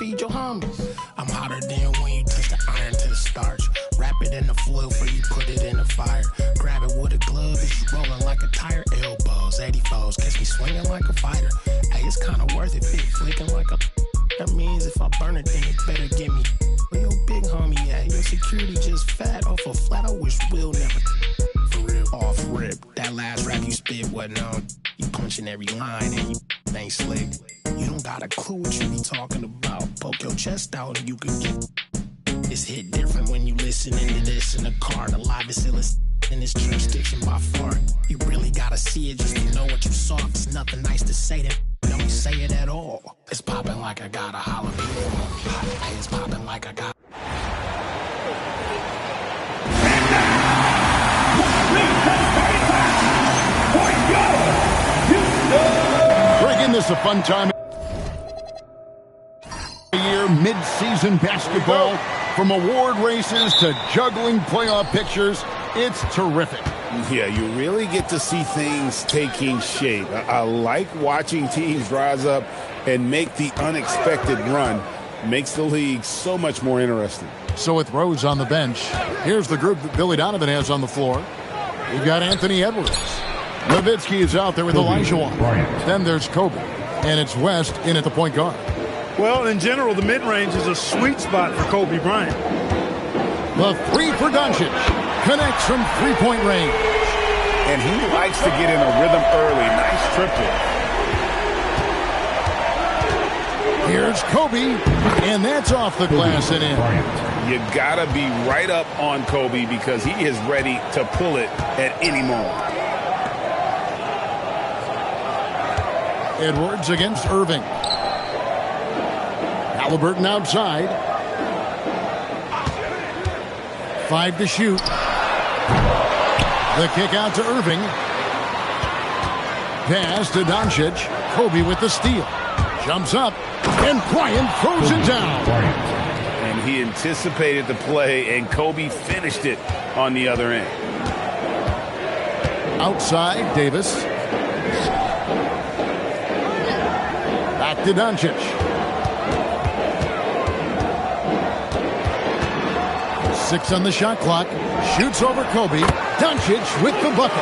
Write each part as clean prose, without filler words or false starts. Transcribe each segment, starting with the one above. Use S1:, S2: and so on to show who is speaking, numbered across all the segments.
S1: feed your homies. I'm hotter than when you touch the iron to the starch. Wrap it in the foil before you put it in the fire. Grab it with a glove as you rolling like a tire. Elbows, 84s, catch me swinging like a fighter. Hey, it's kinda worth it, big flicking like a... That means if I burn it, then it better give me... Where your big homie at? Your security just fat off a flat. I wish Will never... For real, off rip. That last rap you spit wasn't on. You punching every line and you ain't slick. You don't got a clue what you be talking about. Poke your chest out and you can get... It's hit different when you listening to this in the car. The livest illest in this jurisdiction by far. You really gotta see it just to know what you saw. If it's nothing nice to say, then don't say it at all. It's popping like I got a jalapeno. Hey, it's popping like I got...
S2: Breaking this a fun time year, mid-season basketball, from award races to juggling playoff pictures. It's terrific.
S3: Yeah, you really get to see things taking shape. I like watching teams rise up and make the unexpected run. Makes the league so much more interesting.
S2: So with Rose on the bench, here's the group that Billy Donovan has on the floor. You've got Anthony Edwards. Nowitzki is out there with Olajuwon. Then there's Kobe. And it's West in at the point guard.
S4: Well, in general, the mid-range is a sweet spot for Kobe Bryant.
S2: The three for Doncic. Connects from three-point range.
S3: And he likes to get in a rhythm early. Nice triple.
S2: Here's Kobe, and that's off the glass and in.
S3: You gotta be right up on Kobe because he is ready to pull it at any moment.
S2: Edwards against Irving. Halliburton outside. 5 to shoot. The kick out to Irving. Pass to Doncic. Kobe with the steal. Jumps up, and Bryant throws it down.
S3: And he anticipated the play, and Kobe finished it on the other end.
S2: Outside, Davis. Back to Doncic. 6 on the shot clock. Shoots over Kobe. Doncic with the bucket.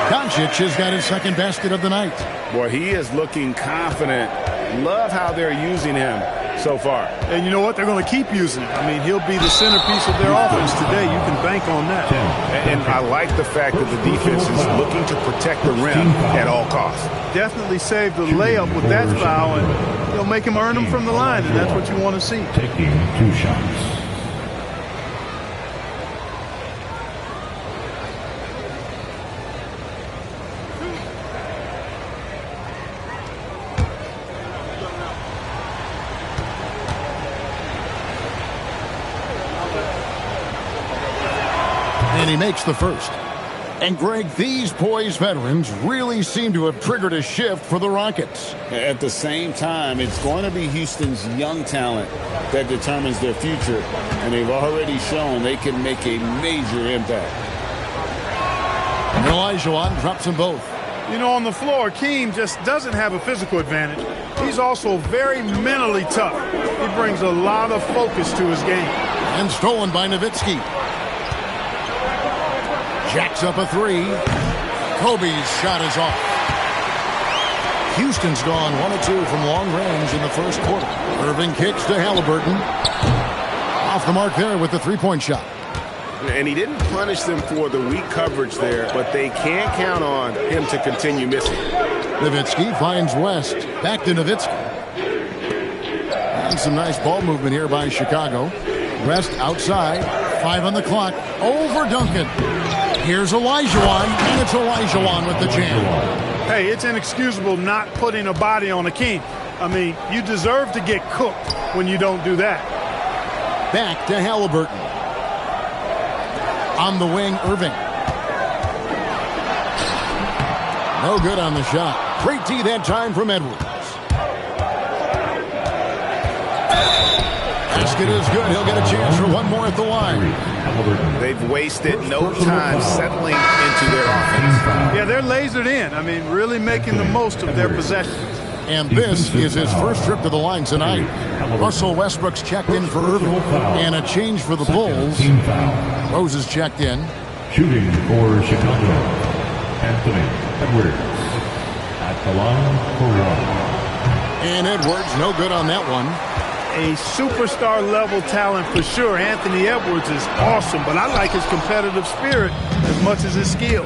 S2: Doncic has got his second basket of the night.
S3: Boy, he is looking confident. Love how they're using him so far.
S4: And you know what? They're going to keep using him. I mean, he'll be the centerpiece of their offense today. You can bank on that.
S3: And I like the fact that the defense is looking to protect the rim at all costs.
S4: Definitely save the layup with that foul, and they'll make him earn them from the line, and that's what you want to see.
S5: Taking 2 shots.
S2: And he makes the first. And Greg, these poised veterans really seem to have triggered a shift for the Rockets.
S3: At the same time, it's going to be Houston's young talent that determines their future, and they've already shown they can make a major impact.
S2: And Olajuwon drops them both.
S4: You know, on the floor, Keem just doesn't have a physical advantage. He's also very mentally tough. He brings a lot of focus to his game.
S2: And stolen by Nowitzki. Jacks up a 3. Kobe's shot is off. Houston's gone 1 of 2 from long range in the first quarter. Irving kicks to Halliburton. Off the mark there with the three-point shot.
S3: And he didn't punish them for the weak coverage there, but they can't count on him to continue missing.
S2: Nowitzki finds West. Back to Nowitzki. And some nice ball movement here by Chicago. West outside. 5 on the clock. Over Duncan. Here's Olajuwon, and it's Olajuwon with the jam.
S4: Hey, it's inexcusable not putting a body on a King. I mean, you deserve to get cooked when you don't do that.
S2: Back to Halliburton. On the wing, Irving. No good on the shot. Great D that time from Edwards. Basket is good. He'll get a chance for one more at the line.
S3: They've wasted no time settling into their offense.
S4: Yeah, they're lasered in. I mean, really making the most of their possessions.
S2: And this is his first trip to the line tonight. Russell Westbrook's checked in for Irving. And a change for the Bulls. Rose is checked in.
S5: Shooting for Chicago, Anthony Edwards at the line for one.
S2: And Edwards, no good on that one.
S4: A superstar level talent for sure. Anthony Edwards is awesome, but I like his competitive spirit as much as his skill.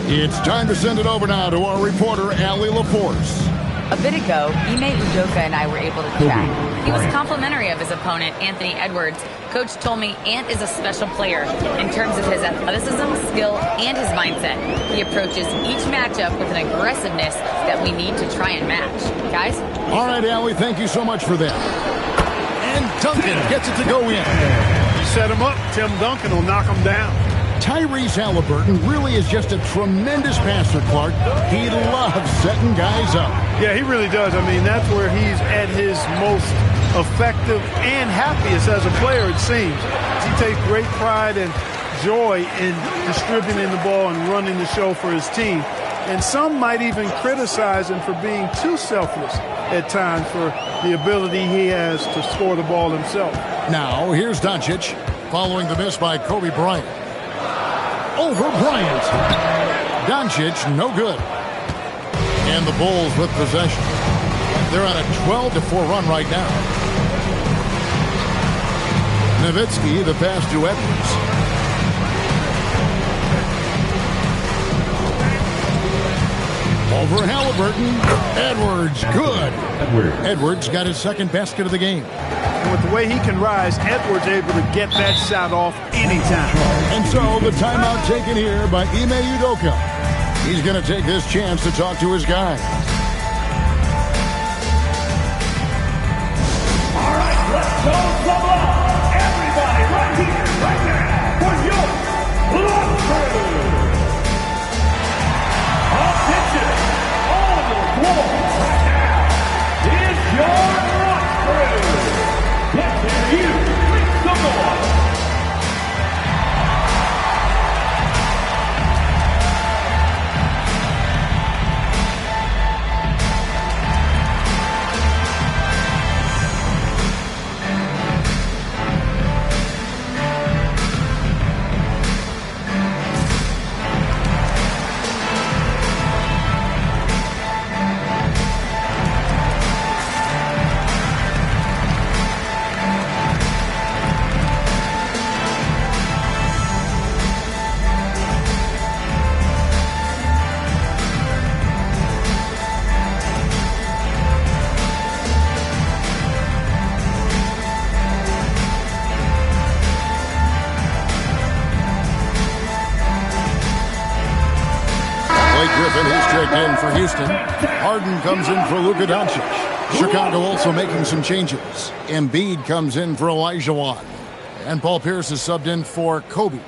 S2: It's time to send it over now to our reporter, Allie LaForce.
S6: A bit ago, Ime Udoka and I were able to chat. He was complimentary of his opponent, Anthony Edwards. Coach told me Ant is a special player in terms of his athleticism, skill, and his mindset. He approaches each matchup with an aggressiveness that we need to try and match. Guys?
S2: All right, Allie, thank you so much for that. And Duncan gets it to go in.
S4: You set him up, Tim Duncan will knock him down.
S2: Tyrese Halliburton really is just a tremendous passer, Clark. He loves setting guys up.
S4: Yeah, he really does. I mean, that's where he's at his most effective and happiest as a player, it seems. He takes great pride and joy in distributing the ball and running the show for his team. And some might even criticize him for being too selfless at times for the ability he has to score the ball himself.
S2: Now, here's Doncic, following the miss by Kobe Bryant. Over Bryant. Doncic, no good. And the Bulls with possession. They're on a 12-4 run right now. Nowitzki, the pass to Edwards. Over Halliburton. Edwards, good. Edwards got his second basket of the game.
S4: And with the way he can rise, Edwards able to get that shot off anytime.
S2: And so the timeout taken here by Ime Udoka. He's going to take this chance to talk to his guys.
S7: All right, let's go, Bubba. Everybody right here, right now, for your Blood Crew. Attention, on the floor right now is your Blood Crew. Let's hear you, make some noise.
S2: In for Houston. Harden comes in for Luka Doncic. Chicago also making some changes. Embiid comes in for Elijah Wan. And Paul Pierce is subbed in for Kobe.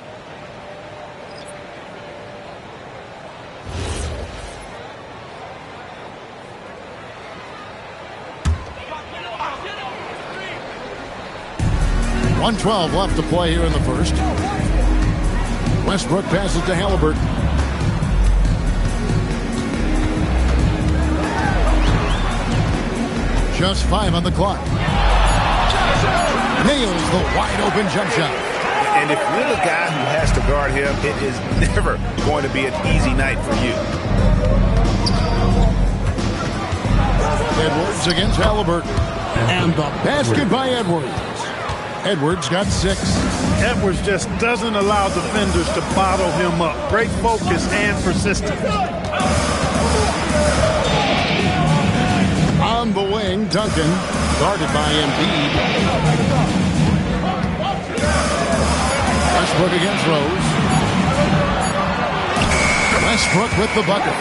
S2: .112 left to play here in the first. Westbrook passes to Halliburton. Just 5 on the clock. Nails the wide-open jump shot.
S3: And if you're the guy who has to guard him, it is never going to be an easy night for you.
S2: Edwards against Halliburton. And the basket by Edwards. Edwards got 6.
S4: Edwards just doesn't allow defenders to bottle him up. Great focus and persistence.
S2: On the wing, Duncan, guarded by Embiid. Westbrook against Rose. Westbrook with the bucket.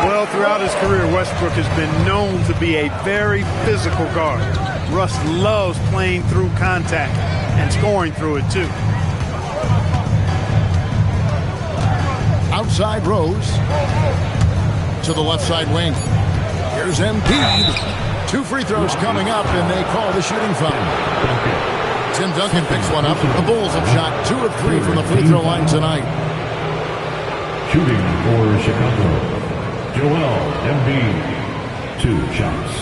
S4: Well, throughout his career, Westbrook has been known to be a very physical guard. Russ loves playing through contact and scoring through it, too.
S2: Outside Rose. To the left side wing. Here's Embiid. 2 free throws coming up, and they call the shooting foul. Tim Duncan picks one up. The Bulls have shot 2 of 3 from the free throw line tonight.
S5: Shooting for Chicago, Joel Embiid, 2 shots.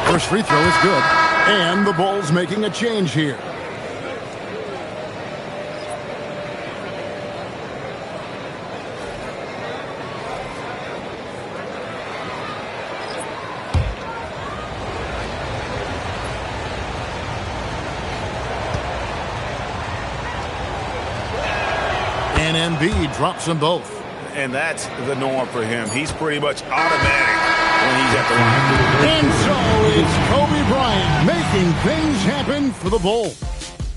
S2: First free throw is good. And the Bulls making a change here. And Embiid drops them both.
S3: And that's the norm for him. He's pretty much automatic when he's at the line.
S2: And so it's Kobe Bryant making things happen for the Bulls.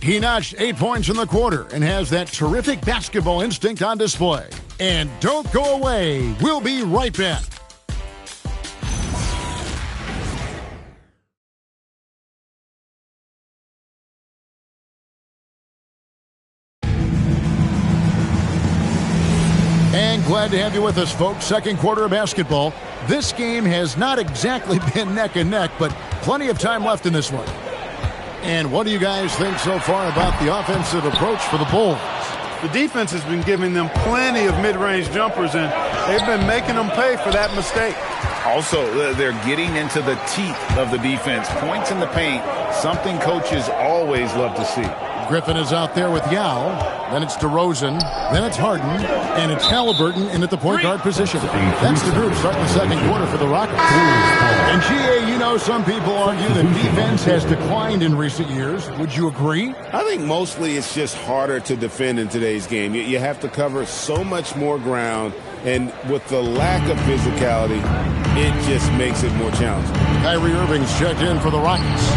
S2: He notched 8 points in the quarter and has that terrific basketball instinct on display. And don't go away. We'll be right back. And glad to have you with us, folks. Second quarter of basketball. This game has not exactly been neck and neck, but plenty of time left in this one. And what do you guys think so far about the offensive approach for the Bulls?
S4: The defense has been giving them plenty of mid-range jumpers, and they've been making them pay for that mistake.
S3: Also, they're getting into the teeth of the defense. Points in the paint, something coaches always love to see.
S2: Griffin is out there with Yao. Then it's DeRozan. Then it's Harden. And it's Halliburton in at the point guard position. That's the group starting the second quarter for the Rockets. And GA, you know, some people argue that defense has declined in recent years. Would you agree?
S3: I think mostly it's just harder to defend in today's game. You have to cover so much more ground. And with the lack of physicality, it just makes it more challenging.
S2: Kyrie Irving's checked in for the Rockets.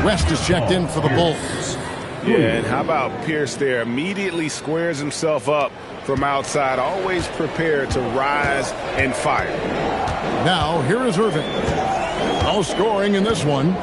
S2: West is checked in for the Bulls.
S3: Yeah, and how about Pierce there? Immediately squares himself up from outside, always prepared to rise and fire.
S2: Now, here is Irving. No scoring in this one.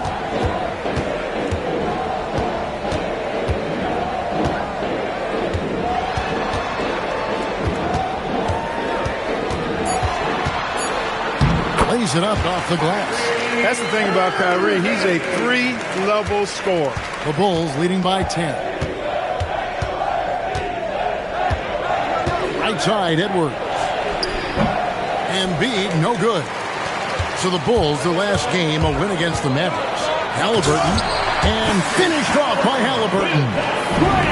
S2: Lays it up off the glass.
S4: That's the thing about Kyrie. He's a three-level scorer.
S2: The Bulls leading by 10. Right side, Edwards. Embiid, no good. So the Bulls, their last game, a win against the Mavericks. Halliburton, and finished off by Halliburton.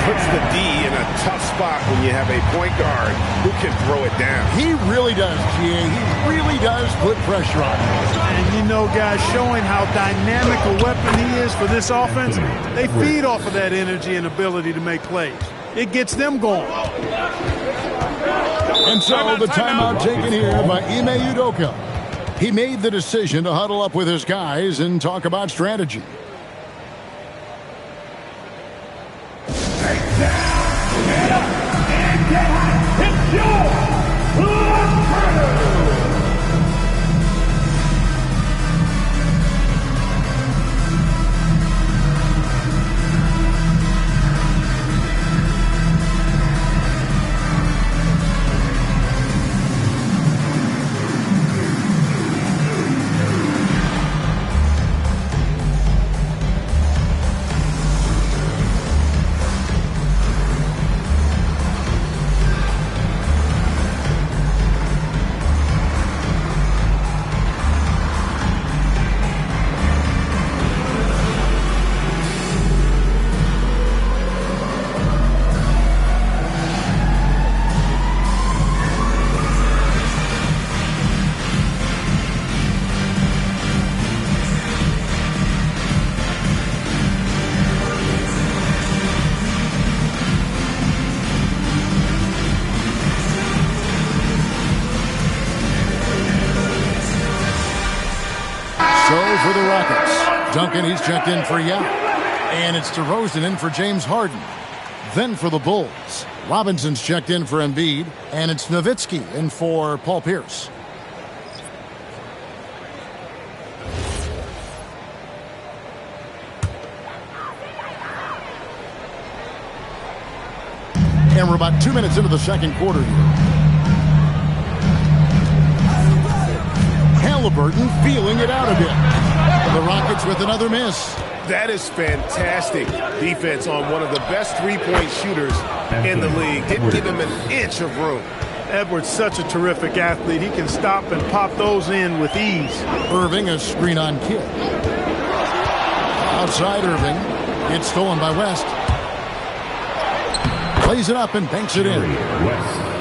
S3: Puts the D in a tough spot when you have a point guard who can throw it down.
S2: He really does, GA. He really does put pressure on him.
S4: And you know, guys, showing how dynamic a weapon he is for this offense, they feed off of that energy and ability to make plays. It gets them going.
S2: And so the timeout taken here by Ime Udoka. He made the decision to huddle up with his guys and talk about strategy.
S7: It's your Lord.
S2: For the Rockets, Duncan, he's checked in for Yao. And it's DeRozan in for James Harden. Then for the Bulls, Robinson's checked in for Embiid. And it's Nowitzki in for Paul Pierce. And we're about 2 minutes into the second quarter here. Halliburton feeling it out a bit. The Rockets with another miss.
S3: That is fantastic defense on one of the best three-point shooters in the league. Didn't give him an inch of room.
S4: Edwards, such a terrific athlete. He can stop and pop those in with ease.
S2: Irving, a screen on Kidd. Outside Irving. It's stolen by West. Plays it up and banks it in.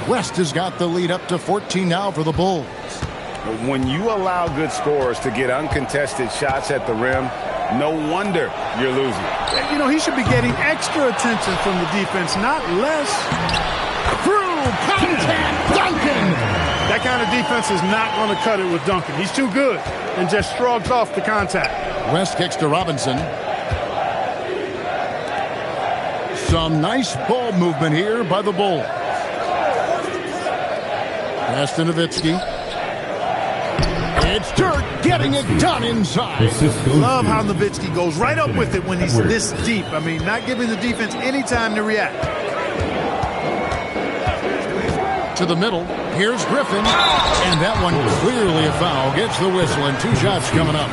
S2: West has got the lead up to 14 now for the Bulls.
S3: When you allow good scorers to get uncontested shots at the rim, no wonder you're losing.
S4: You know, he should be getting extra attention from the defense, not less.
S2: Through contact, Duncan!
S4: That kind of defense is not going to cut it with Duncan. He's too good and just shrugs off the contact.
S2: West kicks to Robinson. Some nice ball movement here by the Bulls. Pass to Nowitzki. It's Dirk getting it done inside.
S4: Love how Nowitzki goes right up with it when he's this deep. I mean, not giving the defense any time to react.
S2: To the middle. Here's Griffin. And that one clearly a foul. Gets the whistle and 2 shots coming up.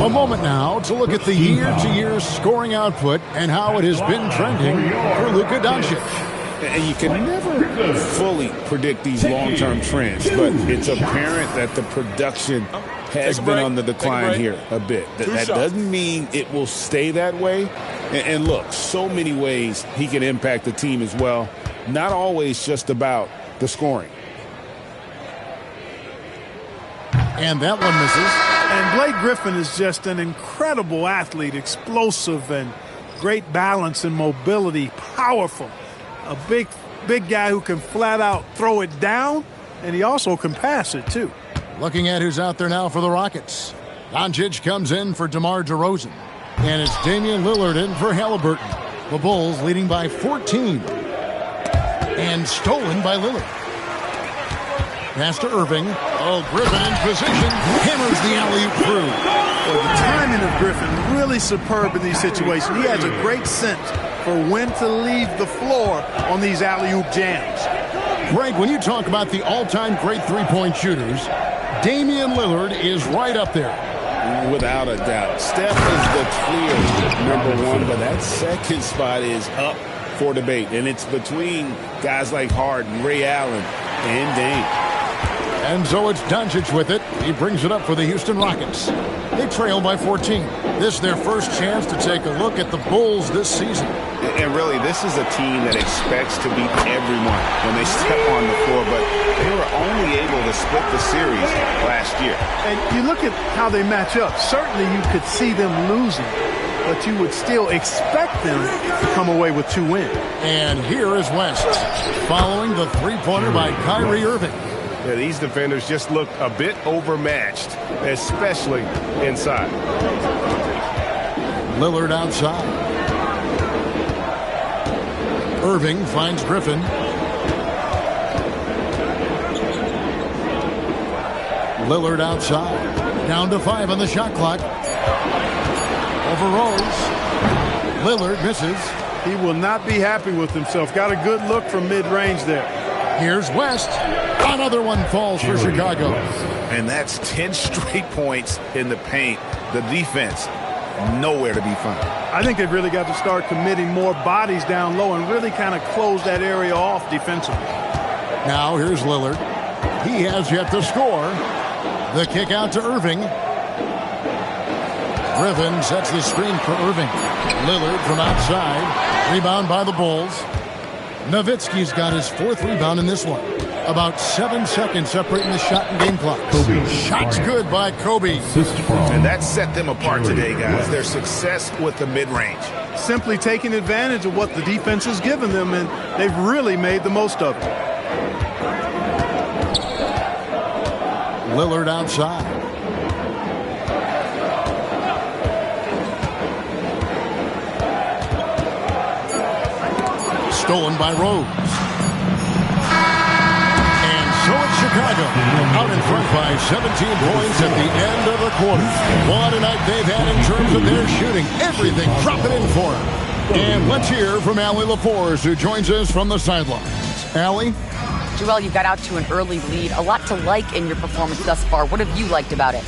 S2: A moment now to look at the year-to-year scoring output and how it has been trending for Luka Doncic.
S3: And you can never fully predict these long-term trends, but it's apparent that the production has been on the decline here a bit. That doesn't mean it will stay that way. And look, so many ways he can impact the team as well. Not always just about the scoring.
S2: And that one misses.
S4: And Blake Griffin is just an incredible athlete, explosive and great balance and mobility, powerful. A big guy who can flat out throw it down, and he also can pass it too.
S2: Looking at who's out there now for the Rockets. Doncic comes in for DeMar DeRozan. And it's Damian Lillard in for Halliburton. The Bulls leading by 14. And stolen by Lillard. Pass to Irving. Oh, Griffin in position. Hammers the alley-oop through.
S4: Well, the timing of Griffin really superb in these situations. He has a great sense for when to leave the floor on these alley-oop jams.
S2: Greg, when you talk about the all-time great three-point shooters, Damian Lillard is right up there.
S3: Without a doubt. Steph is the clear #1, but that second spot is up for debate. And it's between guys like Harden, Ray Allen, and Dame.
S2: And so it's Doncic with it. He brings it up for the Houston Rockets. They trail by 14. This is their first chance to take a look at the Bulls this season.
S3: And really, this is a team that expects to beat everyone when they step on the floor, but they were only able to split the series last year.
S4: And you look at how they match up. Certainly you could see them losing, but you would still expect them to come away with 2 wins.
S2: And here is West, following the three-pointer by Kyrie Irving.
S3: Yeah, these defenders just look a bit overmatched, especially inside.
S2: Lillard outside. Irving finds Griffin. Lillard outside. Down to 5 on the shot clock. Over Rose. Lillard misses.
S4: He will not be happy with himself. Got a good look from mid-range there.
S2: Here's West. Another one falls for Chicago.
S3: And that's 10 straight points in the paint. The defense, nowhere to be found.
S4: I think they've really got to start committing more bodies down low and really kind of close that area off defensively.
S2: Now here's Lillard. He has yet to score. The kick out to Irving. Griffin sets the screen for Irving. Lillard from outside. Rebound by the Bulls. Nowitzki's got his 4th rebound in this one. About 7 seconds separating the shot and game clock. Shots good by Kobe.
S3: And that set them apart today, guys. Their success with the mid-range.
S4: Simply taking advantage of what the defense has given them, and they've really made the most of it.
S2: Lillard outside. Stolen by Rose. So it's Chicago, out in front by 17 points at the end of the quarter. What a night they've had in terms of their shooting. Everything dropping in for them. And let's hear from Allie LaForce, who joins us from the sidelines. Allie?
S6: Joel, you got out to an early lead. A lot to like in your performance thus far. What have you liked about it?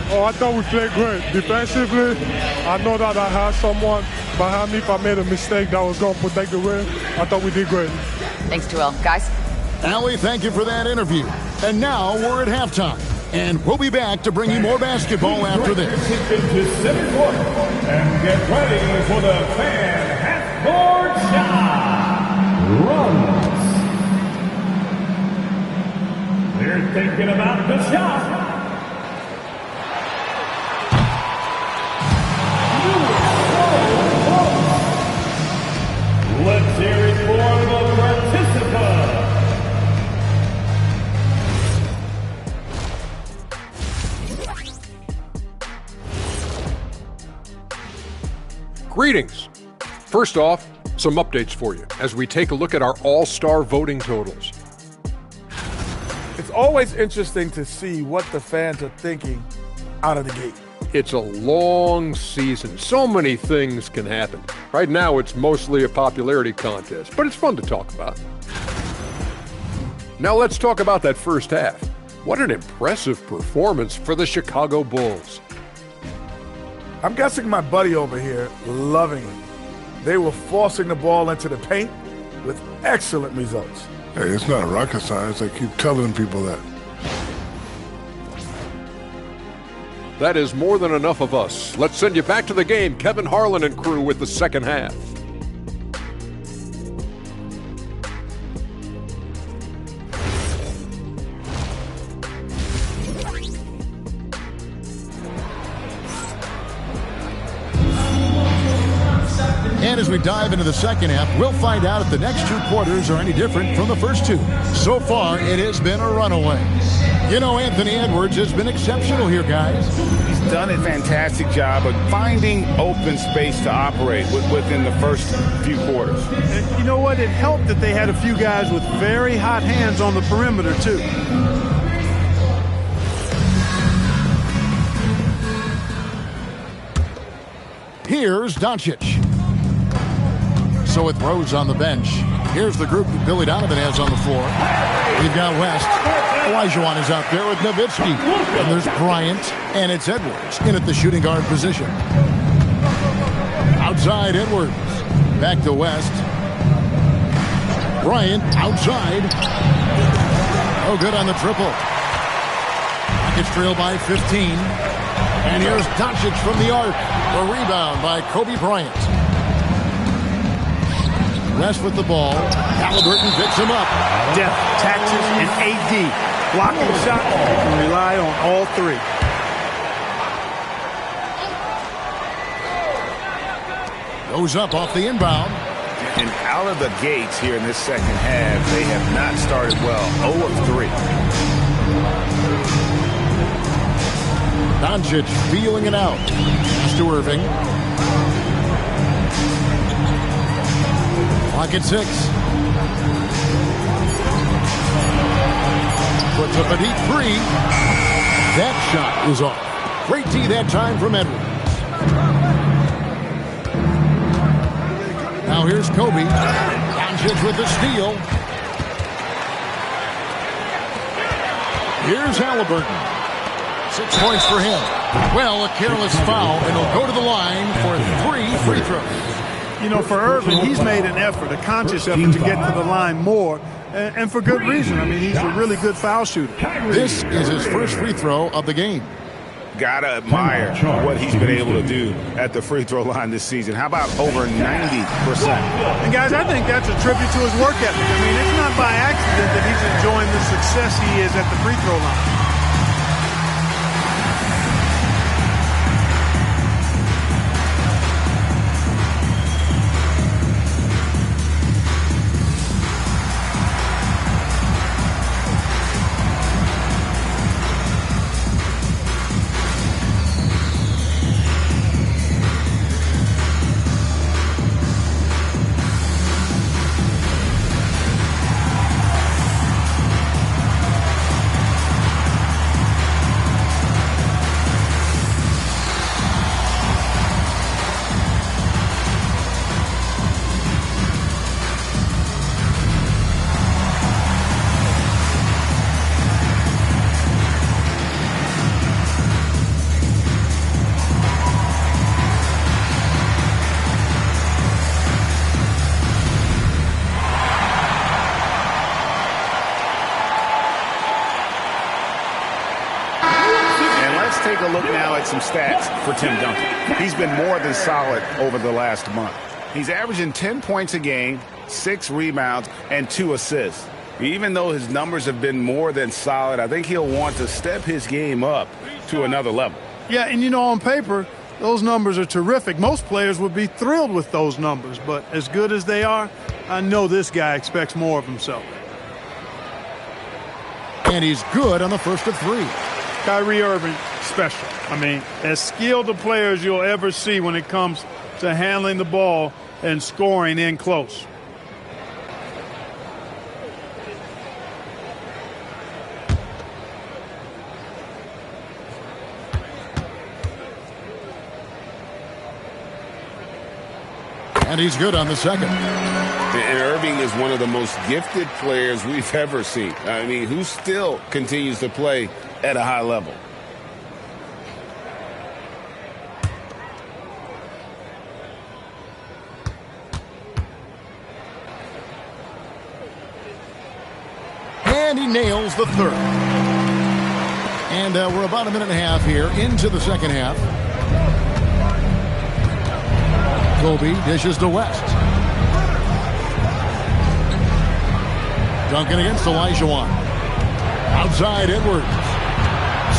S8: Oh, I thought we played great. Defensively, I know that I had someone behind me. If I made a mistake that was going to protect the rim, I thought we did great.
S6: Thanks, Joel. Guys?
S2: Allie, thank you for that interview. And now we're at halftime. And we'll be back to bring you more basketball after this.
S7: And get ready for the fan half-court shot. Runs. They're thinking about the shot. Let's hear it for the participant.
S9: Greetings. First off, some updates for you as we take a look at our all-star voting totals.
S10: It's always interesting to see what the fans are thinking out of the gate.
S9: It's a long season. So many things can happen. Right now, it's mostly a popularity contest, but it's fun to talk about. Now let's talk about that first half. What an impressive performance for the Chicago Bulls.
S10: I'm guessing my buddy over here loving it. They were forcing the ball into the paint with excellent results.
S8: Hey, it's not rocket science. I keep telling people that.
S9: That is more than enough of us. Let's send you back to the game. Kevin Harlan and crew with the second half.
S2: And as we dive into the second half, we'll find out if the next two quarters are any different from the first two. So far, it has been a runaway. You know, Anthony Edwards has been exceptional here, guys.
S3: He's done a fantastic job of finding open space to operate within the first few quarters.
S4: And you know what? It helped that they had a few guys with very hot hands on the perimeter, too.
S2: Here's Doncic. So with Rose on the bench, here's the group that Billy Donovan has on the floor. We've got West. Olajuwon is out there with Nowitzki. And there's Bryant, and it's Edwards in at the shooting guard position. Outside Edwards. Back to West. Bryant outside. Oh, good on the triple. Rockets trail by 15. And here's Doncic from the arc. The rebound by Kobe Bryant. West with the ball. Halliburton picks him up.
S4: Depth, taxes, and AD. Blocking shot. You can rely on all three.
S2: Goes up off the inbound.
S3: And out of the gates here in this second half, they have not started well. 0 of 3.
S2: Doncic feeling it out. Pass to Irving. Clock at 6. Puts up a deep three. That shot is off. Great D that time from Edwards. Now here's Kobe. Doncic with the steal. Here's Halliburton. 6 points for him. Well, a careless foul, and he'll go to the line for 3 free throws.
S4: You know, for Irving, he's made an effort, a conscious effort to get to the line more, and for good reason. I mean, he's a really good foul shooter.
S2: This is his first free throw of the game.
S3: Gotta admire what he's been able to do at the free throw line this season. How about over 90%?
S4: And guys, I think that's a tribute to his work ethic. I mean, it's not by accident that he's enjoying the success he is at the free throw line.
S3: highlight some stats for Tim Duncan. He's been more than solid over the last month. He's averaging 10 points a game, 6 rebounds, and 2 assists. Even though his numbers have been more than solid, I think he'll want to step his game up to another level.
S4: Yeah, and you know, on paper, those numbers are terrific. Most players would be thrilled with those numbers, but as good as they are, I know this guy expects more of himself.
S2: And he's good on the first of 3.
S4: Kyrie Irving, special. I mean, as skilled a player as you'll ever see when it comes to handling the ball and scoring in close.
S2: And he's good on the second.
S3: And Irving is one of the most gifted players we've ever seen. I mean, who still continues to play at a high level.
S2: And he nails the third. And we're about a minute and a half here into the second half. Kobe dishes to West. Duncan against Olajuwon. Outside Edwards.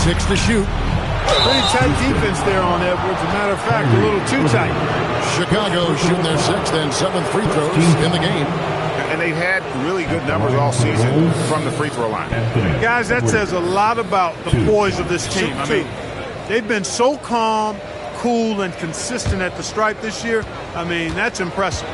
S2: 6 to shoot.
S4: Pretty tight defense there on Edwards. As a matter of fact, a little too tight.
S2: Chicago shooting their 6th and 7th free throws in the game.
S3: And they've had really good numbers all season from the free throw line.
S4: Guys, that says a lot about the poise of this team. I mean, they've been so calm, cool, and consistent at the stripe this year. I mean, that's impressive.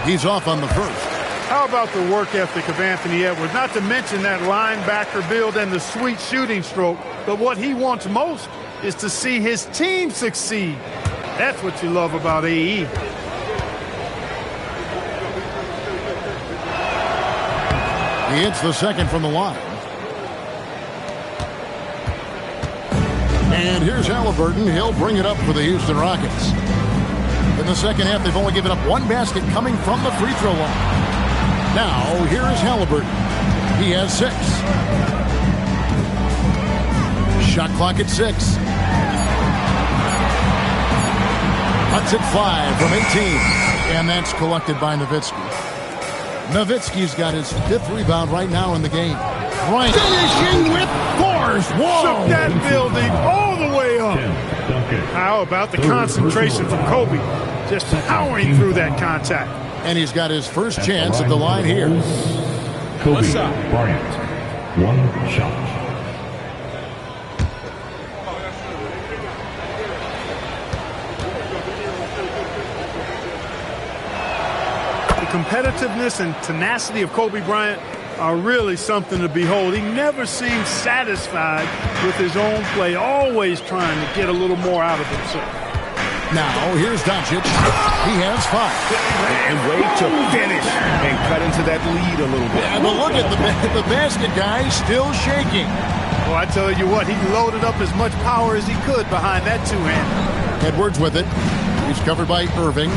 S2: He's off on the first.
S4: How about the work ethic of Anthony Edwards? Not to mention that linebacker build and the sweet shooting stroke. But what he wants most is to see his team succeed. That's what you love about AE.
S2: He hits the second from the line. And here's Halliburton. He'll bring it up for the Houston Rockets. In the second half, they've only given up 1 basket coming from the free throw line. Now, here is Halliburton. He has 6. Shot clock at 6. Cuts at 5 from 18. And that's collected by Nowitzki. Nowitzki's got his 5th rebound right now in the game. Right. Finishing with force. Whoa.
S4: Shook that building all the way up. How about the concentration from Kobe? Just powering through that contact.
S2: And he's got his first chance at the line here.
S5: Kobe Bryant, 1 shot.
S4: The competitiveness and tenacity of Kobe Bryant are really something to behold. He never seems satisfied with his own play, always trying to get a little more out of himself.
S2: Now, here's Doncic. He has 5.
S3: And way to finish and cut into that lead a little bit.
S2: Yeah, but look at the basket guy still shaking.
S4: Well, I tell you what, he loaded up as much power as he could behind that two-hander.
S2: Edwards with it. He's covered by Irving.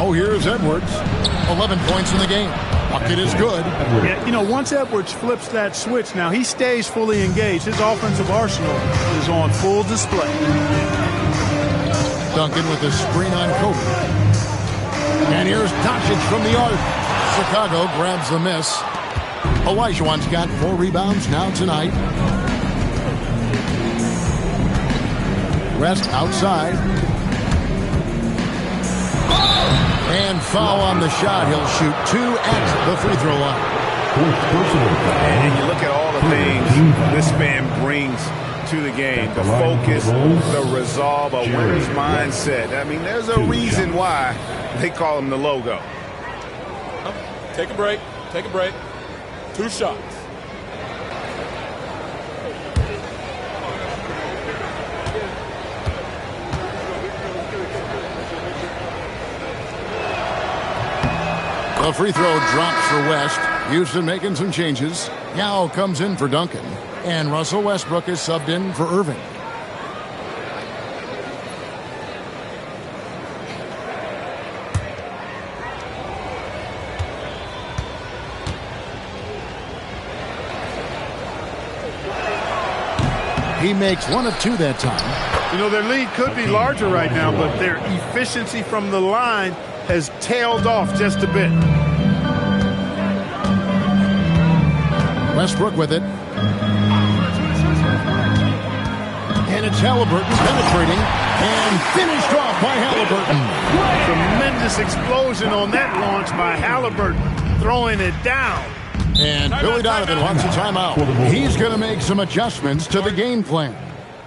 S2: Oh, here's Edwards. 11 points in the game. Bucket is good.
S4: Yeah, you know, once Edwards flips that switch, now he stays fully engaged. His offensive arsenal is on full display.
S2: Duncan with a screen on Kobe. And here's Doncic from the arc. Chicago grabs the miss. Olajuwon's got 4 rebounds now tonight. West outside. And foul on the shot. He'll shoot 2 at the free throw line.
S3: And you look at all the things this man brings to the game. The focus, the resolve, a winner's mindset. I mean, there's a reason why they call him the logo.
S11: Take a break. Take a break. 2 shots.
S2: The free throw drops for West. Houston making some changes. Yao comes in for Duncan. And Russell Westbrook is subbed in for Irving. He makes one of two that time.
S4: You know, their lead could be larger right now, but their efficiency from the line has tailed off just a bit.
S2: Westbrook with it. And it's Halliburton penetrating and finished off by Halliburton.
S4: Tremendous explosion on that launch by Halliburton, throwing it down.
S2: And Billy Donovan wants a timeout. He's going to make some adjustments to the game plan.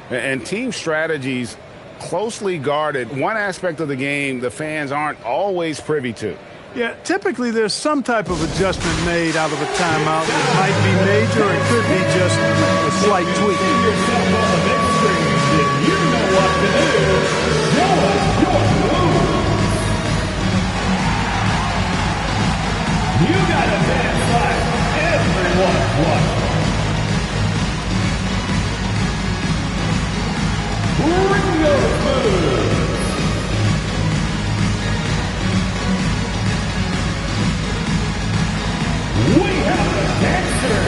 S3: And team strategies closely guarded. One aspect of the game the fans aren't always privy to.
S4: Yeah, typically there's some type of adjustment made out of a timeout. It might be major, it could be just a slight tweak.
S7: You know what to do. Show us your move. You got a dance like everyone's watching. Ringo Smooth. We have a dancer.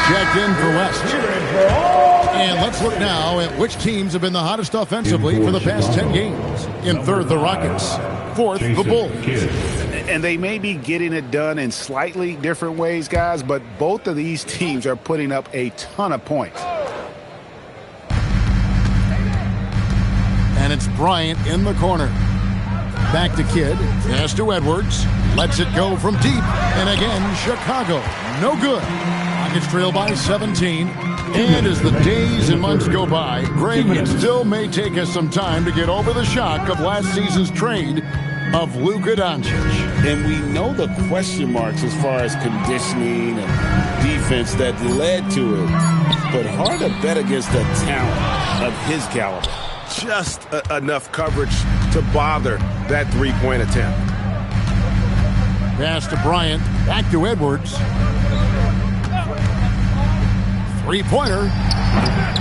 S2: Checked in for West. And let's look now at which teams have been the hottest offensively for the past 10 games. In third, the Rockets. Fourth, the Bulls.
S3: And they may be getting it done in slightly different ways, guys, but both of these teams are putting up a ton of points.
S2: And it's Bryant in the corner. Back to Kidd. Pass to Edwards. Lets it go from deep. And again, Chicago. No good. Rockets trail by 17. And as the days and months go by, Greg, it still may take us some time to get over the shock of last season's trade of Luka Doncic.
S3: And we know the question marks as far as conditioning and defense that led to it. But hard to bet against the talent of his caliber.
S12: Just enough coverage to bother that three-point attempt.
S2: Pass to Bryant. Back to Edwards. Three-pointer.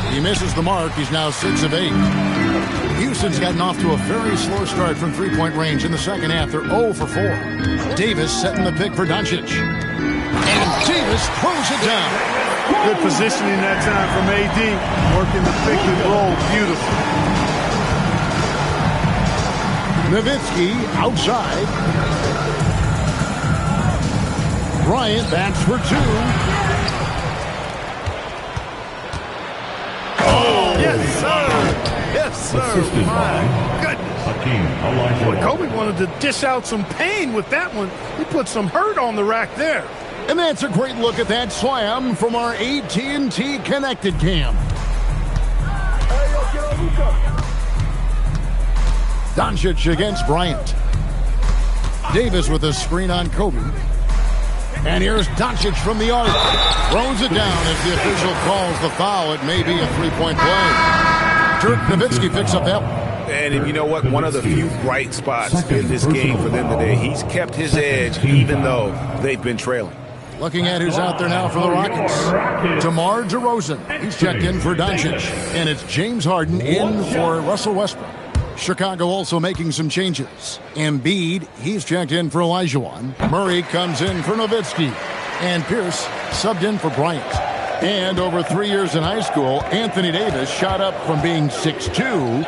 S2: He misses the mark. He's now 6 of 8. Houston's gotten off to a very slow start from three-point range in the second half. They're 0 for 4. Davis setting the pick for Doncic. And Davis throws it down.
S4: Good positioning that time from AD. Working the pick and roll. Beautiful.
S2: Nowitzki outside. Bryant backs for 2.
S4: Yes, sir. Yes, sir. My goodness. Boy, Kobe wanted to dish out some pain with that one. He put some hurt on the rack there.
S2: And that's a great look at that slam from our AT&T Connected Cam. Doncic against Bryant. Davis with a screen on Kobe. And here's Doncic from the arc. Throws it down as the official calls the foul. It may be a three-point play. Dirk Nowitzki picks up that one.
S12: And you know what? One of the few bright spots in this game for them today. He's kept his edge even though they've been trailing.
S2: Looking at who's out there now for the Rockets. DeMar DeRozan. He's checked in for Doncic. And it's James Harden in for Russell Westbrook. Chicago also making some changes. Embiid, he's checked in for Olajuwon. Murray comes in for Nowitzki. And Pierce subbed in for Bryant. And over 3 years in high school, Anthony Davis shot up from being 6'2 to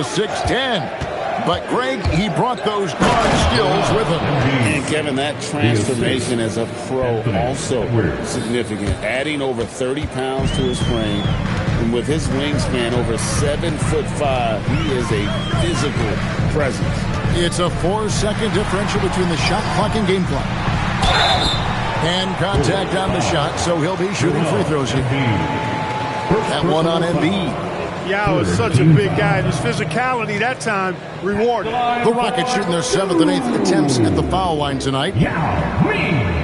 S2: 6'10. But Greg, he brought those guard skills with him.
S3: And Kevin, that transformation as a pro also significant. Adding over 30 pounds to his frame. And with his wingspan over 7'5", he is a physical presence.
S2: It's a 4-second differential between the shot clock and game clock. And contact on the shot, so he'll be shooting free throws here. That one on Embiid.
S4: Yao is such a big guy, and his physicality that time rewarded.
S2: The Rockets shooting their 7th and 8th attempts at the foul line tonight.
S5: Yao Ming.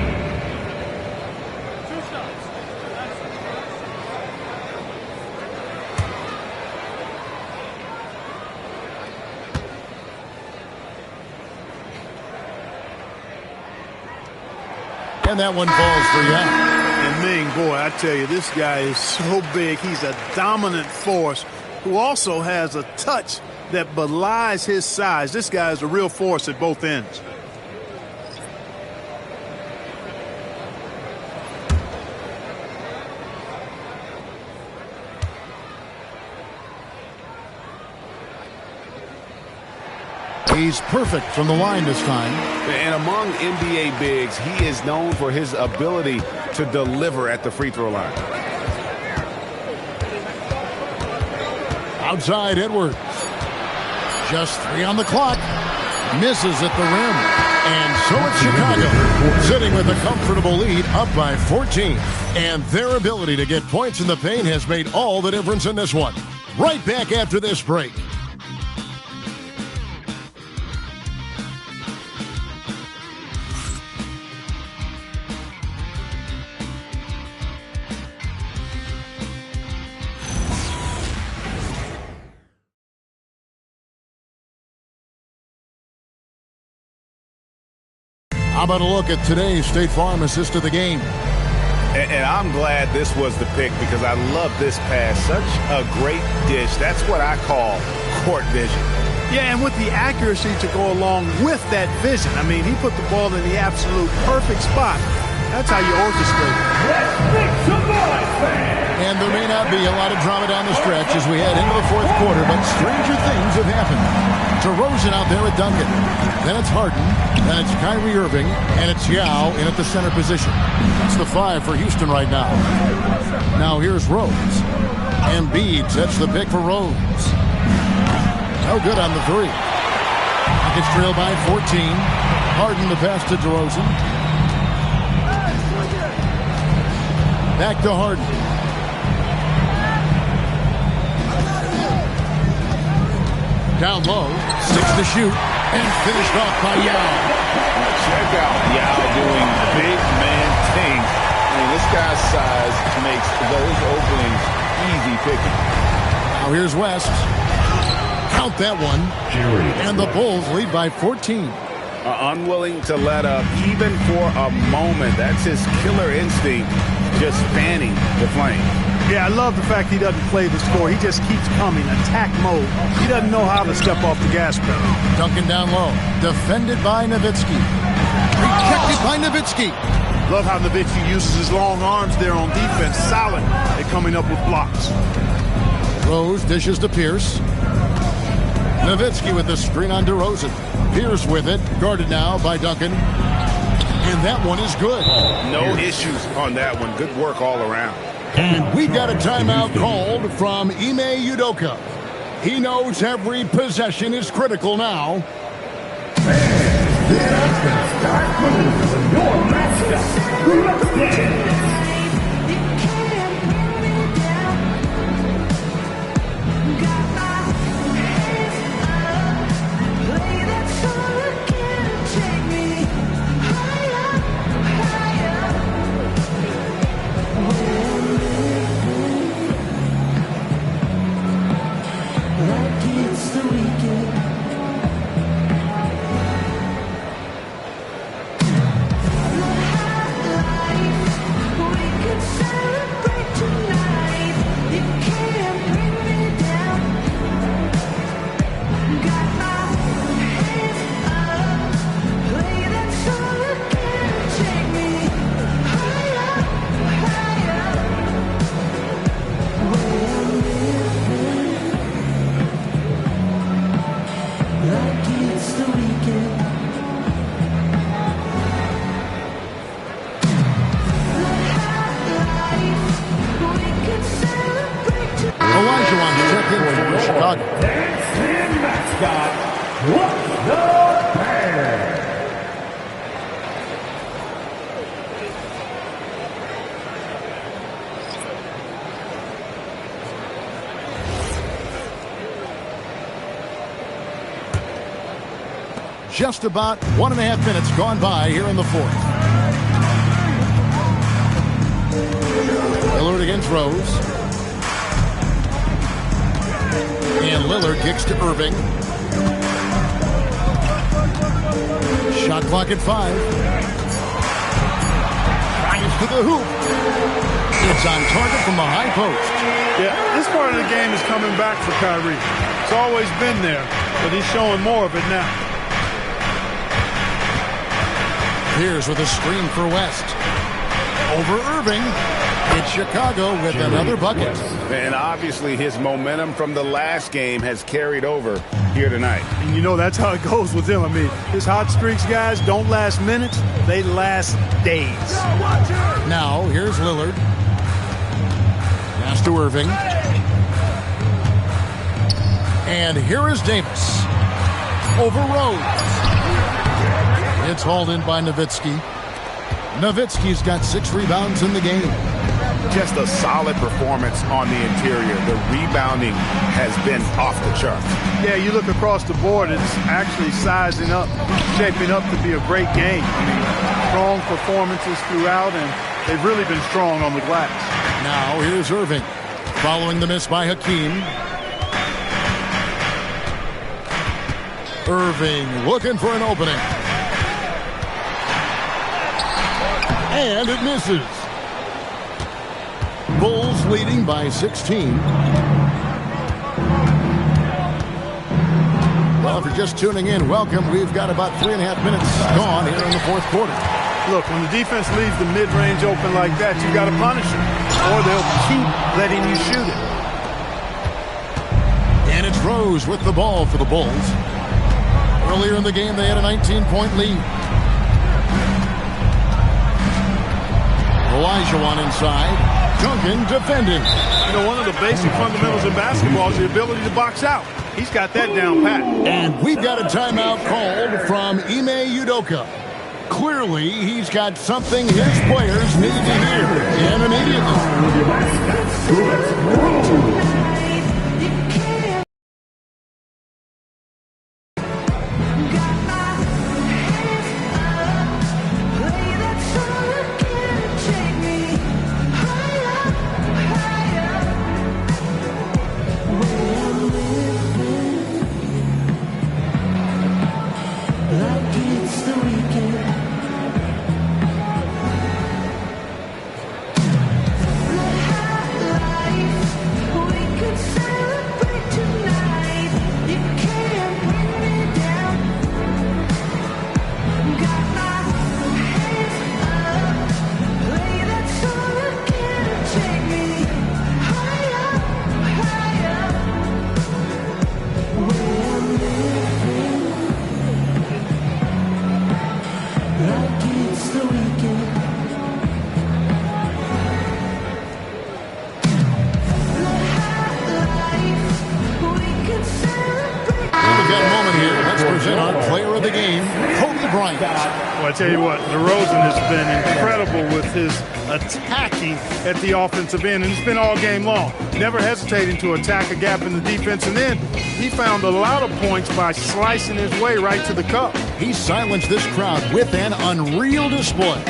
S2: And that one falls for Yao.
S4: And Ming, boy, I tell you, this guy is so big. He's a dominant force who also has a touch that belies his size. This guy is a real force at both ends.
S2: He's perfect from the line this time.
S12: And among NBA bigs, he is known for his ability to deliver at the free throw line.
S2: Outside Edwards. Just 3 on the clock. Misses at the rim. And so it's Chicago, sitting with a comfortable lead, up by 14. And their ability to get points in the paint has made all the difference in this one. Right back after this break. How about a look at today's State Farm assist of the game?
S12: And I'm glad this was the pick because I love this pass. Such a great dish. That's what I call court vision.
S4: Yeah, and with the accuracy to go along with that vision. I mean, he put the ball in the absolute perfect spot. That's how you orchestrate it.
S7: Let's make some noise, fans!
S2: And there may not be a lot of drama down the stretch as we head into the 4th quarter, but stranger things have happened. DeRozan out there at Duncan. Then it's Harden. Then it's Kyrie Irving. And it's Yao in at the center position. That's the 5 for Houston right now. Now here's Rose. Embiid sets the pick for Rose. No good on the 3. Rockets trail by 14. Harden the pass to DeRozan. Back to Harden. Down low, 6 to shoot, and finished off by Yao.
S12: Check out Yao doing big man things. I mean, this guy's size makes those openings easy picking.
S2: Now here's West. Count that one. And the Bulls lead by 14.
S12: Unwilling to let up even for a moment. That's his killer instinct, just fanning the flame.
S4: Yeah, I love the fact he doesn't play the score. He just keeps coming, attack mode. He doesn't know how to step off the gas pedal.
S2: Duncan down low. Defended by Nowitzki. Rejected by Nowitzki.
S4: Love how Nowitzki uses his long arms there on defense. Solid at coming up with blocks.
S2: Rose dishes to Pierce. Nowitzki with the screen on DeRozan. Pierce with it. Guarded now by Duncan. And that one is good.
S12: No issues on that one. Good work all around.
S2: And we got a timeout called from Ime Udoka. He knows every possession is critical now.
S7: Start moving with your mascot, Brooklyn.
S2: just about 1.5 minutes gone by here in the fourth. Lillard against Rose. And Lillard kicks to Irving. Shot clock at 5. Drives to the hoop. It's on target from the high post.
S4: Yeah, this part of the game is coming back for Kyrie. It's always been there, but he's showing more of it now.
S2: Here's with a screen for West. Over Irving. It's Chicago with another bucket.
S3: And obviously his momentum from the last game has carried over here tonight.
S4: And you know that's how it goes with him. I mean, his hot streaks, guys, don't last minutes. They last days.
S2: Now, here's Lillard. Pass to Irving. And here is Davis. Over Rose. It's hauled in by Nowitzki. Nowitzki's got 6 rebounds in the game.
S3: Just a solid performance on the interior. The rebounding has been off the charts.
S4: Yeah, you look across the board, it's actually sizing up, shaping up to be a great game. I mean, strong performances throughout, and they've really been strong on the glass.
S2: Now here's Irving. Following the miss by Hakeem. Irving looking for an opening. And it misses. Bulls leading by 16. Well, if you're just tuning in, welcome. We've got about 3.5 minutes gone here in the fourth quarter.
S4: Look, when the defense leaves the mid-range open like that, you got to punish them, or they'll keep letting you shoot it.
S2: And it's Rose with the ball for the Bulls. Earlier in the game, they had a 19-point lead. Olajuwon inside. Duncan defending.
S4: You know, one of the basic fundamentals in basketball is the ability to box out. He's got that down pat.
S2: And we've got a timeout called from Ime Udoka. Clearly, he's got something his players need to hear. And immediately.
S4: I tell you what, DeRozan has been incredible with his attacking at the offensive end, and it's been all game long. Never hesitating to attack a gap in the defense, and then he found a lot of points by slicing his way right to the cup.
S2: He silenced this crowd with an unreal display.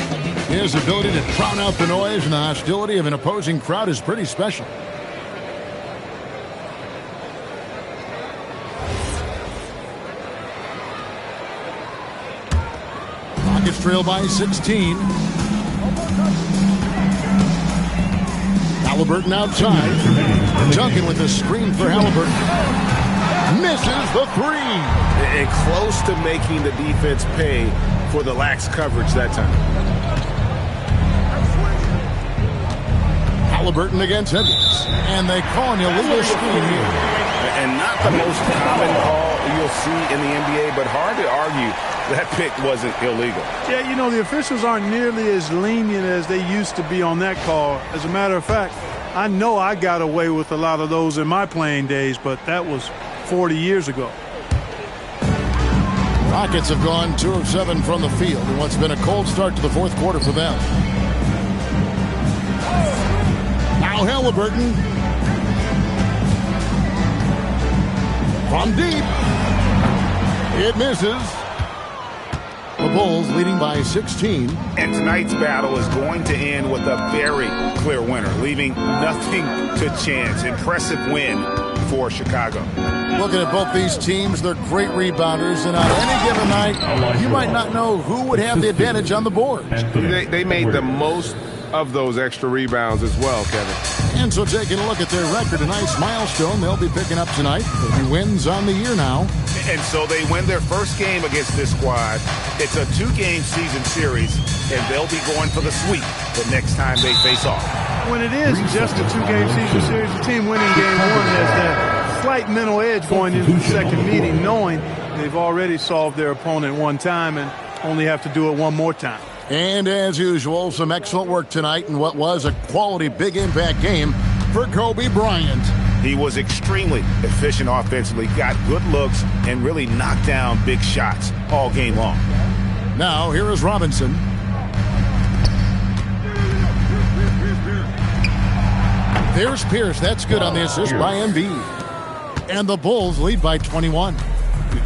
S2: His ability to drown out the noise and the hostility of an opposing crowd is pretty special. Rockets trail by 16. Halliburton outside. Duncan with a screen for Halliburton. Misses the three.
S3: And close to making the defense pay for the lax coverage that time.
S2: Halliburton against Edwards. And they call an illegal screen here.
S3: And not the most common call you'll see in the NBA, but hard to argue that pick wasn't illegal.
S4: Yeah, you know, the officials aren't nearly as lenient as they used to be on that call. As a matter of fact, I know I got away with a lot of those in my playing days, but that was 40 years ago.
S2: Rockets have gone 2 of 7 from the field in what's been a cold start to the fourth quarter for them. Now Halliburton. From deep. It misses. Bulls leading by 16.
S3: And tonight's battle is going to end with a very clear winner, leaving nothing to chance. Impressive win for Chicago.
S2: Looking at both these teams, they're great rebounders, and on any given night, you might not know who would have the advantage on the board.
S13: They made the most of those extra rebounds as well, Kevin.
S2: And so taking a look at their record, a nice milestone they'll be picking up tonight. 30 wins on the year now.
S3: And so they win their first game against this squad. It's a 2-game season series, and they'll be going for the sweep the next time they face off.
S4: When it is just a 2-game season series, the team winning game one has that slight mental edge going into the second meeting, knowing they've already solved their opponent one time and only have to do it one more time.
S2: And as usual, some excellent work tonight in what was a quality big impact game for Kobe Bryant.
S3: He was extremely efficient offensively, got good looks, and really knocked down big shots all game long.
S2: Now, here is Robinson. There's Pierce. That's good on the assist by Embiid. And the Bulls lead by 21.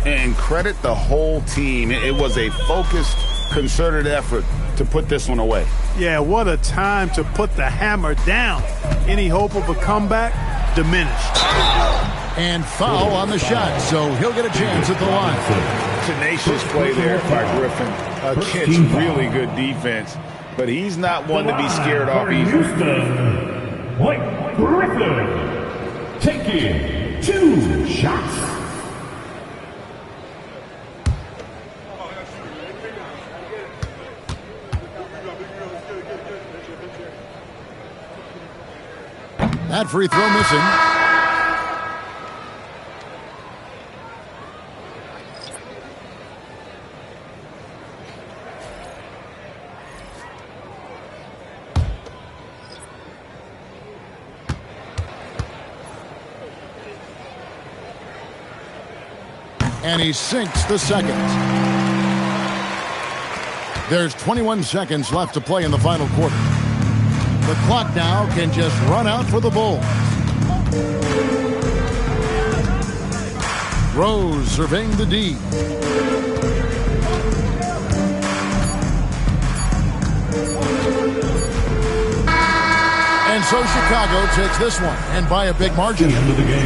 S3: And credit the whole team. It was a focused, concerted effort to put this one away.
S4: Yeah, what a time to put the hammer down. Any hope of a comeback diminished.
S2: And foul on the shot, so he'll get a chance at the line.
S3: Tenacious play there by Griffin against really good defense, but he's not one to be scared off either.
S5: Blake Griffin taking 2 shots.
S2: That free throw missing. And he sinks the second. There's 21 seconds left to play in the final quarter. The clock now can just run out for the Bulls. Rose surveying the D. And so Chicago takes this one, and by a big margin.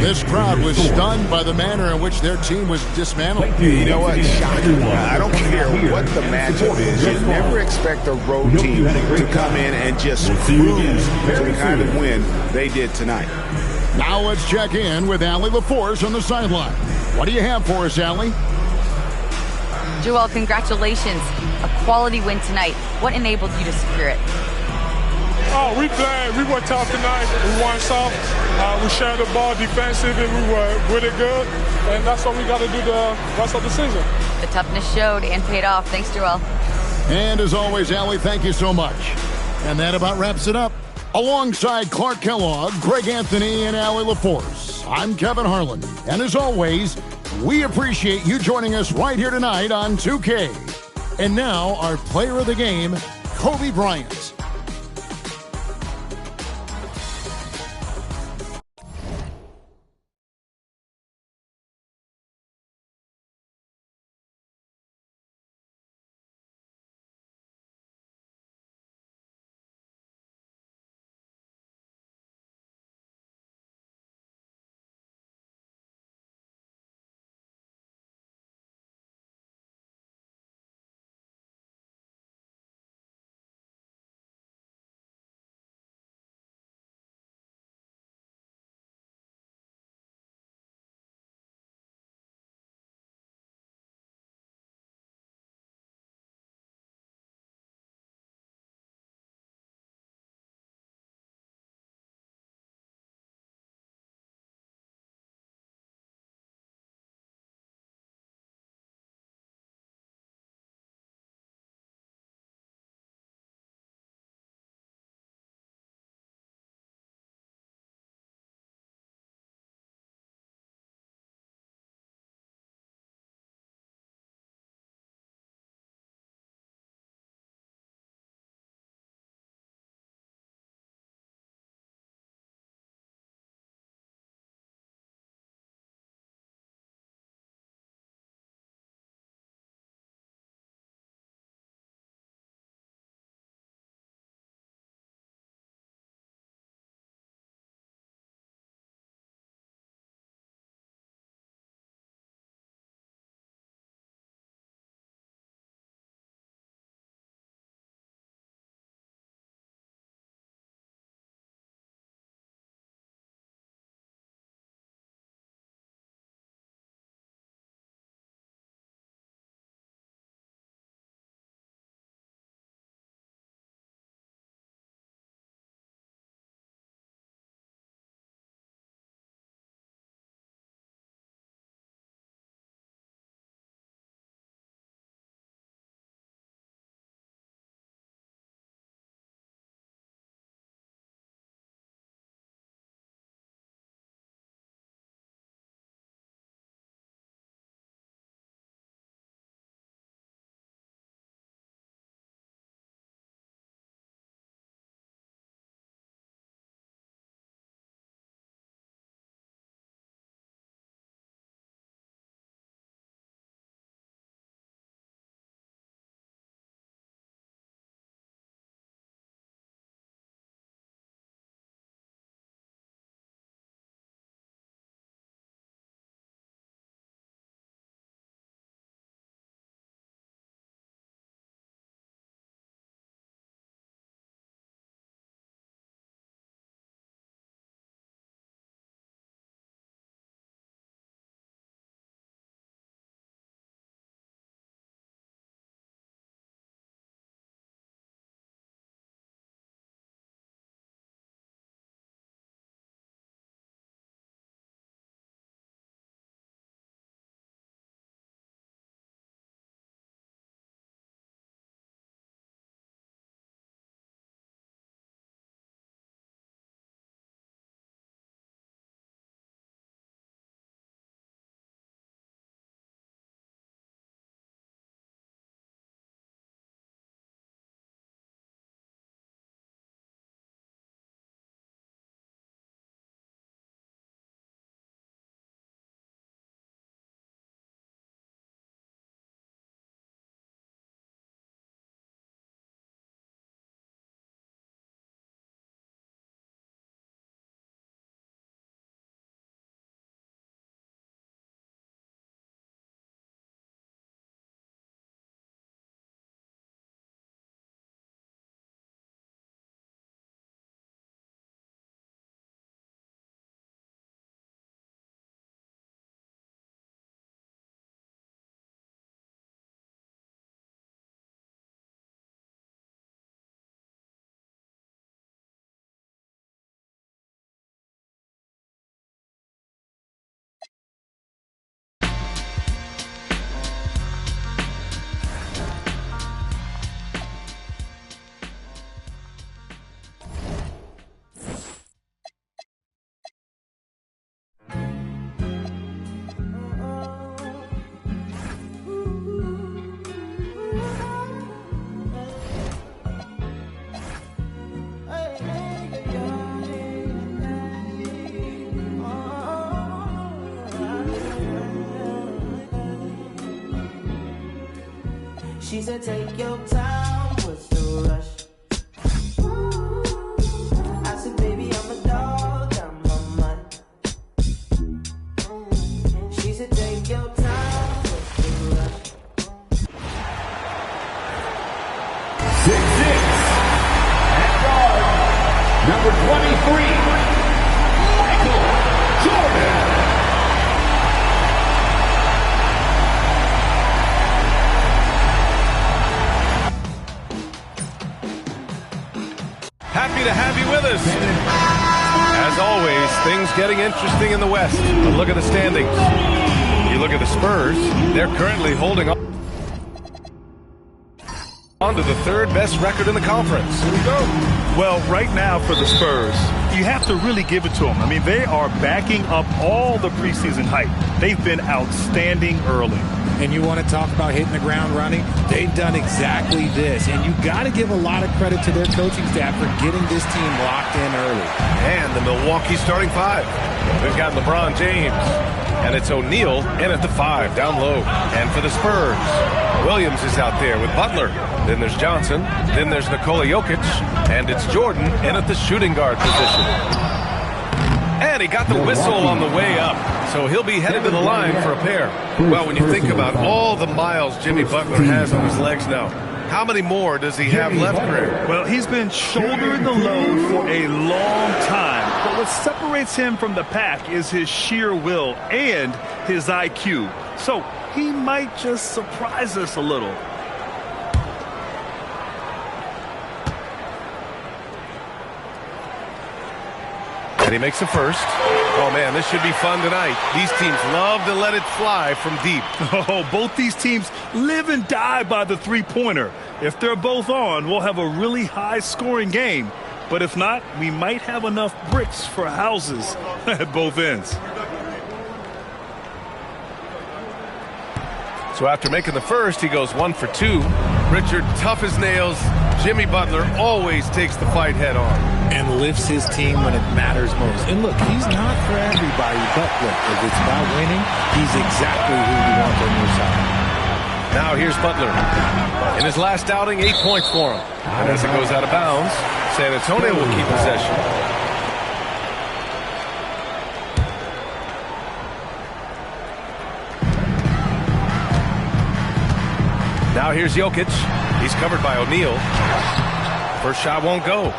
S2: This crowd was stunned by the manner in which their team was dismantled.
S3: You know what? I don't care what the matchup is. You never expect a road team to come in and just cruise to the kind of win they did tonight.
S2: Now let's check in with Allie LaForce on the sideline. What do you have for us, Allie?
S6: Joel, congratulations. A quality win tonight. What enabled you to secure it?
S8: Oh, we played. We were tough tonight. We won soft. We shared the ball defensively. We were really good. And that's what we got to do the rest of the season.
S6: The toughness showed and paid off. Thanks, Joel.
S2: And as always, Allie, thank you so much. And that about wraps it up. Alongside Clark Kellogg, Greg Anthony, and Allie LaForce, I'm Kevin Harlan. And as always, we appreciate you joining us right here tonight on 2K. And now, our player of the game, Kobe Bryant.
S14: She said, take your time, what's the rush? I said, baby, I'm a dog, I'm a mutt. She said, take your time, what's the rush?
S7: 6'6", at guard, number 23, Michael Jordan.
S15: Happy to have you with us. As always, things getting interesting in the West. But look at the standings. You look at the Spurs, they're currently holding on to the third best record in the conference. Here we go.
S16: Well, right now for the Spurs, you have to really give it to them. I mean, they are backing up all the preseason hype. They've been outstanding early.
S17: And you want to talk about hitting the ground running? They've done exactly this. And you got to give a lot of credit to their coaching staff for getting this team locked in early.
S15: And the Milwaukee starting five. We've got LeBron James. And it's O'Neal in at the 5, down low. And for the Spurs, Williams is out there with Butler. Then there's Johnson. Then there's Nikola Jokic. And it's Jordan in at the shooting guard position. And he got the whistle on the way up. So he'll be headed to the line for a pair. Well, when you think about all the miles Jimmy Butler has on his legs now, how many more does he have left, Greg?
S16: Well, he's been shouldering the load for a long time. But what separates him from the pack is his sheer will and his IQ. So he might just surprise us a little.
S15: And he makes the first. Oh, man, this should be fun tonight. These teams love to let it fly from deep.
S16: Oh, both these teams live and die by the three-pointer. If they're both on, we'll have a really high-scoring game. But if not, we might have enough bricks for houses at both ends.
S15: So after making the first, he goes 1 for 2. Richard, tough as nails. Jimmy Butler always takes the fight head on.
S17: And lifts his team when it matters most. And look, he's not for everybody, but look, if it's about winning, he's exactly who you want on your side.
S15: Now here's Butler. In his last outing, 8 points for him. And as it goes out of bounds, San Antonio will keep possession. Now here's Jokic. He's covered by O'Neal. First shot won't go.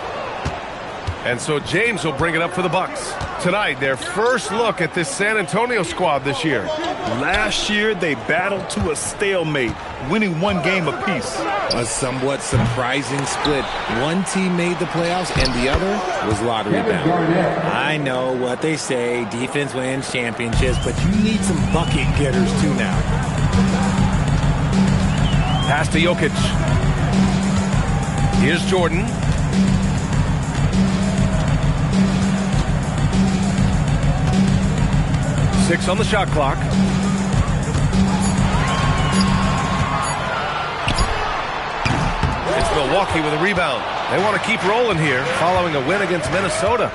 S15: And so James will bring it up for the Bucks. Tonight, their first look at this San Antonio squad this year.
S16: Last year, they battled to a stalemate, winning 1 game apiece.
S17: A somewhat surprising split. One team made the playoffs and the other was lottery bound. I know what they say, defense wins championships, but you need some bucket getters too now.
S15: Pass to Jokic. Here's Jordan. Six on the shot clock. It's Milwaukee with a rebound. They want to keep rolling here following a win against Minnesota.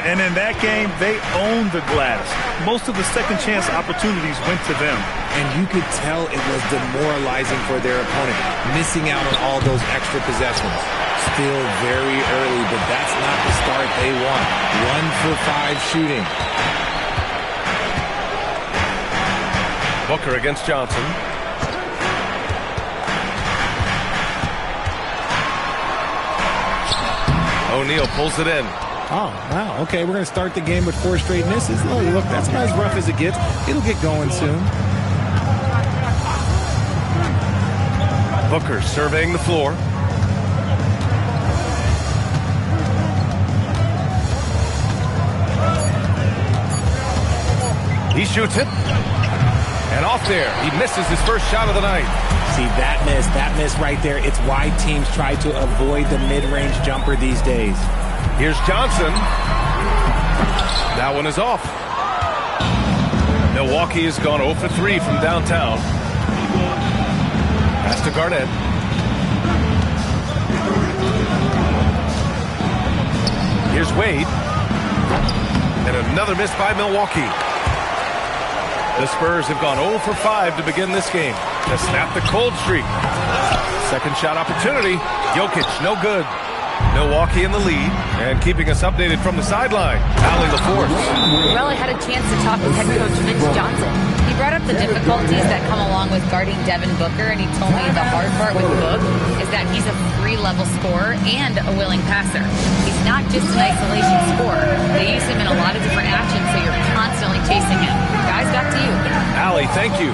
S16: And in that game, they owned the glass. Most of the second chance opportunities went to them.
S17: And you could tell it was demoralizing for their opponent, missing out on all those extra possessions. Still very early, but that's not the start they want. 1 for 5 shooting.
S15: Booker against Johnson. O'Neal pulls it in.
S17: Oh, wow. Okay, we're going to start the game with 4 straight misses. Oh, look, that's about as rough as it gets. It'll get going soon.
S15: Booker surveying the floor. He shoots it. And off there, he misses his first shot of the night.
S17: See, that miss right there, it's why teams try to avoid the mid-range jumper these days.
S15: Here's Johnson. That one is off. Milwaukee has gone 0 for 3 from downtown. Pass to Garnett. Here's Wade. And another miss by Milwaukee. The Spurs have gone 0 for 5 to begin this game to snap the cold streak. Second shot opportunity. Jokic, no good. Milwaukee in the lead, and keeping us updated from the sideline, Allie LaForce.
S6: Well, I had a chance to talk with head coach Mitch Johnson. He brought up the difficulties that come along with guarding Devin Booker, and he told me the hard part with Book is that he's a 3-level scorer and a willing passer. He's not just an isolation scorer. They use him in a lot of different actions, so you're constantly chasing him. Guys, back to you.
S15: Allie, thank you.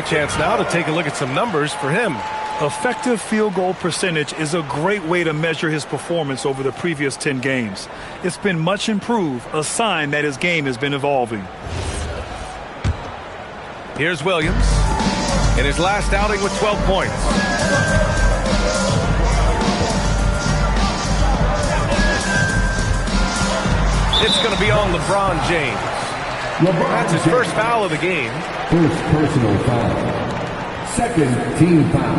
S15: Chance now to take a look at some numbers for him.
S16: Effective field goal percentage is a great way to measure his performance over the previous 10 games. It's been much improved, a sign that his game has been evolving.
S15: Here's Williams in his last outing with 12 points. It's going to be on LeBron James. That's his first foul of the game.
S5: First personal foul. Second team foul.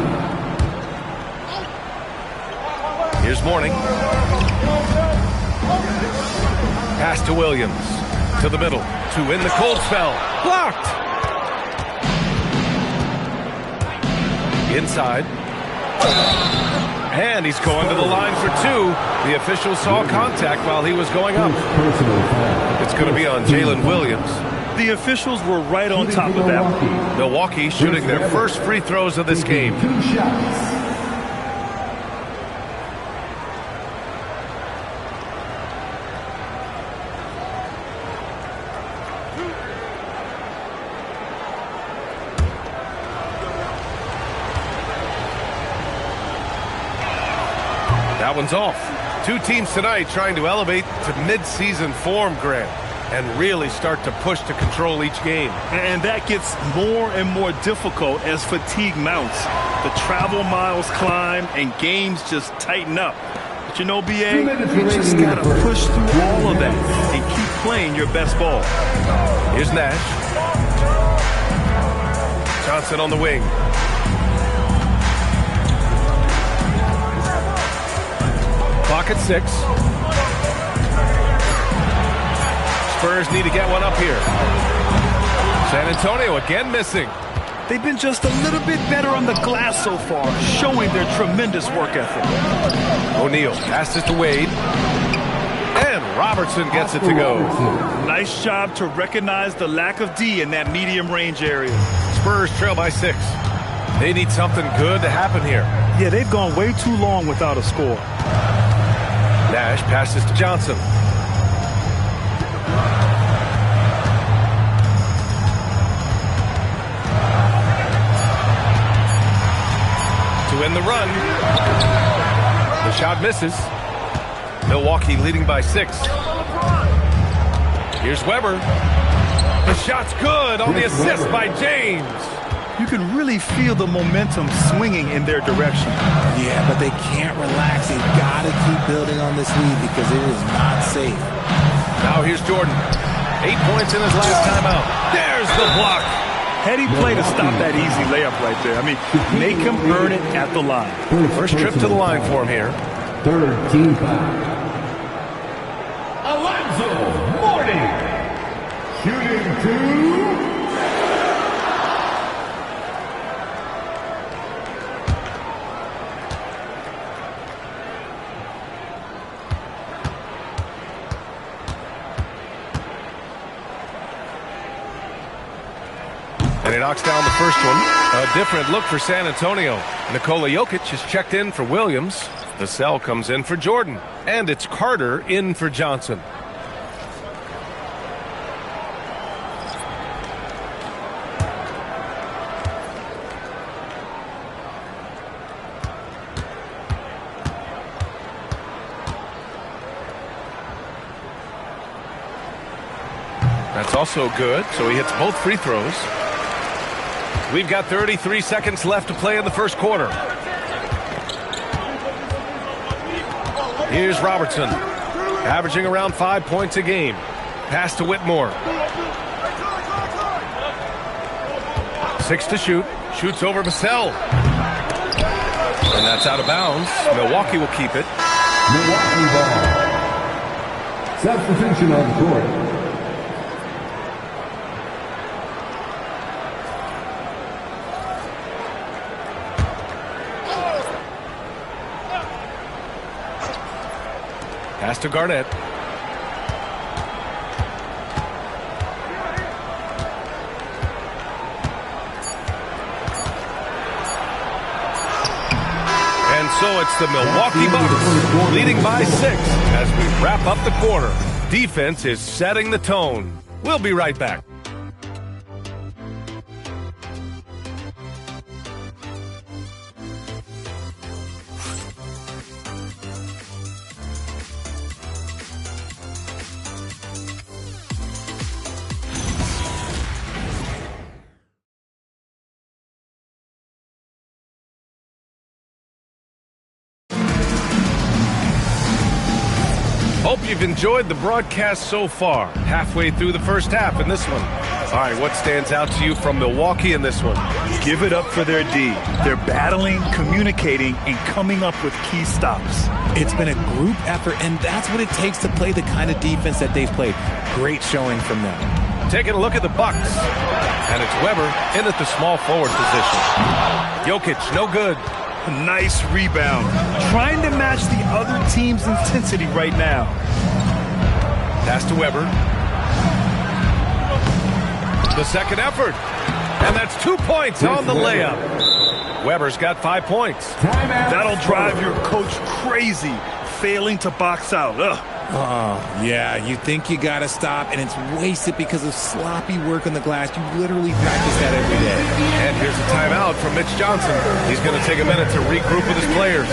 S15: Here's Mourning. Pass to Williams. To the middle. To win the cold spell. Blocked. Inside. And he's going to the line for two. The official saw contact while he was going up. It's going to be on Jalen Williams.
S16: The officials were right on top of that.
S15: Milwaukee shooting their first free throws of this game.
S5: 2 shots.
S15: That one's off. Two teams tonight trying to elevate to mid-season form, Grant, and really start to push to control each game.
S16: And that gets more and more difficult as fatigue mounts. The travel miles climb and games just tighten up. But you know, BA, you just got to push through all of that and keep playing your best ball.
S15: Here's Nash. Johnson on the wing. Clock at 6. Spurs need to get one up here. San Antonio again missing.
S16: They've been just a little bit better on the glass so far, showing their tremendous work ethic.
S15: O'Neal passes to Wade. And Robertson gets it to go.
S16: Nice job to recognize the lack of D in that medium range area.
S15: Spurs trail by 6. They need something good to happen here.
S16: Yeah, they've gone way too long without a score.
S15: Nash passes to Johnson. To win the run. The shot misses. Milwaukee leading by 6. Here's Weber. The shot's good on the assist by James.
S16: You can really feel the momentum swinging in their direction.
S17: Yeah, but they can't relax. They've got to keep building on this lead because it is not safe.
S15: Now here's Jordan. 8 points in his last timeout. There's the block.
S16: Heady play to stop that easy layup right there. I mean, make him earn it at the line.
S15: First trip to the line for him here.
S5: Third team foul. Alonzo Mourning. Shooting 2.
S15: he knocks down the first one. A different look for San Antonio. Nikola Jokic is checked in for Williams. Vassell comes in for Jordan. And it's Carter in for Johnson. That's also good, so he hits both free throws. We've got 33 seconds left to play in the first quarter. Here's Robertson, averaging around 5 points a game. Pass to Whitmore. 6 to shoot. Shoots over Vassell. And that's out of bounds. Milwaukee will keep it.
S5: Milwaukee ball. Substitution on the court.
S15: Pass to Garnett. And so it's the Milwaukee Bucks leading by 6 as we wrap up the quarter. Defense is setting the tone. We'll be right back. Hope you've enjoyed the broadcast so far. Halfway through the first half in this one. All right, what stands out to you from Milwaukee in this one?
S16: Give it up for their D. They're battling, communicating, and coming up with key stops.
S17: It's been a group effort, and that's what it takes to play the kind of defense that they've played. Great showing from them.
S15: Taking a look at the Bucks. And it's Weber in at the small forward position. Jokic, no good.
S16: Nice rebound. Trying to match the other team's intensity right now.
S15: Pass to Weber. The second effort. And that's 2 points on the layup. Weber's got 5 points.
S16: That'll drive your coach crazy, failing to box out. Ugh.
S17: Oh, yeah, you think you got to stop, and it's wasted because of sloppy work on the glass. You literally practice that every day.
S15: And here's a timeout from Mitch Johnson. He's going to take a minute to regroup with his players.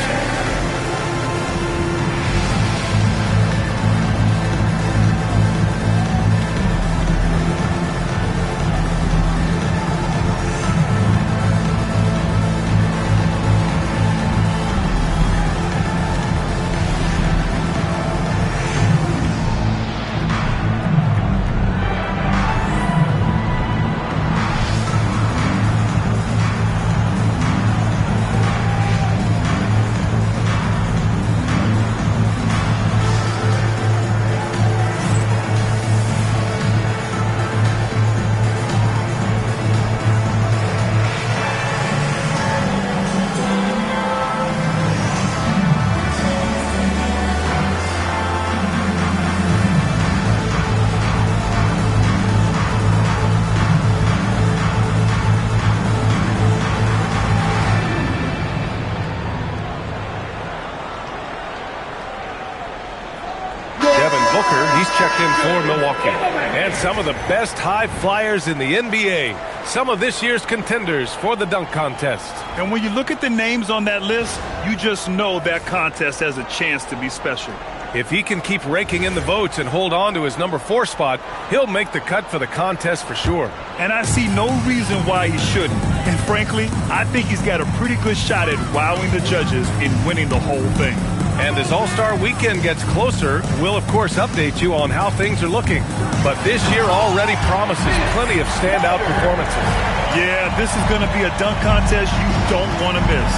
S15: Checked in for Milwaukee. And some of the best high flyers in the NBA. Some of this year's contenders for the dunk contest.
S16: And when you look at the names on that list, you just know that contest has a chance to be special.
S15: If he can keep raking in the votes and hold on to his number 4 spot, he'll make the cut for the contest for sure.
S16: And I see no reason why he shouldn't. And frankly, I think he's got a pretty good shot at wowing the judges in winning the whole thing.
S15: And as All-Star Weekend gets closer, we'll, of course, update you on how things are looking. But this year already promises plenty of standout performances.
S16: Yeah, this is going to be a dunk contest you don't want to miss.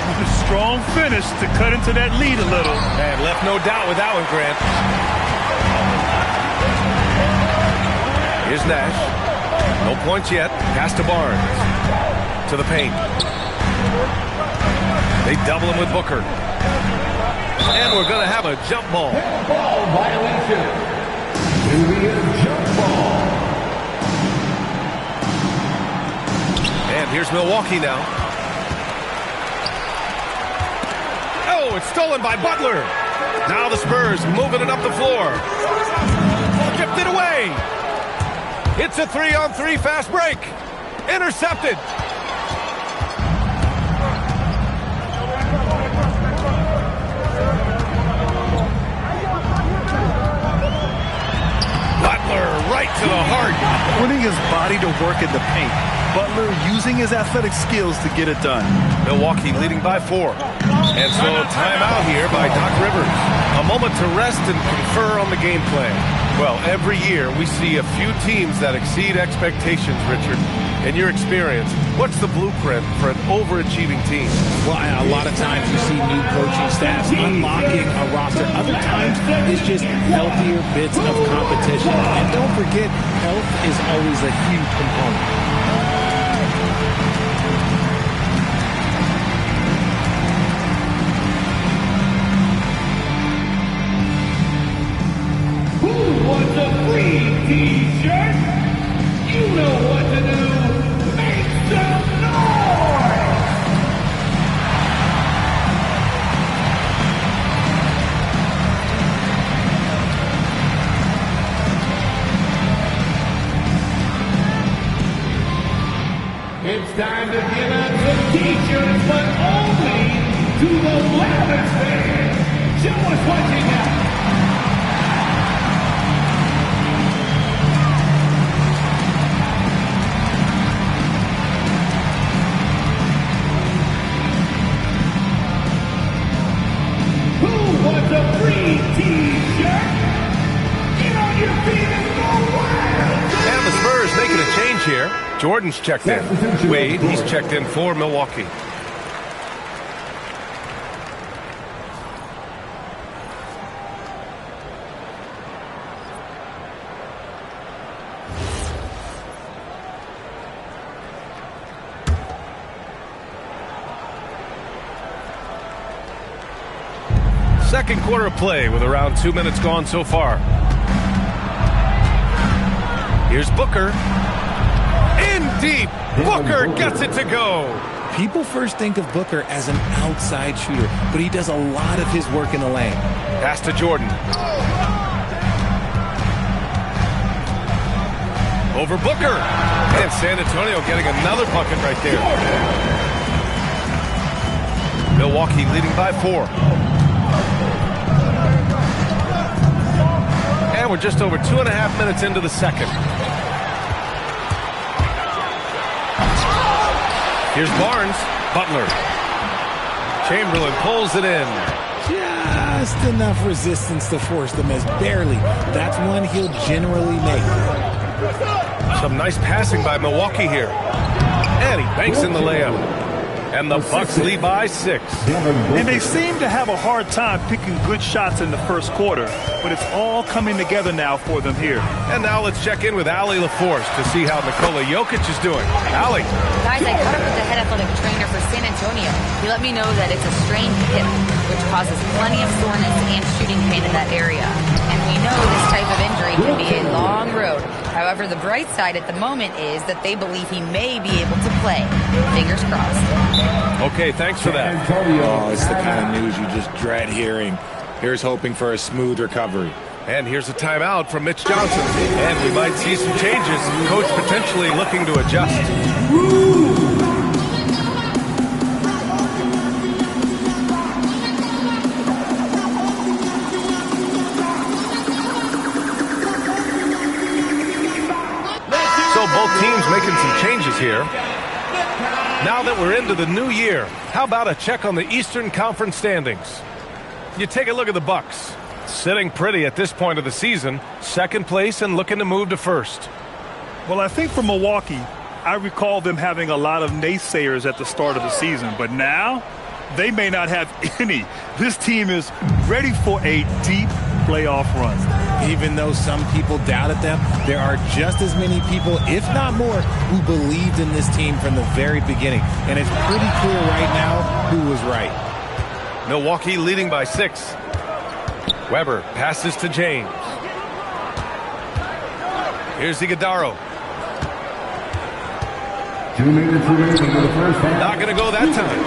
S16: With a strong finish to cut into that lead a little.
S15: And left no doubt with that one, Grant. Here's Nash. No points yet. Pass to Barnes. To the paint. They double him with Booker. And we're going to have a jump ball.
S5: Ball violation. Julian jump ball.
S15: And here's Milwaukee now. Oh, it's stolen by Butler. Now the Spurs moving it up the floor. Tipped it away. It's a 3-on-3 fast break. Intercepted. Butler right to the heart.
S16: Putting his body to work in the paint. Butler using his athletic skills to get it done.
S15: Milwaukee leading by 4. And so timeout here by Doc Rivers. A moment to rest and confer on the game plan. Well, every year we see a few teams that exceed expectations, Richard. In your experience, what's the blueprint for an overachieving team?
S17: Well, a lot of times you see new coaching staffs unlocking a roster. Other times it's just healthier bits of competition. And don't forget, health is always a huge component.
S7: Wants a free t-shirt? You know what to do. Make some noise! It's time to give out some t-shirts, but only to the loudest fans. Show us what you got. What's a free t-shirt? Get on your feet and go wild!
S15: And the Spurs making a change here. Jordan's checked in. Wade, he's checked in for Milwaukee. Second quarter of play with around 2 minutes gone so far. Here's Booker. In deep. Booker gets it to go.
S17: People first think of Booker as an outside shooter, but he does a lot of his work in the lane.
S15: Pass to Jordan. Over Booker. And San Antonio getting another bucket right there. Milwaukee leading by 4. And we're just over 2.5 minutes into the second. Here's Barnes. Butler. Chamberlain pulls it in.
S17: Just enough resistance to force the miss. Barely. That's one he'll generally make.
S15: Some nice passing by Milwaukee here. And he banks in the layup. And the Bucks lead by 6.
S16: And they seem to have a hard time picking good shots in the first quarter, but it's all coming together now for them here.
S15: And now let's check in with Allie LaForce to see how Nikola Jokic is doing. Allie.
S6: Guys, I caught up with the head athletic trainer for San Antonio. He let me know that it's a strained hip, which causes plenty of soreness and shooting pain in that area. And we know this type of injury can be a long road. However, the bright side at the moment is that they believe he may be able to play. Fingers crossed.
S15: Okay, thanks for that.
S17: Oh, it's the kind of news you just dread hearing. Here's hoping for a smooth recovery.
S15: And here's a timeout from Mitch Johnson. And we might see some changes. Coach potentially looking to adjust. So both teams making some changes here. Now that we're into the new year, how about a check on the Eastern Conference standings? You take a look at the Bucks. Sitting pretty at this point of the season. Second place and looking to move to first.
S16: Well, I think for Milwaukee, I recall them having a lot of naysayers at the start of the season, but now they may not have any. This team is ready for a deep playoff run.
S17: Even though some people doubted them, there are just as many people, if not more, who believed in this team from the very beginning. And it's pretty clear right now who was right.
S15: Milwaukee leading by 6. Weber passes to James. Here's Iguodala.
S5: 2 minutes remaining in the first half.
S15: Not going to go that time.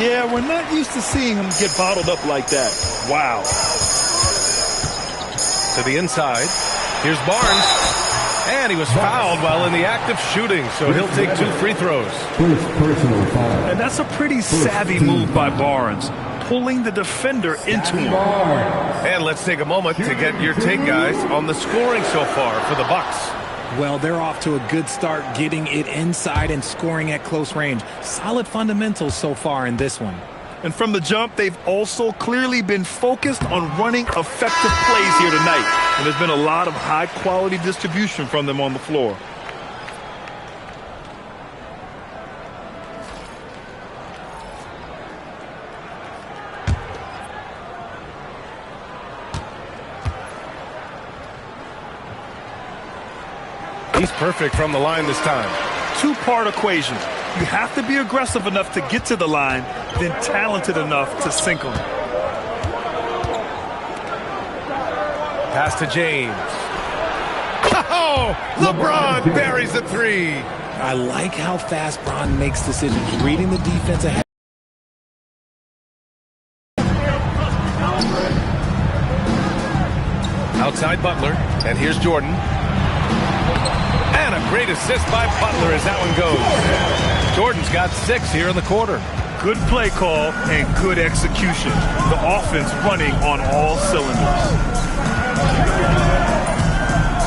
S16: Yeah, we're not used to seeing him get bottled up like that. Wow.
S15: To the inside. Here's Barnes. And he was fouled while in the act of shooting, so he'll take 2 free throws.
S5: First personal foul.
S16: And that's a pretty savvy move by Barnes, pulling the defender into him.
S15: And let's take a moment to get your take, guys, on the scoring so far for the Bucks.
S17: Well, they're off to a good start getting it inside and scoring at close range. Solid fundamentals so far in this one.
S16: And from the jump, they've also clearly been focused on running effective plays here tonight. And there's been a lot of high-quality distribution from them on the floor.
S15: He's perfect from the line this time.
S16: Two-part equation. You have to be aggressive enough to get to the line, then talented enough to sink them.
S15: Pass to James. Oh, LeBron buries the 3.
S17: I like how fast Bron makes decisions, reading the defense ahead.
S15: Outside Butler, and here's Jordan. And a great assist by Butler as that one goes. Jordan's got 6 here in the quarter.
S16: Good play call and good execution. The offense running on all cylinders.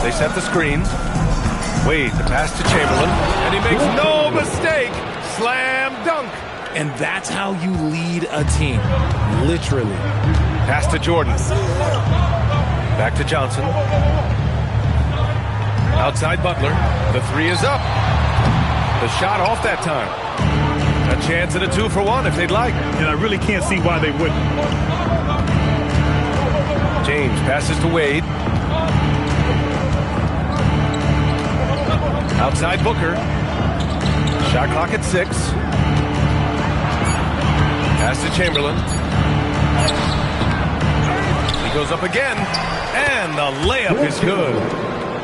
S15: They set the screen. Wade, the pass to Chamberlain, and he makes no mistake. Slam dunk.
S17: And that's how you lead a team, literally.
S15: Pass to Jordan. Back to Johnson. Outside Butler. The 3 is up. The shot off that time. A chance at a 2-for-1 if they'd like.
S16: And I really can't see why they wouldn't.
S15: James passes to Wade. Outside Booker. Shot clock at 6. Pass to Chamberlain. He goes up again. And the layup is good.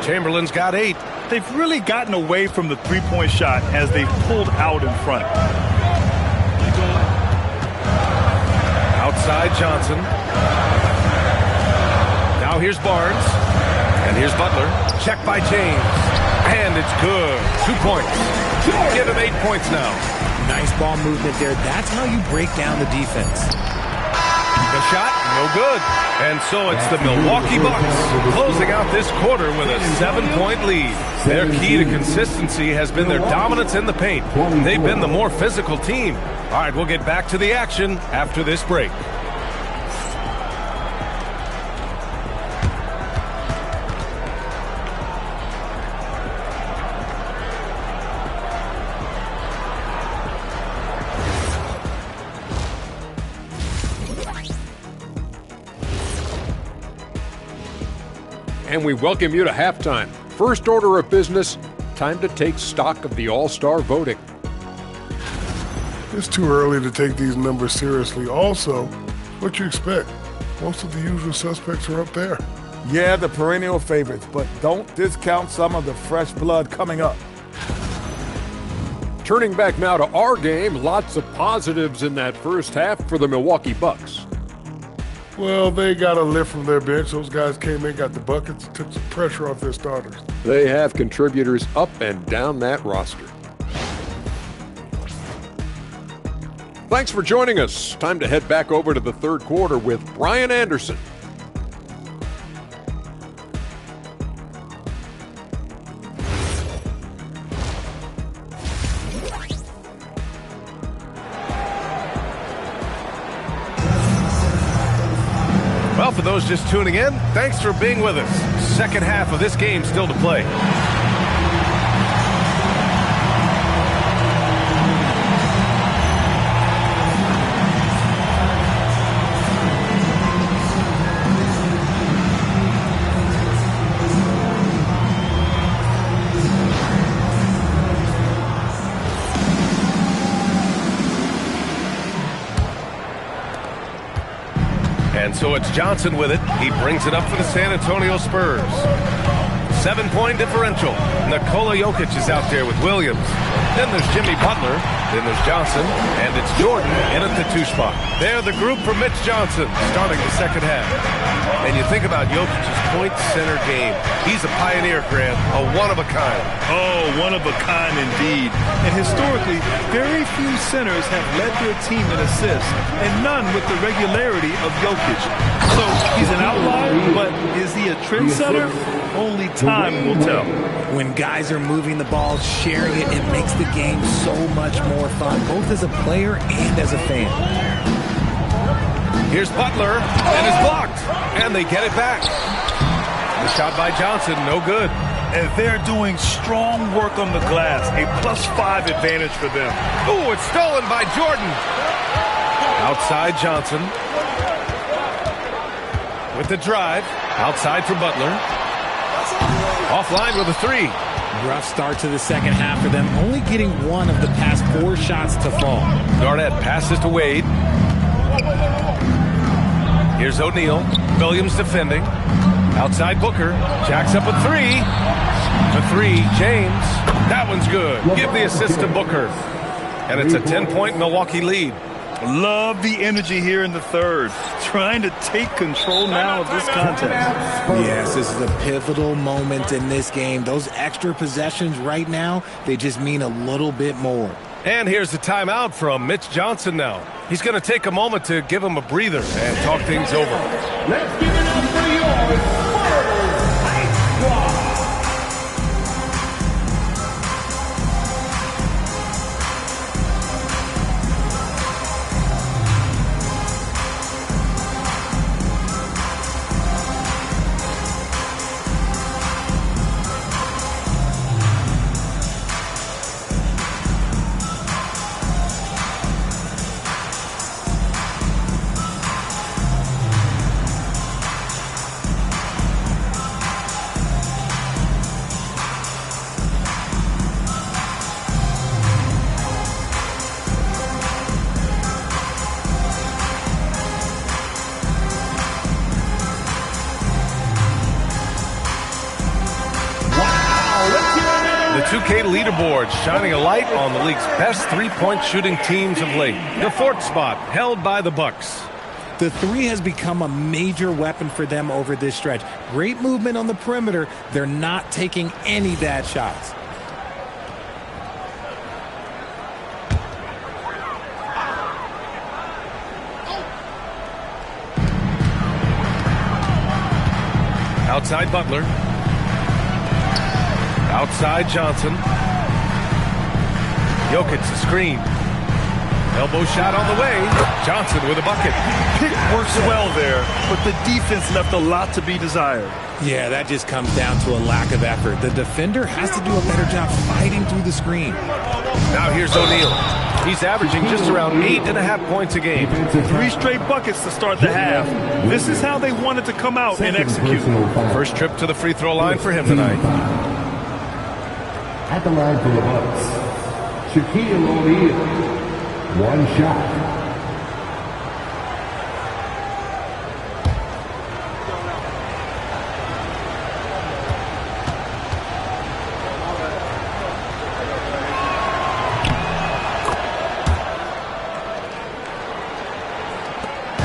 S15: Chamberlain's got 8.
S16: They've really gotten away from the three-point shot as they've pulled out in front.
S15: Outside Johnson. Now here's Barnes. And here's Butler. Check by James. And it's good. 2 points. Give him 8 points now.
S17: Nice ball movement there. That's how you break down the defense.
S15: The shot, no good. And so it's the Milwaukee Bucks closing out this quarter with a 7-point lead. Their key to consistency has been their dominance in the paint. They've been the more physical team. All right, we'll get back to the action after this break.
S9: And we welcome you to halftime. First order of business, time to take stock of the All-Star voting.
S18: It's too early to take these numbers seriously. Also, what you expect? Most of the usual suspects are up there.
S10: Yeah, the perennial favorites, but don't discount some of the fresh blood coming up.
S9: Turning back now to our game, lots of positives in that first half for the Milwaukee Bucks.
S18: Well, they got a lift from their bench. Those guys came in, got the buckets, took some pressure off their starters.
S9: They have contributors up and down that roster. Thanks for joining us. Time to head back over to the third quarter with Brian Anderson.
S15: Well, for those just tuning in, thanks for being with us. Second half of this game still to play. And so it's Johnson with it. He brings it up for the San Antonio Spurs. 7-point differential. Nikola Jokic is out there with Williams. Then there's Jimmy Butler. Then there's Johnson. And it's Jordan in at the 2 spot. They're the group for Mitch Johnson starting the second half. And you think about Jokic's point center game. He's a pioneer, Grant. A one-of-a-kind.
S16: Oh, one-of-a-kind indeed. And historically, very few centers have led their team in assists, and none with the regularity of Jokic. So he's an outlier, but is he a trendsetter? Only time will tell.
S17: When guys are moving the ball, sharing it, it makes the game so much more fun, both as a player and as a fan.
S15: Here's Butler, and it's blocked, and they get it back. The shot by Johnson, no good.
S16: And they're doing strong work on the glass, a +5 advantage for them.
S15: Ooh, it's stolen by Jordan. Outside Johnson. With the drive, outside for Butler. Offline with a 3.
S17: Rough start to the second half for them, only getting one of the past 4 shots to fall. Garnett passes to Wade.
S15: Here's O'Neal. Williams defending. Outside Booker. Jacks up a 3. The 3, James. That one's good. Give the assist to Booker. And it's a 10-point Milwaukee lead.
S16: Love the energy here in the third. Trying to take control now of this contest.
S17: Yes, this is a pivotal moment in this game. Those extra possessions right now, they just mean a little bit more.
S15: And here's the timeout from Mitch Johnson now. He's going to take a moment to give him a breather and talk things over.
S7: Let's give it up for yours.
S15: The 2K leaderboard shining a light on the league's best three-point shooting teams of late. The 4th spot held by the Bucks.
S17: The 3 has become a major weapon for them over this stretch. Great movement on the perimeter. They're not taking any bad shots.
S15: Outside Butler. Outside Johnson. Jokic the screen. Elbow shot on the way. Johnson with a bucket.
S16: Pick works well there, but the defense left a lot to be desired.
S17: Yeah, that just comes down to a lack of effort. The defender has to do a better job fighting through the screen.
S15: Now here's O'Neal. He's averaging just around 8.5 points a game.
S16: 3 straight buckets to start the half. This is how they wanted to come out and execute.
S15: First trip to the free throw line for him tonight.
S5: At the line for the Bucks, Shaquille O'Neal. 1 shot.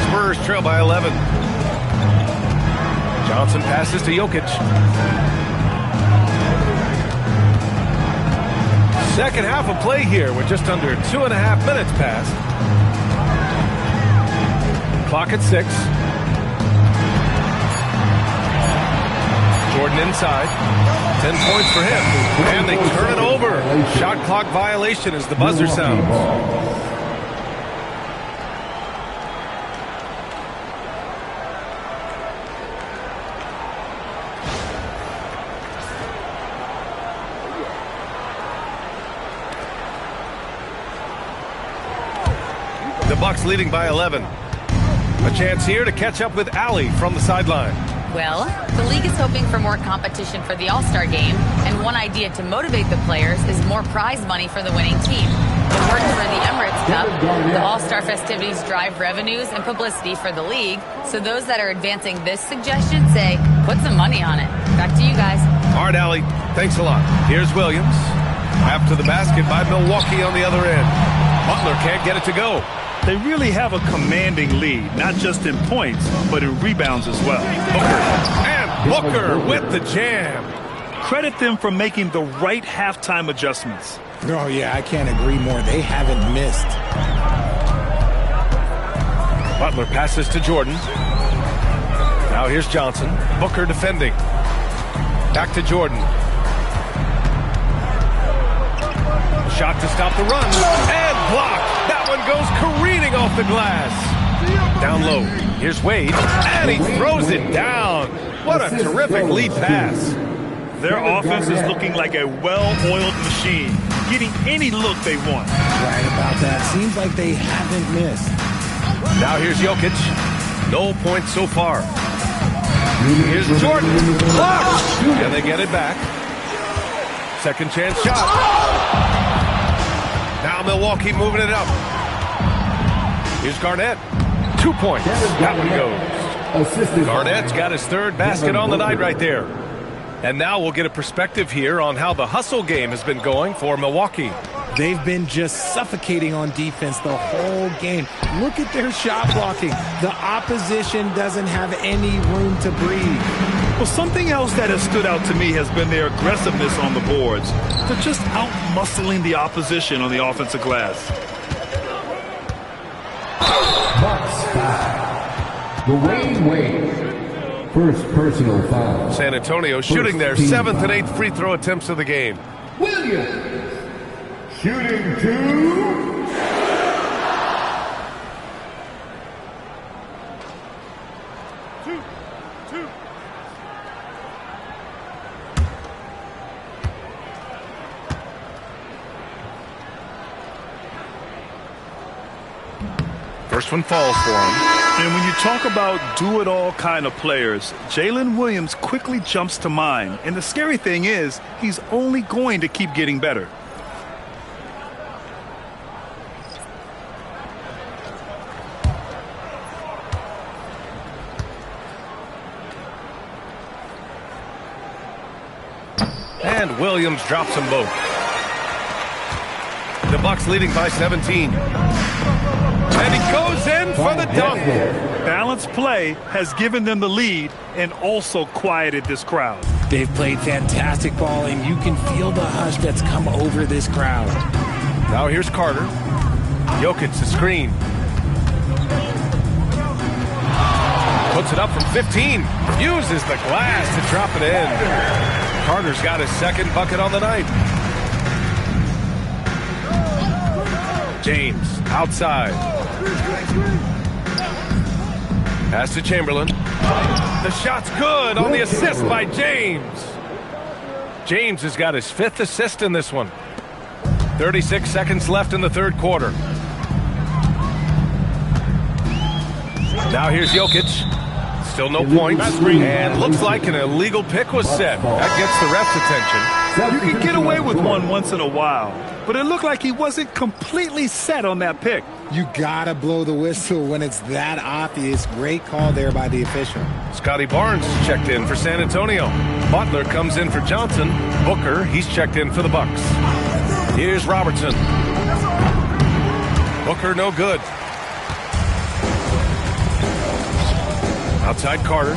S15: Spurs trail by 11. Johnson passes to Jokic. Second half of play here with just under 2.5 minutes passed. Clock at 6. Jordan inside. 10 points for him. And they turn it over. Shot clock violation as the buzzer sounds. The Bucks leading by 11. A chance here to catch up with Allie from the sideline.
S6: Well, the league is hoping for more competition for the All-Star game, and one idea to motivate the players is more prize money for the winning team. It worked for the Emirates Cup. The All-Star festivities drive revenues and publicity for the league, so those that are advancing this suggestion say, put some money on it. Back to you guys.
S15: Hard alley. Thanks a lot. Here's Williams. After the basket by Milwaukee on the other end. Butler can't get it to go.
S16: They really have a commanding lead, not just in points, but in rebounds as well.
S15: Booker with the jam.
S16: Credit them for making the right halftime adjustments.
S17: Oh, yeah, I can't agree more. They haven't missed.
S15: Butler passes to Jordan. Now here's Johnson. Booker defending. Back to Jordan. Shot to stop the run. And blocked. That one goes careening off the glass. Down low. Here's Wade. And he throws it down. What a terrific lead pass.
S16: Their offense is looking like a well-oiled machine, getting any look they want.
S17: Right about that. Seems like they haven't missed.
S15: Now here's Jokic. No points so far. Here's Jordan. Blocked. And they get it back. Second chance shot. Now Milwaukee moving it up. Here's Garnett. 2 points. That one goes. Garnett's got his third basket on the night right there. And now we'll get a perspective here on how the hustle game has been going for Milwaukee.
S17: They've been just suffocating on defense the whole game. Look at their shot blocking. The opposition doesn't have any room to breathe.
S16: Well, something else that has stood out to me has been their aggressiveness on the boards. They're just out-muscling the opposition on the offensive glass.
S5: Bucks foul. Dwayne Wade. First personal foul.
S15: San Antonio shooting their 7th and 8th free throw attempts of the game.
S5: Williams. Shooting 2.
S15: First one falls for him.
S16: And when you talk about do-it-all kind of players, Jalen Williams quickly jumps to mind. And the scary thing is, he's only going to keep getting better.
S15: And Williams drops them both. The Bucks leading by 17. And he goes in for the dunk.
S16: Balanced play has given them the lead and also quieted this crowd.
S17: They've played fantastic ball, and you can feel the hush that's come over this crowd.
S15: Now here's Carter. Jokic the screen. Puts it up from 15. Uses the glass to drop it in. Carter's got his second bucket on the night. James outside. Pass to Chamberlain. The shot's good on the assist by James. James has got his 5th assist in this one. 36 seconds left in the third quarter. Now here's Jokic. Still no points. And looks like an illegal pick was set. That gets the ref's attention.
S16: You can get away with one once in a while, but it looked like he wasn't completely set on that pick.
S17: You gotta blow the whistle when it's that obvious. Great call there by the official.
S15: Scotty Barnes checked in for San Antonio. Butler comes in for Johnson. Booker, he's checked in for the Bucks. Here's Robertson. Booker, no good. Outside Carter.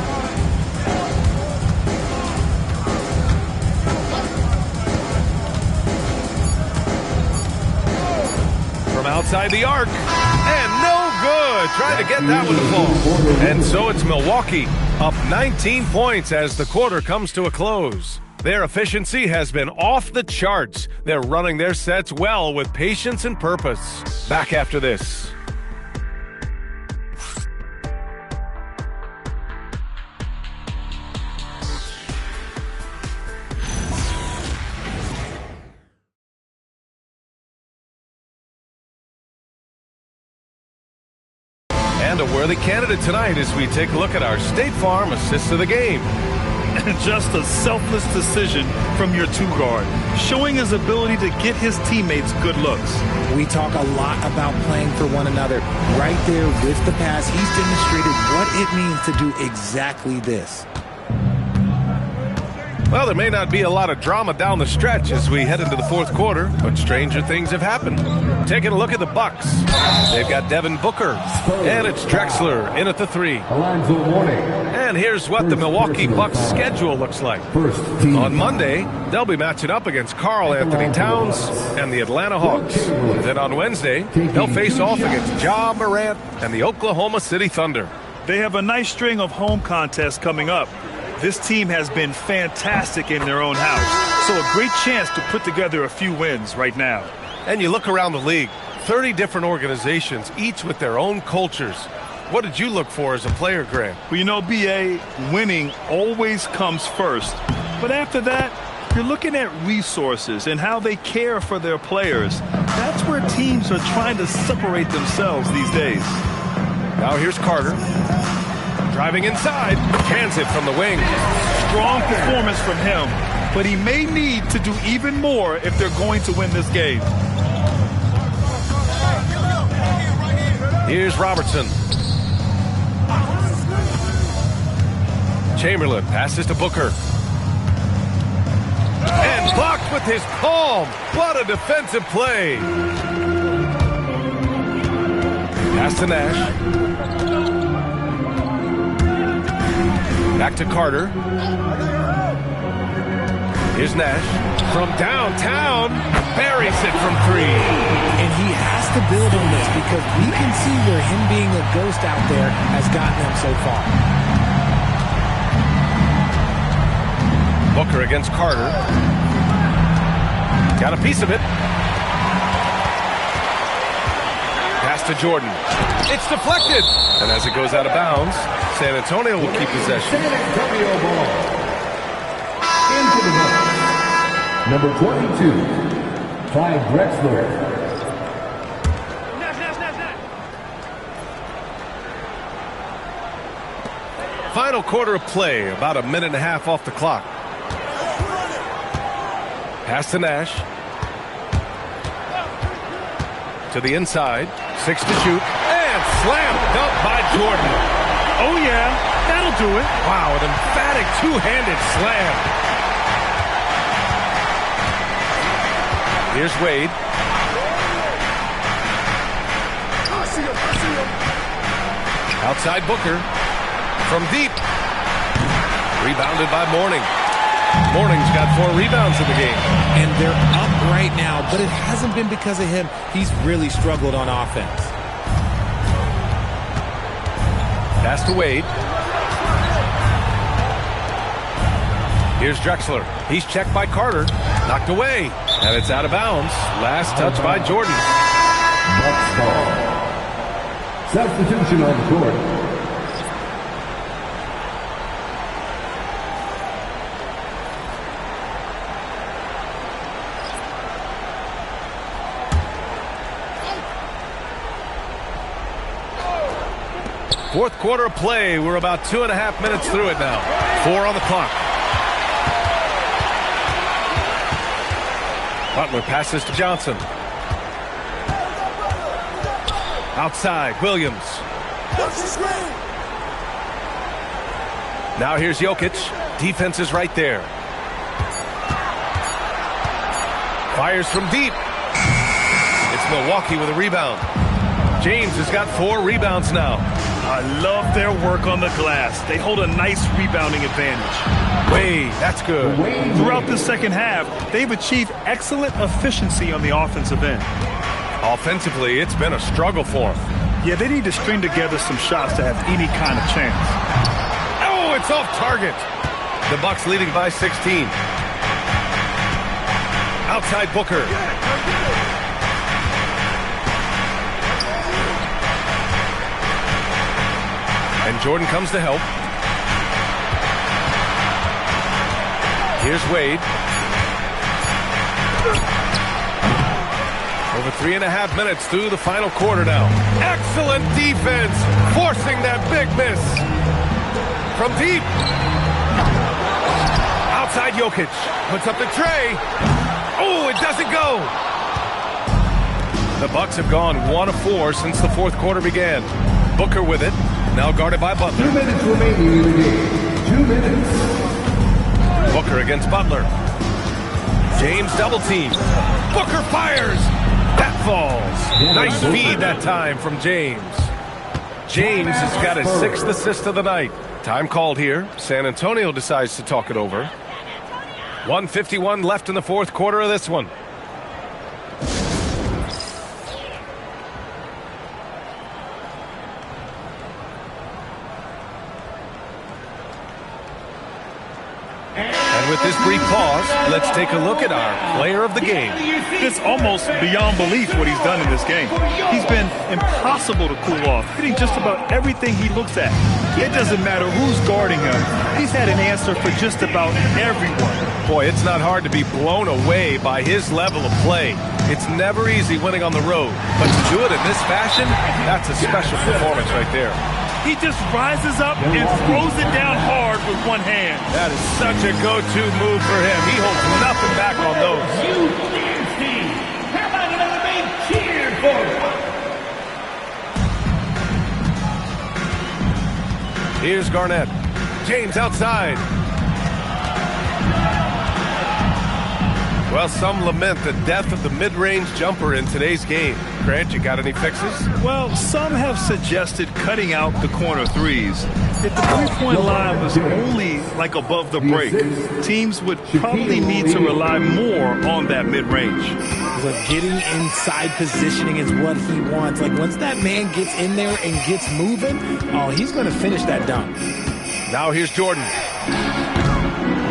S15: From outside the arc. And no good. Trying to get that one to fall. And so it's Milwaukee up 19 points as the quarter comes to a close. Their efficiency has been off the charts. They're running their sets well with patience and purpose. Back after this. And a worthy candidate tonight as we take a look at our State Farm assist of the game.
S16: Just a selfless decision from your two-guard, showing his ability to get his teammates good looks.
S17: We talk a lot about playing for one another. Right there with the pass, he's demonstrated what it means to do exactly this.
S15: Well, there may not be a lot of drama down the stretch as we head into the fourth quarter, but stranger things have happened. Taking a look at the Bucks. They've got Devin Booker, and it's Drexler in at the 3. And here's what the Milwaukee Bucks schedule looks like. On Monday, they'll be matching up against Karl Anthony Towns and the Atlanta Hawks. Then on Wednesday, they'll face off against Ja Morant and the Oklahoma City Thunder.
S16: They have a nice string of home contests coming up. This team has been fantastic in their own house, so a great chance to put together a few wins right now.
S15: And you look around the league, 30 different organizations, each with their own cultures. What did you look for as a player, Grant?
S16: Well, you know, B.A., winning always comes first. But after that, you're looking at resources and how they care for their players. That's where teams are trying to separate themselves these days.
S15: Now here's Carter. Driving inside, hands it from the wing.
S16: Strong performance from him, but he may need to do even more if they're going to win this game.
S15: Here's Robertson. Chamberlain passes to Booker. And blocked with his palm. What a defensive play. Pass to Nash. Back to Carter. Here's Nash. From downtown, buries it from 3.
S17: And he has to build on this because we can see where him being a ghost out there has gotten them so far.
S15: Booker against Carter. Got a piece of it. Pass to Jordan. It's deflected. And as it goes out of bounds, San Antonio will keep possession.
S5: San Antonio ball. Into the box. Number 22, Clyde Drexler.
S15: Final quarter of play, about a minute and a half off the clock. Pass to Nash. To the inside. 6 to shoot. And slam dunk by Jordan.
S16: Oh, yeah. That'll do it.
S15: Wow, an emphatic two-handed slam. Here's Wade. Outside Booker. From deep. Rebounded by Mourning. Mourning's got 4 rebounds in the game.
S17: And they're up right now, but it hasn't been because of him. He's really struggled on offense.
S15: Pass to Wade. Here's Drexler. He's checked by Carter. Knocked away. And it's out of bounds. Last touch by Jordan.
S5: Bucks ball. Substitution on the court.
S15: Fourth quarter of play. We're about 2.5 minutes through it now. 4 on the clock. Butler passes to Johnson. Outside, Williams. Now here's Jokic. Defense is right there. Fires from deep. It's Milwaukee with a rebound. James has got 4 rebounds now.
S16: I love their work on the glass. They hold a nice rebounding advantage.
S15: Wade, that's good.
S16: Throughout the second half, they've achieved excellent efficiency on the offensive end.
S15: Offensively, it's been a struggle for them.
S16: Yeah, they need to string together some shots to have any kind of chance.
S15: Oh, it's off target. The Bucks leading by 16. Outside Booker. And Jordan comes to help. Here's Wade. Over 3.5 minutes through the final quarter now. Excellent defense, forcing that big miss. From deep. Outside Jokic. Puts up the tray. Oh, it doesn't go. The Bucks have gone 1 of 4 since the fourth quarter began. Booker with it. Now guarded by Butler.
S5: 2 minutes remaining in the game. 2 minutes.
S15: Booker against Butler. James double team. Booker fires. That falls. Nice feed that time from James. James has got his 6th assist of the night. Time called here. San Antonio decides to talk it over. 1:51 left in the 4th quarter of this one. And with this brief pause, let's take a look at our player of the game.
S16: It's almost beyond belief what he's done in this game. He's been impossible to cool off, hitting just about everything he looks at. It doesn't matter who's guarding him. He's had an answer for just about everyone.
S15: Boy, it's not hard to be blown away by his level of play. It's never easy winning on the road, but to do it in this fashion, that's a special performance right there.
S16: He just rises up and throws it down hard with one hand.
S15: That is such a go-to move for him. He holds nothing back on those.
S7: You Steelers team, how about another big cheer for him?
S15: Here's Garnett. James outside. Well, some lament the death of the mid-range jumper in today's game. Grant, you got any fixes?
S16: Well, some have suggested cutting out the corner threes. If the three-point line was only like above the break, teams would probably need to rely more on that mid-range.
S17: But getting inside positioning is what he wants. Like, once that man gets in there and gets moving, oh, he's going to finish that dunk.
S15: Now here's Jordan.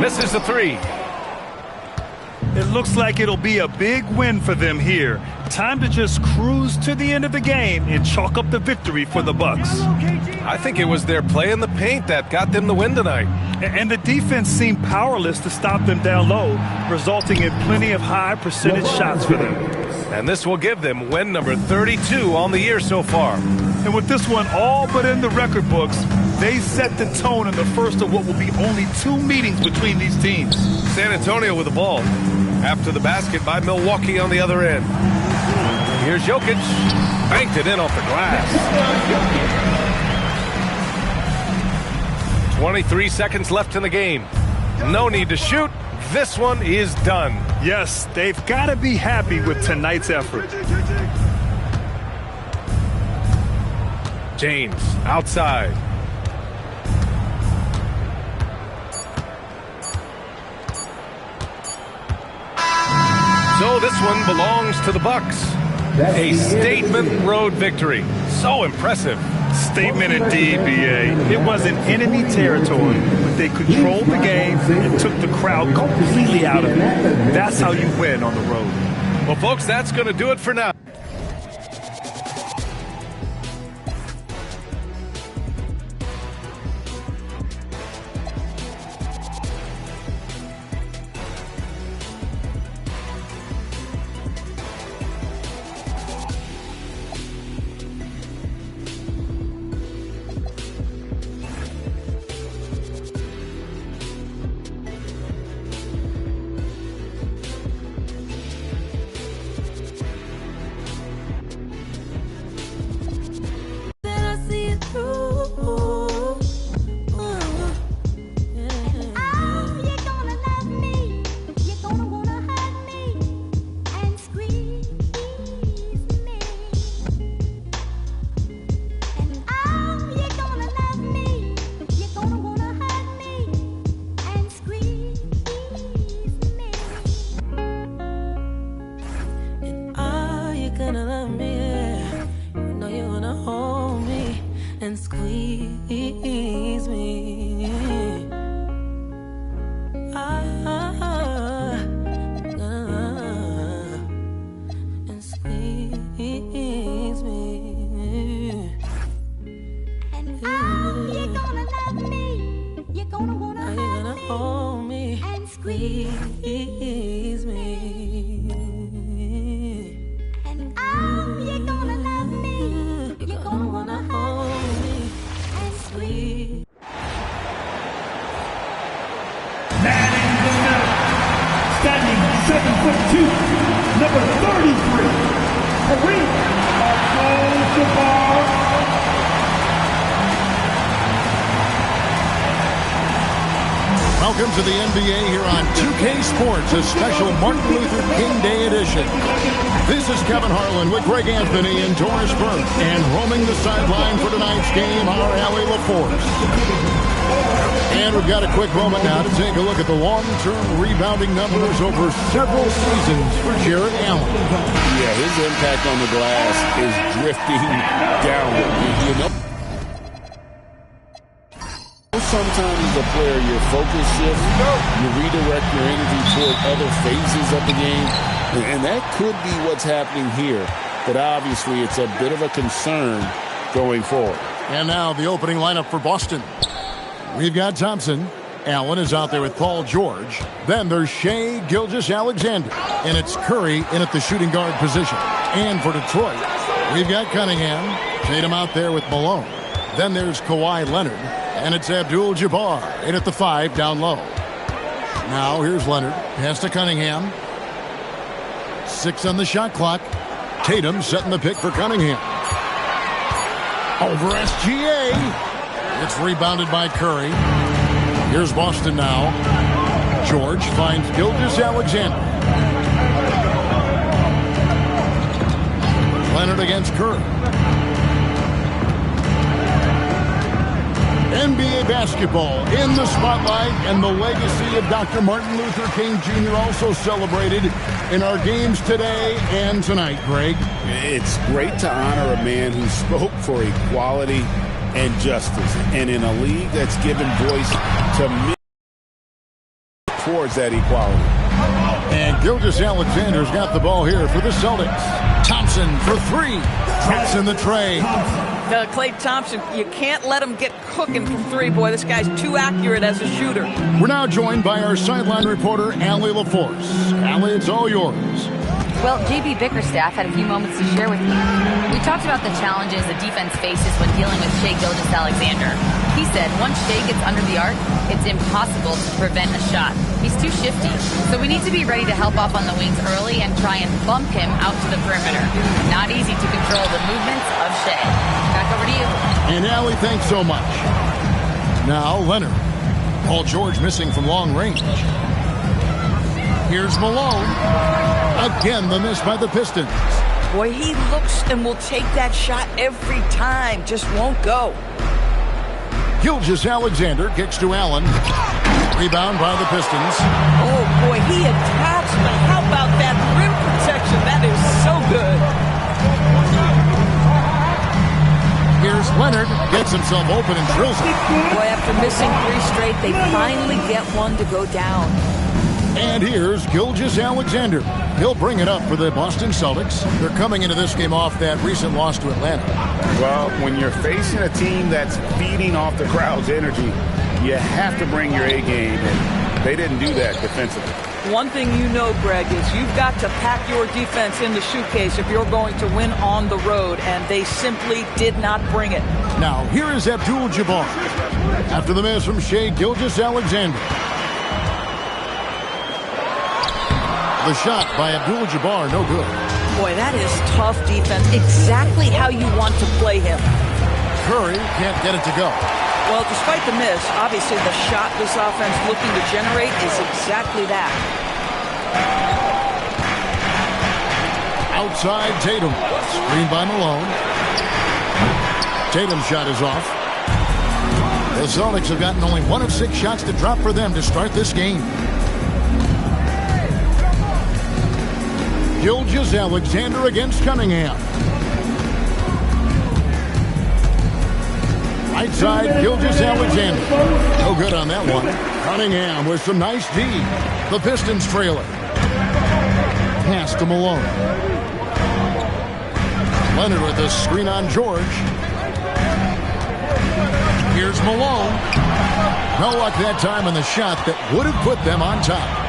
S15: Misses the 3.
S16: It looks like it'll be a big win for them here. Time to just cruise to the end of the game and chalk up the victory for the Bucks.
S15: I think it was their play in the paint that got them the win tonight.
S16: And the defense seemed powerless to stop them down low, resulting in plenty of high percentage shots for them.
S15: And this will give them win number 32 on the year so far.
S16: And with this one all but in the record books, they set the tone in the first of what will be only 2 meetings between these teams.
S15: San Antonio with the ball. After the basket by Milwaukee on the other end. Here's Jokic. Banked it in off the glass. 23 seconds left in the game. No need to shoot. This one is done.
S16: Yes, they've got to be happy with tonight's effort.
S15: James outside. So this one belongs to the Bucks. A statement road victory. So impressive.
S16: Statement indeed, BA. It wasn't enemy territory, but they controlled the game and took the crowd completely out of it. That's how you win on the road.
S15: Well, folks, that's going to do it for now.
S14: and squeeze me. And squeeze me. And you're gonna love me. You're gonna wanna hold me and squeeze me. And you're gonna love me. You're gonna wanna hold me and squeeze.
S2: Welcome to the NBA here on 2K Sports, a special Martin Luther King Day edition. This is Kevin Harlan with Greg Anthony and Doris Burke. And roaming the sideline for tonight's game, our Allie LaForce. And we've got a quick moment now to take a look at the long-term rebounding numbers over several seasons for Jarrett Allen.
S3: Yeah, his impact on the glass is drifting downward. You know, sometimes as a player, your focus shifts, you redirect your energy toward other phases of the game, and that could be what's happening here. But obviously, it's a bit of a concern going forward.
S2: And now the opening lineup for Boston. We've got Thompson. Allen is out there with Paul George. Then there's Shai Gilgeous-Alexander. And it's Curry in at the shooting guard position. And for Detroit, we've got Cunningham. Tatum out there with Malone. Then there's Kawhi Leonard. And it's Abdul-Jabbar in at the 5 down low. Now here's Leonard. Pass to Cunningham. 6 on the shot clock. Tatum setting the pick for Cunningham. Over SGA. It's rebounded by Curry. Here's Boston now. George finds Gilgeous-Alexander. Leonard against Curry. NBA basketball in the spotlight, and the legacy of Dr. Martin Luther King Jr. also celebrated in our games today and tonight, Greg.
S3: It's great to honor a man who spoke for equality and justice, and in a league that's given voice to many towards that equality.
S2: And Gilgeous-Alexander's got the ball here for the Celtics. Thompson for 3. Traps in the tray.
S19: Klay Thompson, you can't let him get cooking from 3, boy. This guy's too accurate as a shooter.
S2: We're now joined by our sideline reporter, Allie LaForce. Allie, it's all yours.
S6: Well, JB Bickerstaff had a few moments to share with me. We talked about the challenges the defense faces when dealing with Shai Gilgeous-Alexander. He said once Shai gets under the arc, it's impossible to prevent a shot. He's too shifty, so we need to be ready to help off on the wings early and try and bump him out to the perimeter. Not easy to control the movements of Shai. Back over to you.
S2: And Allie, thanks so much. Now Leonard. Paul George missing from long range. Here's Malone. Again, the miss by the Pistons.
S19: Boy, he looks and will take that shot every time. Just won't go.
S2: Gilgeous-Alexander kicks to Allen. Rebound by the Pistons.
S19: Oh, boy, he attacks, but how about that rim protection? That is so good.
S2: Here's Leonard. Gets himself open and drills it.
S19: Boy, after missing 3 straight, they finally get one to go down.
S2: And here's Gilgeous-Alexander. He'll bring it up for the Boston Celtics. They're coming into this game off that recent loss to Atlanta.
S3: Well, when you're facing a team that's feeding off the crowd's energy, you have to bring your A game, and they didn't do that defensively.
S19: One thing you know, Greg, is you've got to pack your defense in the suitcase if you're going to win on the road, and they simply did not bring it.
S2: Now, here is Abdul-Jabbar. After the miss from Shai Gilgeous-Alexander. The shot by Abdul-Jabbar, no good.
S19: Boy, that is tough defense. Exactly how you want to play him.
S2: Curry can't get it to go.
S19: Well, despite the miss, obviously the shot this offense looking to generate is exactly that.
S2: Outside Tatum. Screen by Malone. Tatum's shot is off. The Celtics have gotten only 1 of 6 shots to drop for them to start this game. Gilgeous-Alexander against Cunningham. Right side, Gilgeous-Alexander. No good on that one. Cunningham with some nice D. The Pistons trailer. Pass to Malone. Leonard with a screen on George. Here's Malone. No luck that time on the shot that would have put them on top.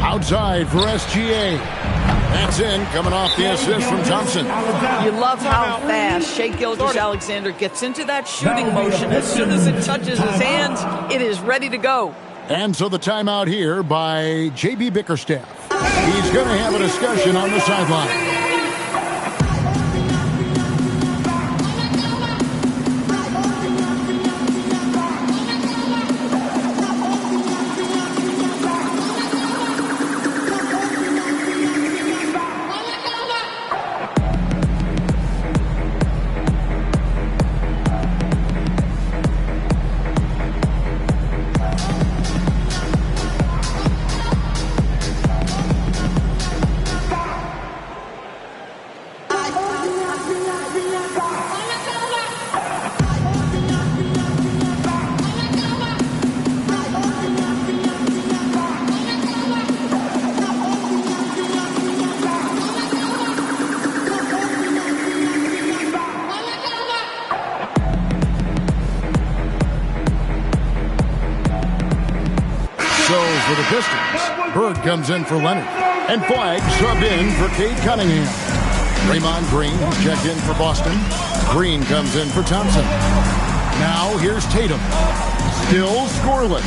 S2: Outside for SGA. That's in, coming off the assist from Thompson.
S19: You love how fast Shai Gilgeous-Alexander gets into that shooting motion. As soon as it touches his hands, it is ready to go.
S2: And so the timeout here by JB Bickerstaff. He's going to have a discussion on the sideline. for the Pistons. Bird comes in for Leonard. And Flagg sub in for Cade Cunningham. Draymond Green checked in for Boston. Green comes in for Thompson. Now here's Tatum. Still scoreless.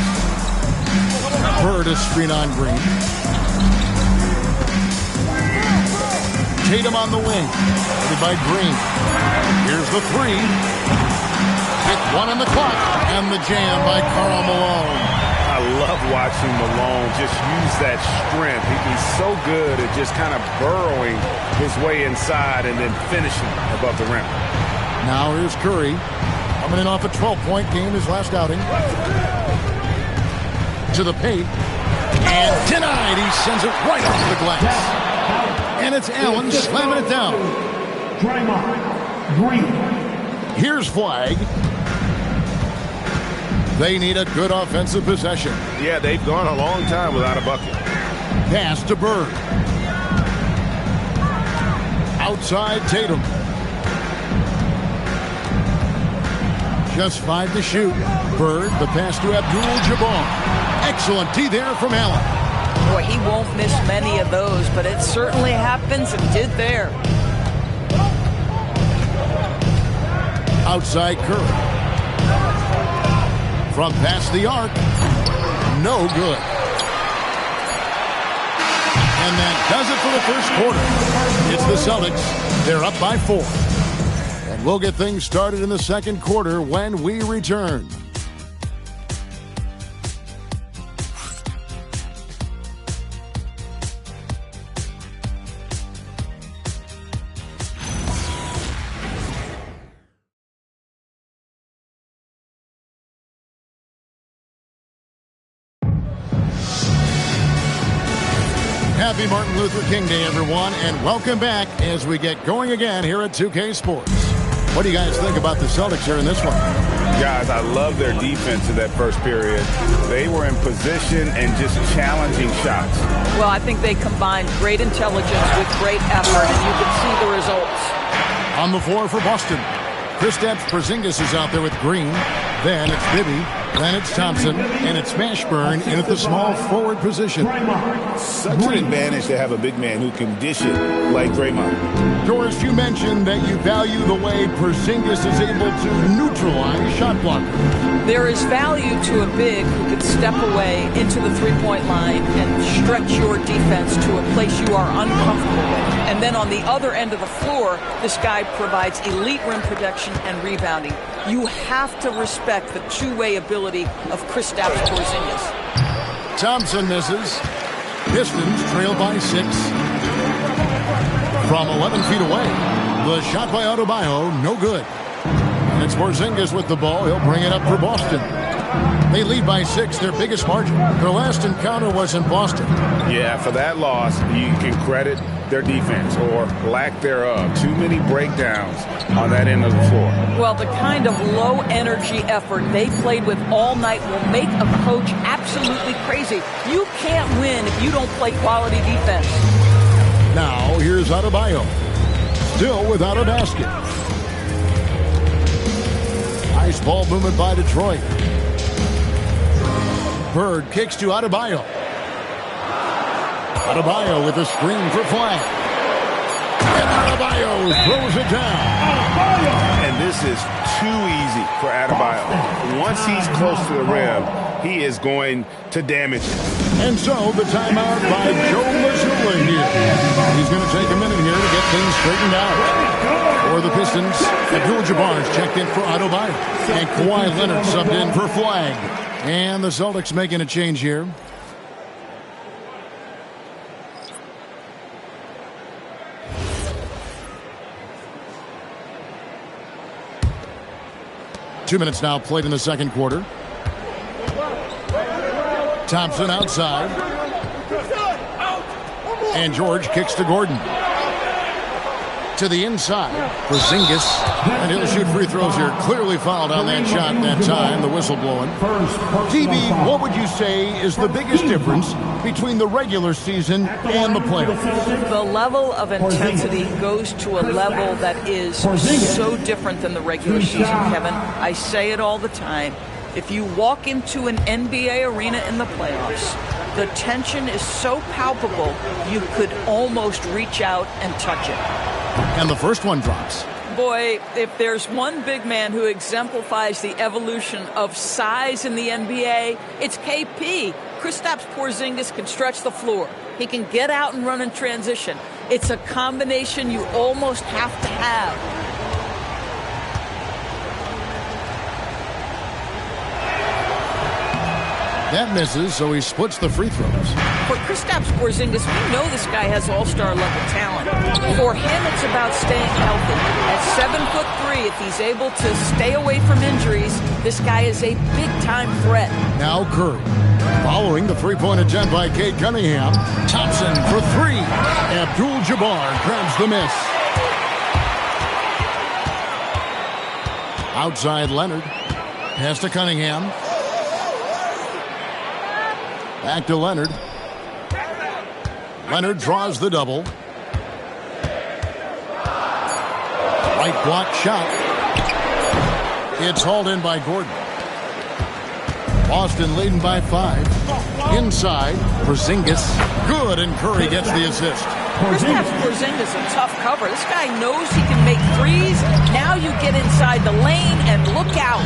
S2: Bird is screen on Green. Tatum on the wing. Headed by Green. Here's the three. Hit one on the clock. And the jam by Karl Malone.
S3: I love watching Malone just use that strength. He's so good at just kind of burrowing his way inside and then finishing above the rim.
S2: Now here's Curry. Coming in off a 12-point game his last outing. To the paint. And denied. He sends it right off the glass. And it's Allen slamming it down. Here's Flagg. They need a good offensive possession.
S13: Yeah, they've gone a long time without a bucket.
S2: Pass to Bird. Outside Tatum. Just 5 to shoot. Bird, the pass to Abdul-Jabbar. Excellent D there from Allen.
S19: Boy, he won't miss many of those, but it certainly happens and did there.
S2: Outside Curry. From past the arc. No good. And that does it for the first quarter. It's the Celtics. They're up by 4. And we'll get things started in the second quarter when we return. Happy Martin Luther King Day, everyone, and welcome back as we get going again here at 2K Sports. What do you guys think about the Celtics here in this one?
S3: Guys, I love their defense in that first period. They were in position and just challenging shots.
S19: Well, I think they combined great intelligence with great effort, and you can see the results.
S2: On the floor for Boston, Kristaps Porzingis is out there with Green. Then it's Bibby. Then it's Thompson. And it's Mashburn in at the small forward position.
S3: Such an advantage to have a big man who can dish it like Draymond.
S2: Doris, you mentioned that you value the way Porzingis is able to neutralize shot blocker.
S19: There is value to a big who can step away into the three-point line and stretch your defense to a place you are uncomfortable with. And then on the other end of the floor, this guy provides elite rim protection and rebounding. You have to respect the two-way ability of Kristaps Porzingis.
S2: Thompson misses. Pistons trail by 6. From 11 feet away, the shot by Adebayo, no good. And it's Porzingis with the ball. He'll bring it up for Boston. They lead by 6, their biggest margin. Their last encounter was in Boston.
S3: Yeah, for that loss, you can credit their defense or lack thereof. Too many breakdowns on that end of the floor.
S19: Well, the kind of low-energy effort they played with all night will make a coach absolutely crazy. You can't win if you don't play quality defense.
S2: Now, here's Adebayo. Still without a basket. Nice ball movement by Detroit. Bird kicks to Adebayo. Adebayo with a screen for Flagg. And Adebayo throws it down.
S3: And this is too easy for Adebayo. Once he's close to the rim, he is going to damage it.
S2: And so the timeout by Joe Mazzulla here. He's going to take a minute here to get things straightened out. For the Pistons, Abdul-Jabbar's checked in for Adebayo. And Kawhi Leonard subbed in for Flagg. And the Celtics making a change here. Two minutes now played in the second quarter. Thompson outside. And George kicks to Gordon. To the inside. Porzingis. And he'll shoot free throws here. Clearly fouled on that shot that time. The whistle blowing. DB, what would you say is the biggest difference between the regular season and the playoffs?
S19: The level of intensity goes to a level that is so different than the regular season, Kevin. I say it all the time. If you walk into an NBA arena in the playoffs, The tension is so palpable, you could almost reach out and touch it.
S2: And the first one drops.
S19: Boy, if there's one big man who exemplifies the evolution of size in the NBA, it's KP. Kristaps Porzingis can stretch the floor. He can get out and run in transition. It's a combination you almost have to have.
S2: That misses, so he splits the free throws.
S19: For Kristaps Porzingis, we know this guy has all-star level talent. For him, it's about staying healthy. At 7'3", if he's able to stay away from injuries, this guy is a big-time threat.
S2: Now Curry. Following the three-point attempt by Cade Cunningham. Thompson for three. Abdul-Jabbar grabs the miss. Outside Leonard. Pass to Cunningham. Back to Leonard. Leonard draws the double. Right block shot. It's hauled in by Gordon. Boston leading by 5. Inside, Porzingis. Good, and Curry gets the assist.
S19: Kristaps Porzingis a tough cover. This guy knows he can make threes. Now you get inside the lane and look out.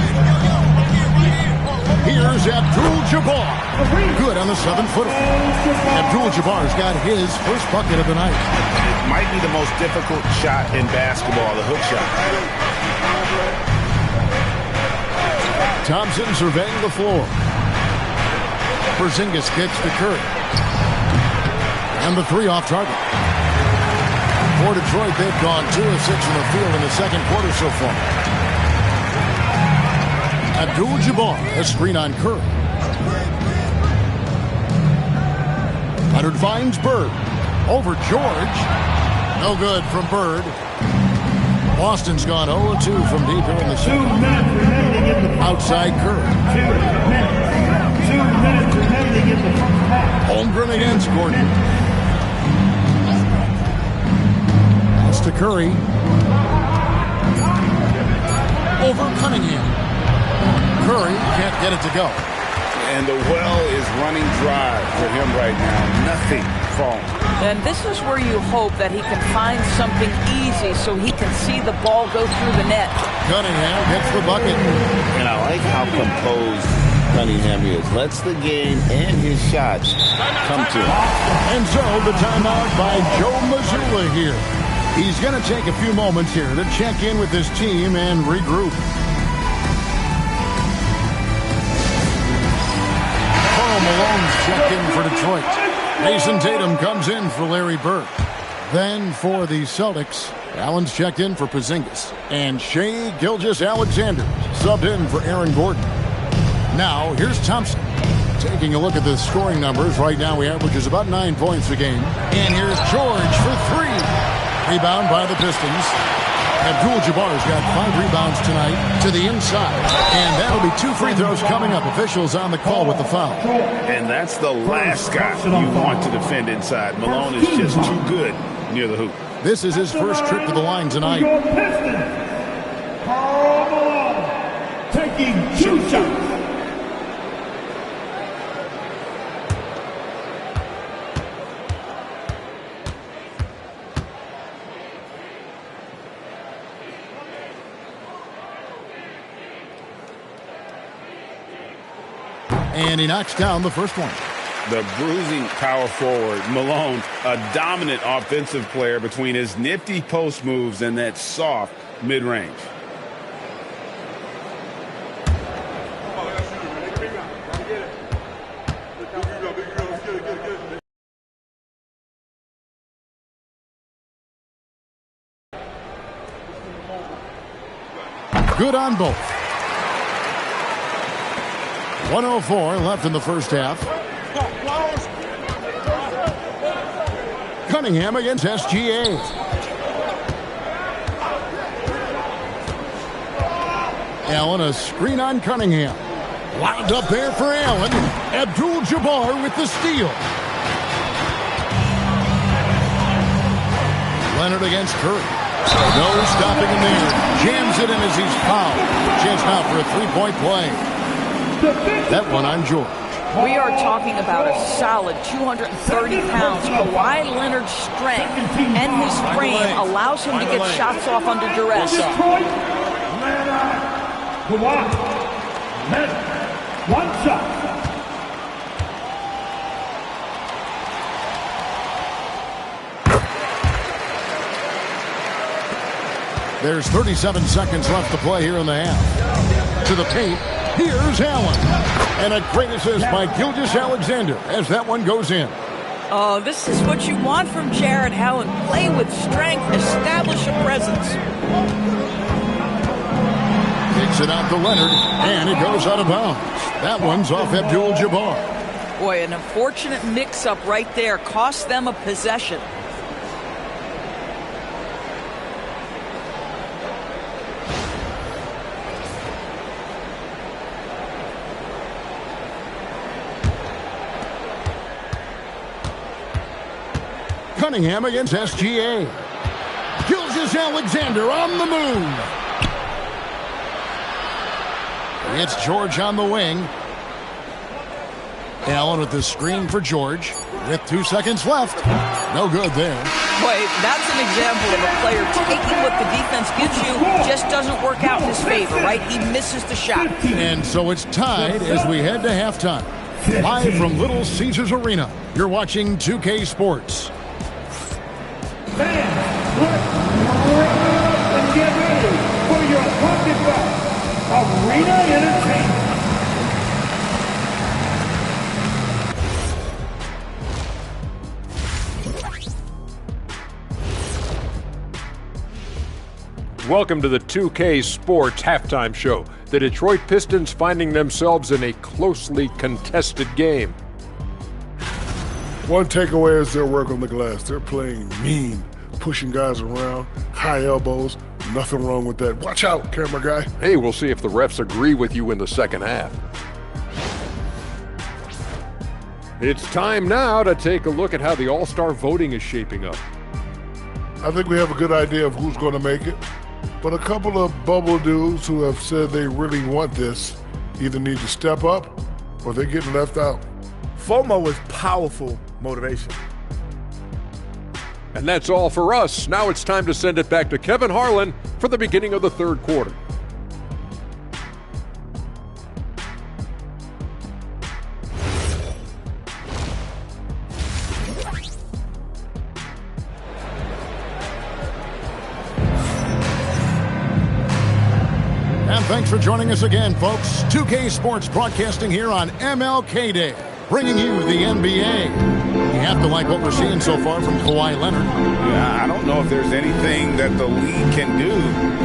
S2: Here's Abdul-Jabbar. Good on the 7-footer. Abdul-Jabbar's got his first bucket of the night.
S3: It might be the most difficult shot in basketball, the hook shot.
S2: Thompson surveying the floor. Porzingis kicks to Curry. And the three off target. For Detroit, they've gone 2 of 6 from the field in the second quarter so far. Abdul-Jabbar, a screen on Curry. Leonard finds Bird. Over George. No good from Bird. Boston's gone 0-2 from deep here in the second.
S7: 2 minutes remaining in the
S2: outside Curry.
S7: 2 minutes remaining in the first half.
S2: Holmgren against Gordon. Pass to Curry. Over Cunningham. Curry can't get it to go.
S3: And the well is running dry for him right now. Nothing falling.
S19: And this is where you hope that he can find something easy so he can see the ball go through the net.
S2: Cunningham hits the bucket.
S12: And I like how composed Cunningham is. Lets the game and his shots come to him.
S2: And so the timeout by Joe Mazzulla here. He's going to take a few moments here to check in with his team and regroup. Malone's checked in for Detroit. Mason Tatum comes in for Larry Bird. Then for the Celtics, Allen's checked in for Porzingis. And Shai Gilgeous-Alexander subbed in for Aaron Gordon. Now, here's Thompson. Taking a look at the scoring numbers. Right now, he averages about 9 points a game. And here's George for 3. Rebound by the Pistons. Abdul-Jabbar's got 5 rebounds tonight to the inside. And that'll be 2 free throws coming up. Officials on the call with the foul.
S3: And that's the last guy you want to defend inside. Malone is just too good near the hoop.
S2: This is his first trip to the line tonight.
S7: Karl Malone taking 2 shots.
S2: And he knocks down the first one.
S3: The bruising power forward, Malone, a dominant offensive player between his nifty post moves and that soft mid-range.
S2: Good on both. 1:04 left in the first half. Cunningham against SGA. Allen, a screen on Cunningham. Wound up there for Allen. Abdul-Jabbar with the steal. Leonard against Curry. No stopping him there. Jams it in as he's fouled. Chance now for a three-point play. That one on George.
S19: We are talking about a solid 230 pounds. Kawhi Leonard's strength and his frame allows him to get shots off under duress.
S7: Detroit, Kawhi Leonard, one shot.
S2: There's 37 seconds left to play here in the half. To the paint, here's Allen. And a great assist by Gilgeous-Alexander as that one goes in.
S19: Oh, this is what you want from Jarrett Allen. Play with strength, establish a presence.
S2: Takes it out to Leonard, and it goes out of bounds. That one's off Abdul-Jabbar.
S19: Boy, an unfortunate mix-up right there. Cost them a possession.
S2: Cunningham against SGA. Gilgeous-Alexander on the move. It's George on the wing. Allen with the screen for George with 2 seconds left. No good there.
S19: Boy, that's an example of a player taking what the defense gives you, just doesn't work out in his favor, right? He misses the shot.
S2: And so it's tied as we head to halftime. Live from Little Caesars Arena, you're watching 2K Sports.
S7: Fans, and get ready for your pocketbook Arena Entertainment.
S9: Welcome to the 2K Sports Halftime Show. The Detroit Pistons finding themselves in a closely contested game.
S18: One takeaway is their work on the glass. They're playing mean, pushing guys around, high elbows. Nothing wrong with that. Watch out, camera guy.
S9: Hey, we'll see if the refs agree with you in the second half. It's time now to take a look at how the All-Star voting is shaping up.
S18: I think we have a good idea of who's going to make it. But a couple of bubble dudes who have said they really want this either need to step up or they're getting left out.
S10: FOMO is powerful motivation.
S9: And that's all for us. Now it's time to send it back to Kevin Harlan for the beginning of the third quarter.
S2: And thanks for joining us again, folks. 2K Sports broadcasting here on MLK Day, bringing you the NBA. You have to like what we're seeing so far from Kawhi Leonard.
S3: Yeah, I don't know if there's anything that the league can do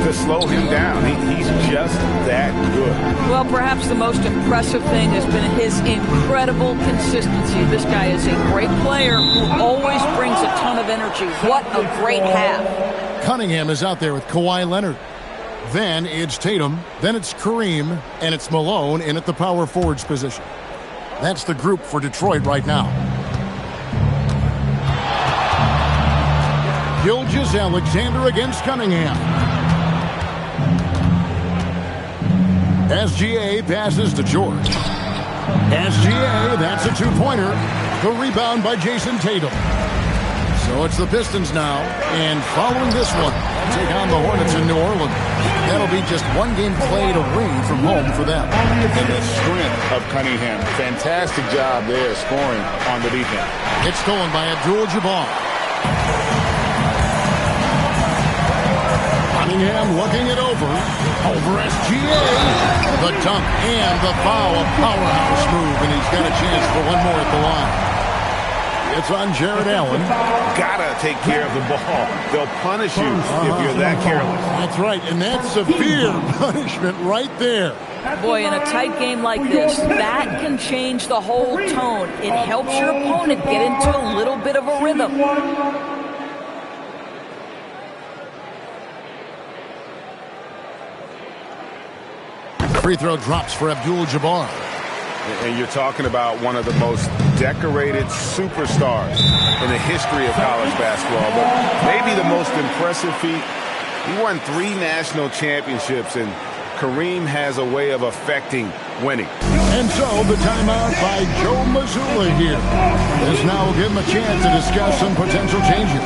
S3: to slow him down. He's just that good.
S19: Well, perhaps the most impressive thing has been his incredible consistency. This guy is a great player who always brings a ton of energy. What a great half.
S2: Cunningham is out there with Kawhi Leonard. Then it's Tatum, then it's Kareem, and it's Malone in at the power forwards position. That's the group for Detroit right now. Gilgeous-Alexander against Cunningham. SGA passes to George. SGA, that's a two-pointer. The rebound by Jason Tatum. So it's the Pistons now, and following this one, take on the Hornets in New Orleans. That'll be just one game played away from home for them.
S3: And the strength of Cunningham. Fantastic job there scoring on the defense.
S2: It's stolen by Abdul-Jabbar. Cunningham looking it over SGA. The dunk and the foul, a powerhouse move, and he's got a chance for one more at the line. It's on Jarrett Allen.
S3: Gotta take care of the ball. They'll punish you if you're that careless.
S2: That's right, and that's severe punishment right there.
S19: Boy, in a tight game like this, that can change the whole tone. It helps your opponent get into a little bit of a rhythm.
S2: Free throw drops for Abdul-Jabbar.
S3: And you're talking about one of the most decorated superstars in the history of college basketball, but maybe the most impressive feat. He won 3 national championships, and Kareem has a way of affecting winning.
S2: And so the timeout by Joe Mazzulla here. This now will give him a chance to discuss some potential changes.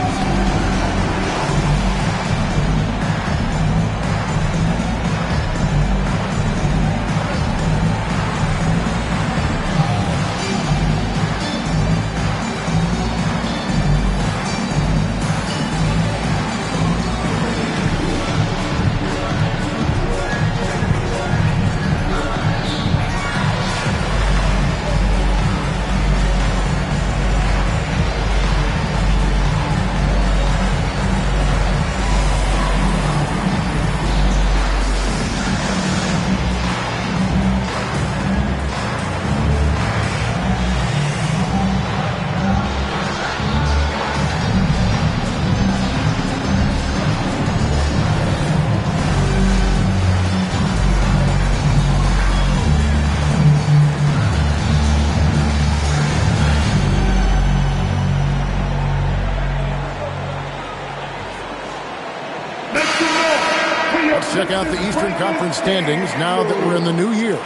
S2: Check out the Eastern Conference standings now that we're in the new year.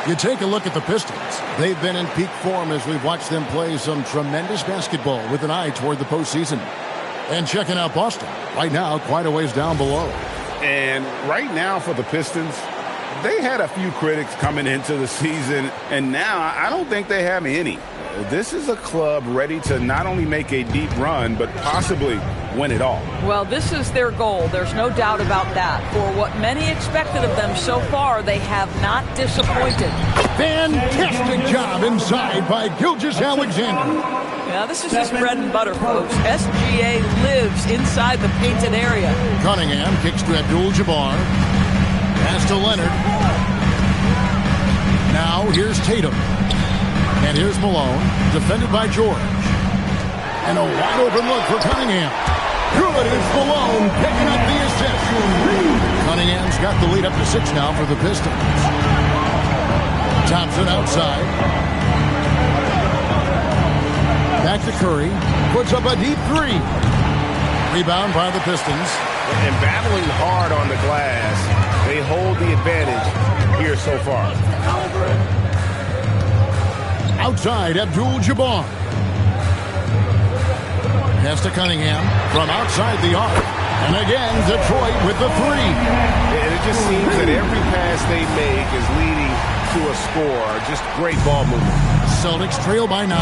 S2: You take a look at the Pistons. They've been in peak form as we've watched them play some tremendous basketball with an eye toward the postseason. And checking out Boston, right now quite a ways down below.
S3: And right now for the Pistons, they had a few critics coming into the season, and now I don't think they have any. This is a club ready to not only make a deep run, but possibly win it all.
S19: Well, this is their goal. There's no doubt about that. For what many expected of them so far, they have not disappointed.
S2: Fantastic job inside by Gilgeous-Alexander.
S19: Yeah, this is his bread and butter, folks. SGA lives inside the painted area.
S2: Cunningham kicks to Abdul-Jabbar. Pass to Leonard. Now here's Tatum. And here's Malone, defended by George. And a wide open look for Cunningham. Good is Malone picking up the assist. Cunningham's got the lead up to 6 now for the Pistons. Thompson outside. Back to Curry. Puts up a deep 3. Rebound by the Pistons.
S3: And battling hard on the glass, they hold the advantage here so far.
S2: Outside, Abdul-Jabbar. Pass to Cunningham from outside the arc. And again, Detroit with the 3.
S3: And it just seems that every pass they make is leading to a score. Just great ball movement.
S2: Celtics trail by 9.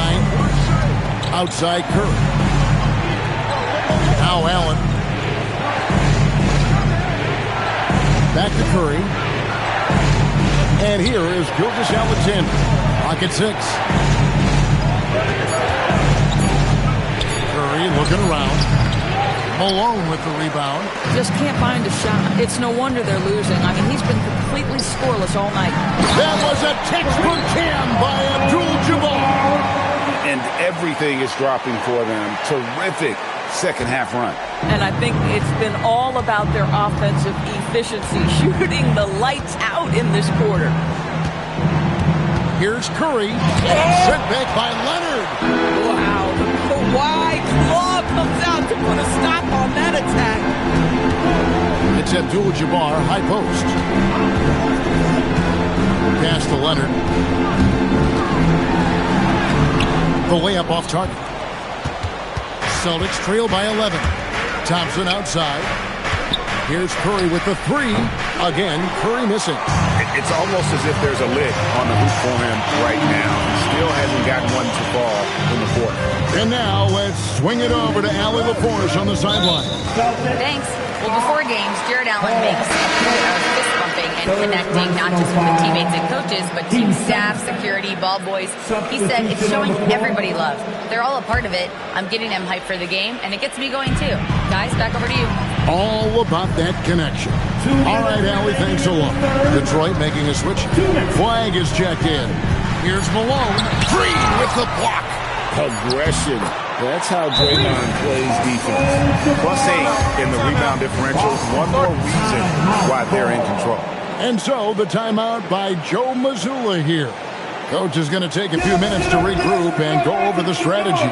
S2: Outside Curry. Now Allen. Back to Curry. And here is Gilgeous-Alexander. Pocket 6. Curry looking around. Malone with the rebound.
S19: Just can't find a shot. It's no wonder they're losing. I mean, he's been completely scoreless all night.
S2: That was a textbook jam by Abdul-Jabbar.
S3: And everything is dropping for them. Terrific second half run.
S19: And I think it's been all about their offensive efficiency, shooting the lights out in this quarter.
S2: Here's Curry. Sent back by Leonard.
S19: Wow, the Kawhi claw comes out to put a stop on that attack.
S2: It's Abdul-Jabbar, high post. Pass to Leonard. The layup off target. Celtics trail by 11. Thompson outside. Here's Curry with the 3. Again, Curry missing.
S3: It's almost as if there's a lid on the hoop for him right now. Still hasn't gotten one to fall in the quarter.
S2: And now let's swing it over to Allie LaForce on the sideline.
S6: Thanks. Well, before games, Jared Allen makes a point of fist bumping and connecting not just with the teammates and coaches, but team staff, security, ball boys. He said it's showing everybody love. They're all a part of it. I'm getting them hyped for the game, and it gets me going too. Guys, back over to you.
S2: All about that connection. All right, Allie, thanks a lot. Detroit making a switch. Flag is checked in. Here's Malone. Green with the block.
S3: Aggression. That's how Draymond plays defense. +8 in the rebound differential. One more reason why they're in control.
S2: And so the timeout by Joe Mazzulla here. Coach is going to take a few minutes to regroup and go over the strategy.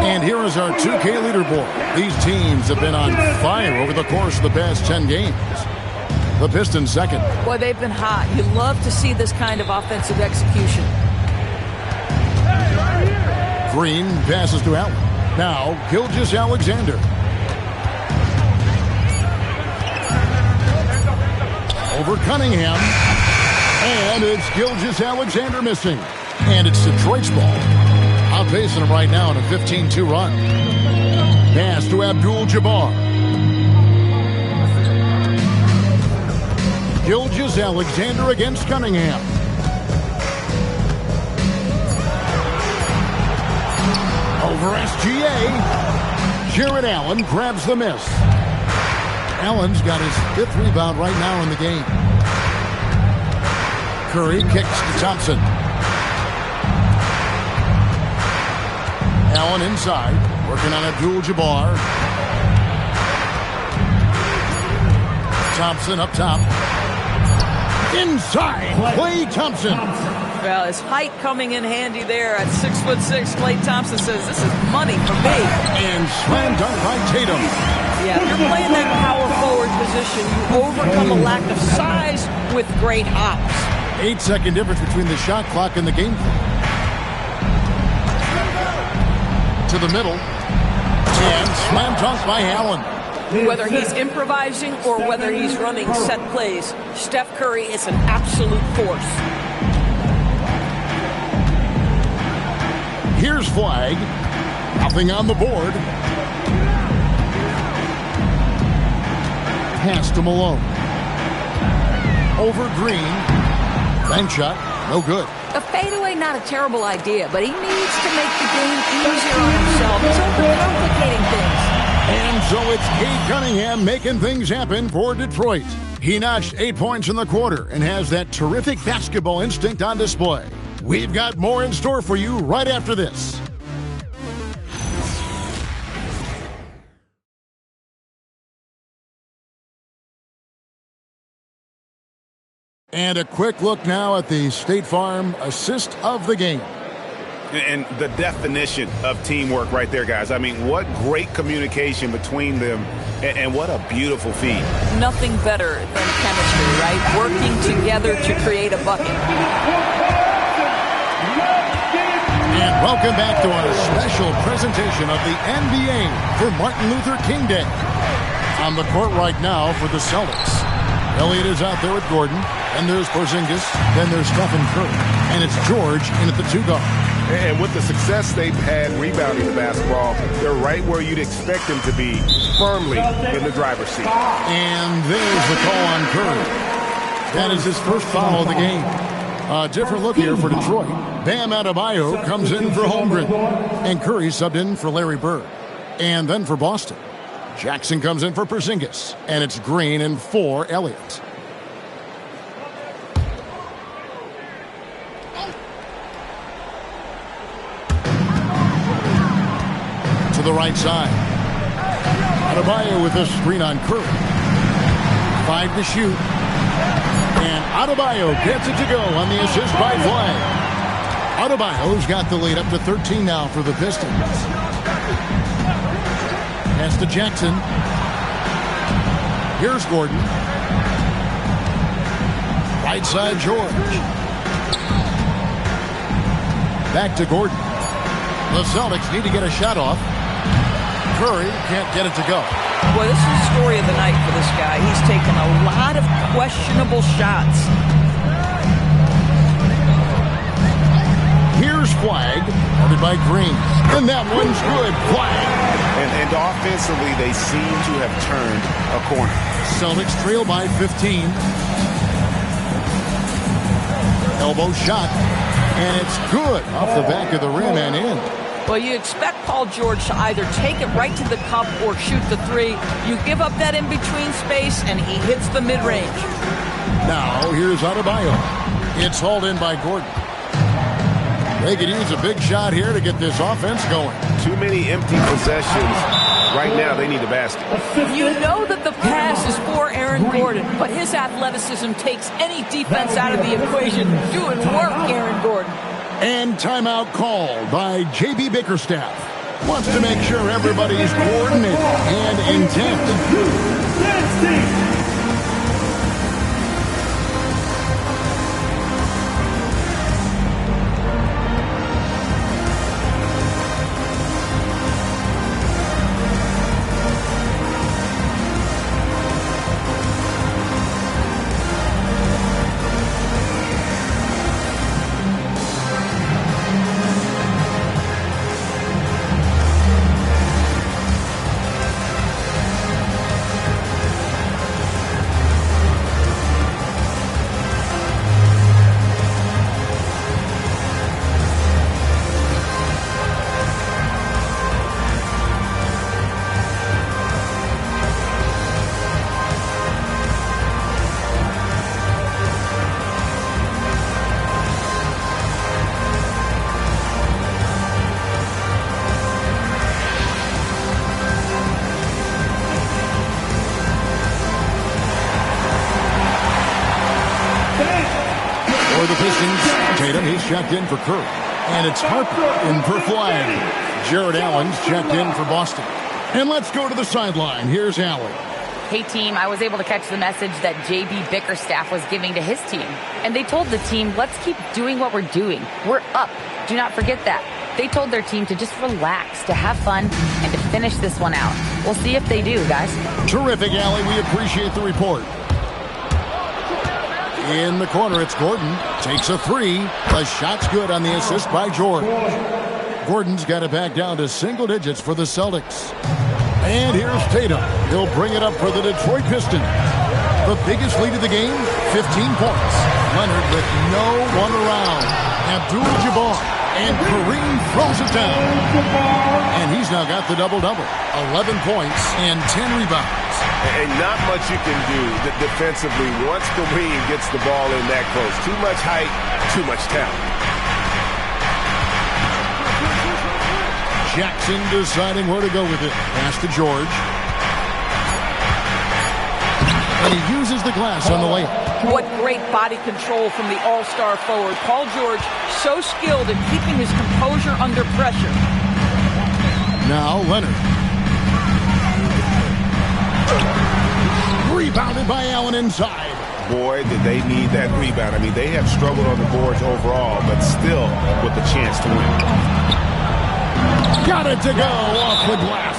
S2: And here is our 2K leaderboard. These teams have been on fire over the course of the past 10 games. The Pistons second.
S19: Boy, they've been hot. You love to see this kind of offensive execution.
S2: Green passes to Allen. Now, Gilgeous-Alexander. Over Cunningham. And it's Gilgeous-Alexander missing. And it's Detroit's ball. Outpacing him right now in a 15-2 run. Pass to Abdul-Jabbar. Gilgeous-Alexander against Cunningham. Over SGA. Jarrett Allen grabs the miss. Allen's got his 5th rebound right now in the game. Curry kicks to Thompson. Allen inside, working on Abdul-Jabbar. Thompson up top. Inside, Klay Thompson.
S19: Well, his height coming in handy there at 6'6". Klay Thompson says, "This is money for me."
S2: And slam dunk by Tatum.
S19: Yeah, if you're playing that power forward position, you overcome a lack of size with great hops.
S2: 8-second difference between the shot clock and the game clock. To the middle. And slam dunk by Allen.
S19: Whether he's improvising or whether he's running set plays, Steph Curry is an absolute force.
S2: Here's Flag. Nothing on the board. Pass to Malone. Over Green. Bank shot. No good.
S20: A fadeaway, not a terrible idea, but he needs to make the game easier on himself. He's overcomplicating things.
S2: And so it's Cade Cunningham making things happen for Detroit. He notched 8 points in the quarter and has that terrific basketball instinct on display. We've got more in store for you right after this. And a quick look now at the State Farm assist of the game.
S12: And the definition of teamwork right there, guys. I mean, what great communication between them, and what a beautiful feed.
S19: Nothing better than chemistry, right? Working together to create a bucket.
S2: And welcome back to our special presentation of the NBA for Martin Luther King Day. On the court right now for the Celtics. Elliott is out there with Gordon. Then there's Porzingis. Then there's Stephen Curry. And it's George in at the 2 guard.
S13: And with the success they've had rebounding the basketball, they're right where you'd expect them to be, firmly in the driver's seat.
S2: And there's the call on Curry. That is his first foul of the game. A different look here for Detroit. Bam Adebayo comes in for Holmgren. And Curry subbed in for Larry Bird. And then for Boston, Jackson comes in for Porzingis. And it's Green and for Elliott. To the right side. Adebayo with a screen on Curry. 5 to shoot. And Adebayo gets it to go on the assist by Flag. Adebayo's got the lead up to 13 now for the Pistons. Pass to Jackson. Here's Gordon. Right side George. Back to Gordon. The Celtics need to get a shot off. Curry can't get it to go.
S19: Boy, this is the story of the night for this guy. He's taken a lot of questionable shots.
S2: Here's Flag, guarded by Green. And that one's good. Flag.
S12: And offensively, they seem to have turned a corner.
S2: Celtics trail by 15. Elbow shot. And it's good off the back of the rim and in.
S19: Well, you expect Paul George to either take it right to the cup or shoot the 3. You give up that in-between space, and he hits the mid-range.
S2: Now, here's Adebayo. It's hauled in by Gordon. They could use a big shot here to get this offense going.
S13: Too many empty possessions. Right now, they need a basket.
S19: You know that the pass is for Aaron Gordon, but his athleticism takes any defense out of the equation. Doing work, Aaron Gordon.
S2: And timeout called by J.B. Bickerstaff. Wants to make sure everybody's coordinated and intent. For the Pistons, Tatum, he's checked in for Curry. And it's Harper in for Flag. Jared Allen's checked in for Boston. And let's go to the sideline. Here's Allen.
S6: Hey, team, I was able to catch the message that J.B. Bickerstaff was giving to his team. And they told the team, let's keep doing what we're doing. We're up. Do not forget that. They told their team to just relax, to have fun, and to finish this one out. We'll see if they do, guys.
S2: Terrific, Allie. We appreciate the report. In the corner, it's Gordon. Takes a three. The shot's good on the assist by George. Gordon's got it back down to single digits for the Celtics. And here's Tatum. He'll bring it up for the Detroit Pistons. The biggest lead of the game, 15 points. Leonard with no one around. Abdul-Jabbar. And Kareem throws it down. And he's now got the double-double. 11 points and 10 rebounds.
S13: And not much you can do defensively once Kareem gets the ball in that close. Too much height, too much talent.
S2: Jackson deciding where to go with it. Pass to George. And he uses the glass on the layup.
S19: What great body control from the all-star forward. Paul George, so skilled at keeping his composure under pressure.
S2: Now Leonard. Rebounded by Allen inside.
S13: Boy, did they need that rebound. I mean, they have struggled on the boards overall, but still with the chance to win.
S2: Got it to go off the glass.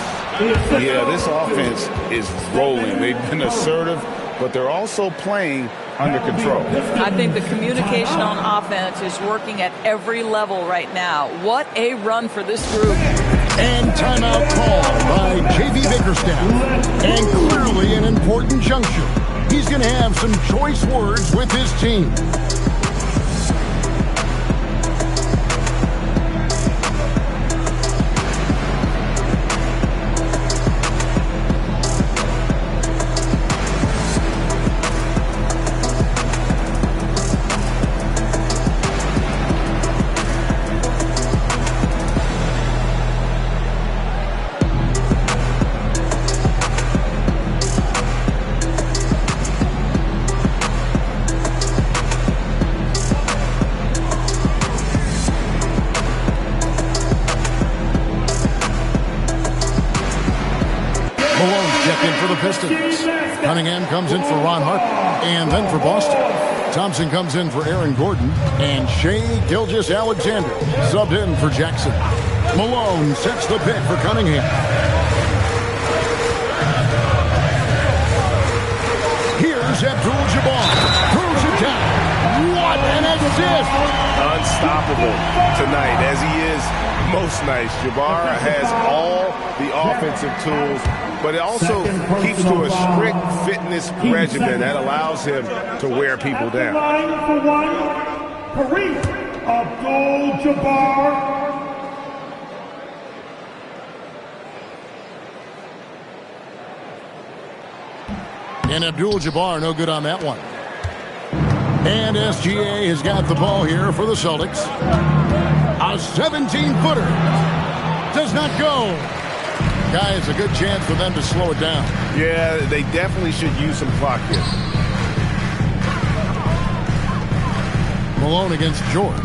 S3: Yeah, this offense is rolling. They've been assertive, but they're also playing under control.
S19: I think the communication on offense is working at every level right now. What a run for this group.
S2: And timeout called by J.B. Bickerstaff. And clearly an important juncture. He's going to have some choice words with his team. Cunningham comes in for Ron Harper, and then for Boston. Thompson comes in for Aaron Gordon, and Shai Gilgeous-Alexander subbed in for Jackson. Malone sets the pick for Cunningham. Here's Abdul-Jabbar. Throws it down. What an assist!
S13: Unstoppable tonight, as he is most nights. Jabbar has all the offensive tools, but it also keeps to a strict fitness regimen that allows him to wear people down.
S7: For one, Kareem Abdul-Jabbar.
S2: And Abdul-Jabbar no good on that one. And SGA has got the ball here for the Celtics. A 17-footer. Does not go. Guys, a good chance for them to slow it down.
S13: Yeah, they definitely should use some clock here.
S2: Malone against George.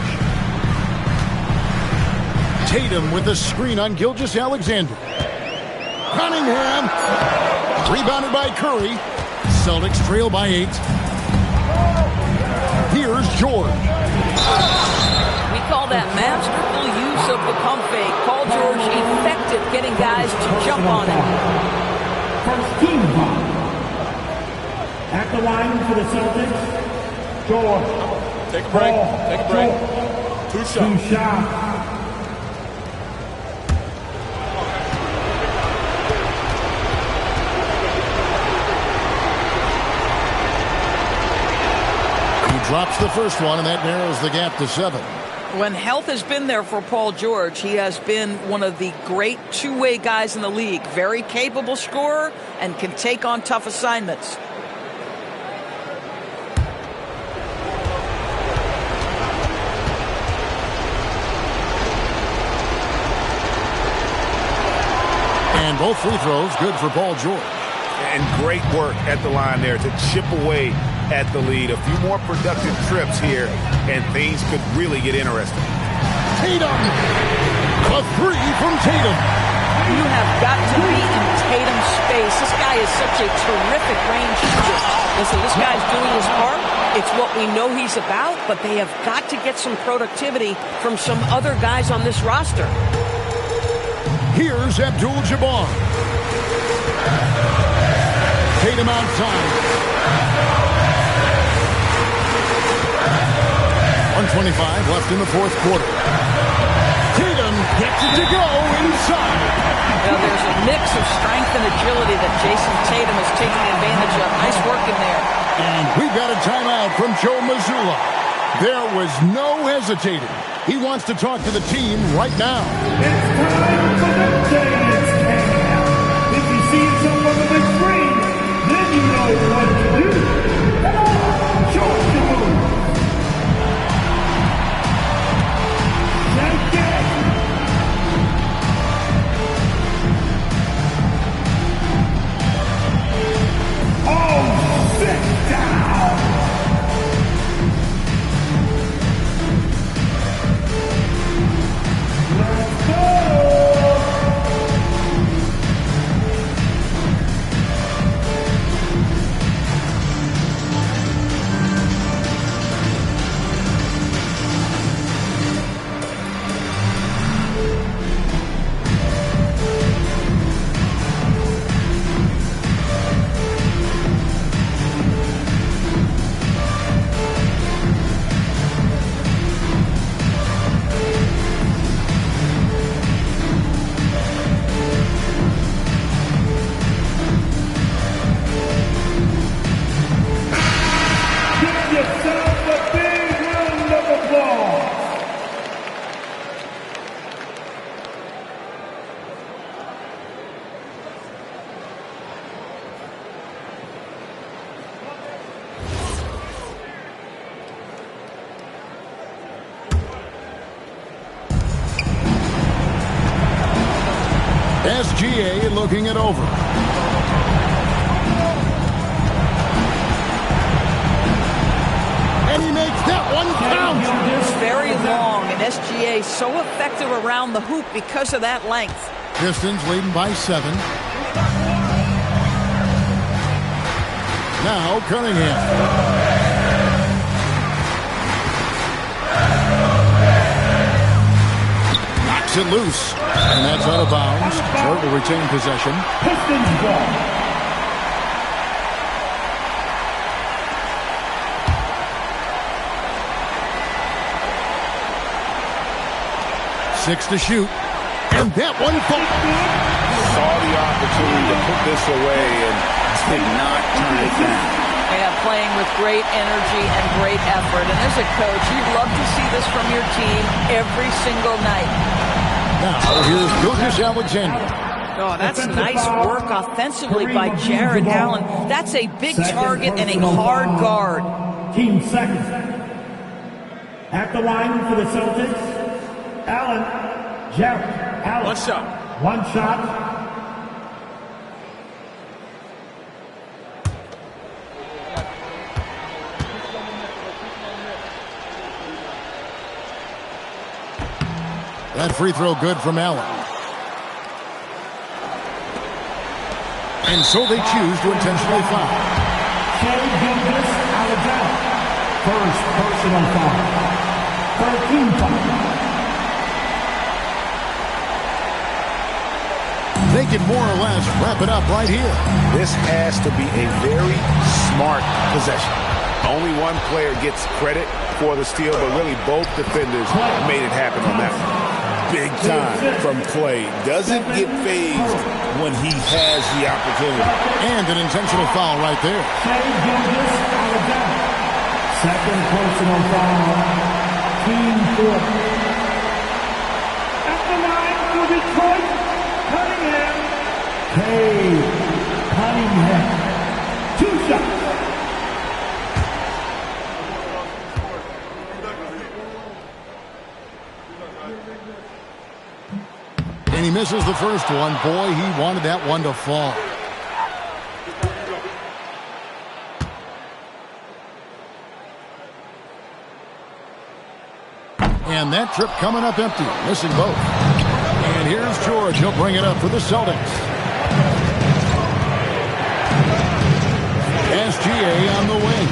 S2: Tatum with the screen on Gilgeous-Alexander. Cunningham. Rebounded by Curry. Celtics trail by 8. Here's George.
S20: We call that masterful use of the pump fake. Paul George effective getting guys to jump on it.
S7: First team foul. At the line for the Celtics, George.
S11: Take a break. Take a break. 2 shots.
S7: 2 shots.
S2: Drops the first one, and that narrows the gap to 7.
S19: When health has been there for Paul George, he has been one of the great two-way guys in the league. Very capable scorer and can take on tough assignments.
S2: And both free throws good for Paul George.
S3: And great work at the line there to chip away at the lead. A few more productive trips here, and things could really get interesting.
S2: Tatum! A 3 from Tatum.
S19: You have got to be in Tatum's space. This guy is such a terrific range shooter. Listen, this guy's doing his part. It's what we know he's about, but they have got to get some productivity from some other guys on this roster.
S2: Here's Abdul-Jabbar. Tatum outside. 1:25 left in the fourth quarter. Tatum gets it to go inside.
S19: Well, there's a mix of strength and agility that Jason Tatum is taking advantage of. Nice work in there.
S2: And we've got a timeout from Joe Mazzulla. There was no hesitating. He wants to talk to the team right now.
S7: It's time for the Dance Cam. If you see someone on the screen, then you know what to do. Come on, show us the move. Shake it. Oh, sit down. Let's go. Give yourself a big round of applause.
S2: SGA looking it over. And he makes that one count.
S19: It's very long, and SGA so effective around the hoop because of that length.
S2: Pistons leading by 7. Now Cunningham. Knocks it loose. And that's out of bounds. Detroit will retain possession.
S7: Pistons ball.
S2: Six to shoot. And that one
S3: Saw the opportunity to put this away and did not turn it down.
S19: Yeah, playing with great energy and great effort. And as a coach, you'd love to see this from your team every single night.
S2: Now, here's Gilgeous-Alexander.
S19: Oh, that's nice work offensively by Jared Allen. That's a big target and a hard guard.
S7: Team second. At the line for the Celtics, Allen, Jared Allen.
S11: One shot.
S7: One shot.
S2: That free throw good from Allen. And so they choose to intentionally foul.
S7: Shea Gilgeous-Alexander. First personal foul. 13 foul.
S2: They can more or less wrap it up right here.
S3: This has to be a very smart possession. Only one player gets credit for the steal, but really both defenders made it happen on that one. Big time from Clay. Doesn't get phased when he has the opportunity.
S2: And an intentional foul right there.
S7: Shea Gilgeous-Alexander. Second personal foul. Team 4. At the line for Detroit, Cunningham. Cade Cunningham. 2 shots.
S2: And he misses the first one. Boy, he wanted that one to fall. And that trip coming up empty, missing both. And here's George. He'll bring it up for the Celtics. SGA on the wing.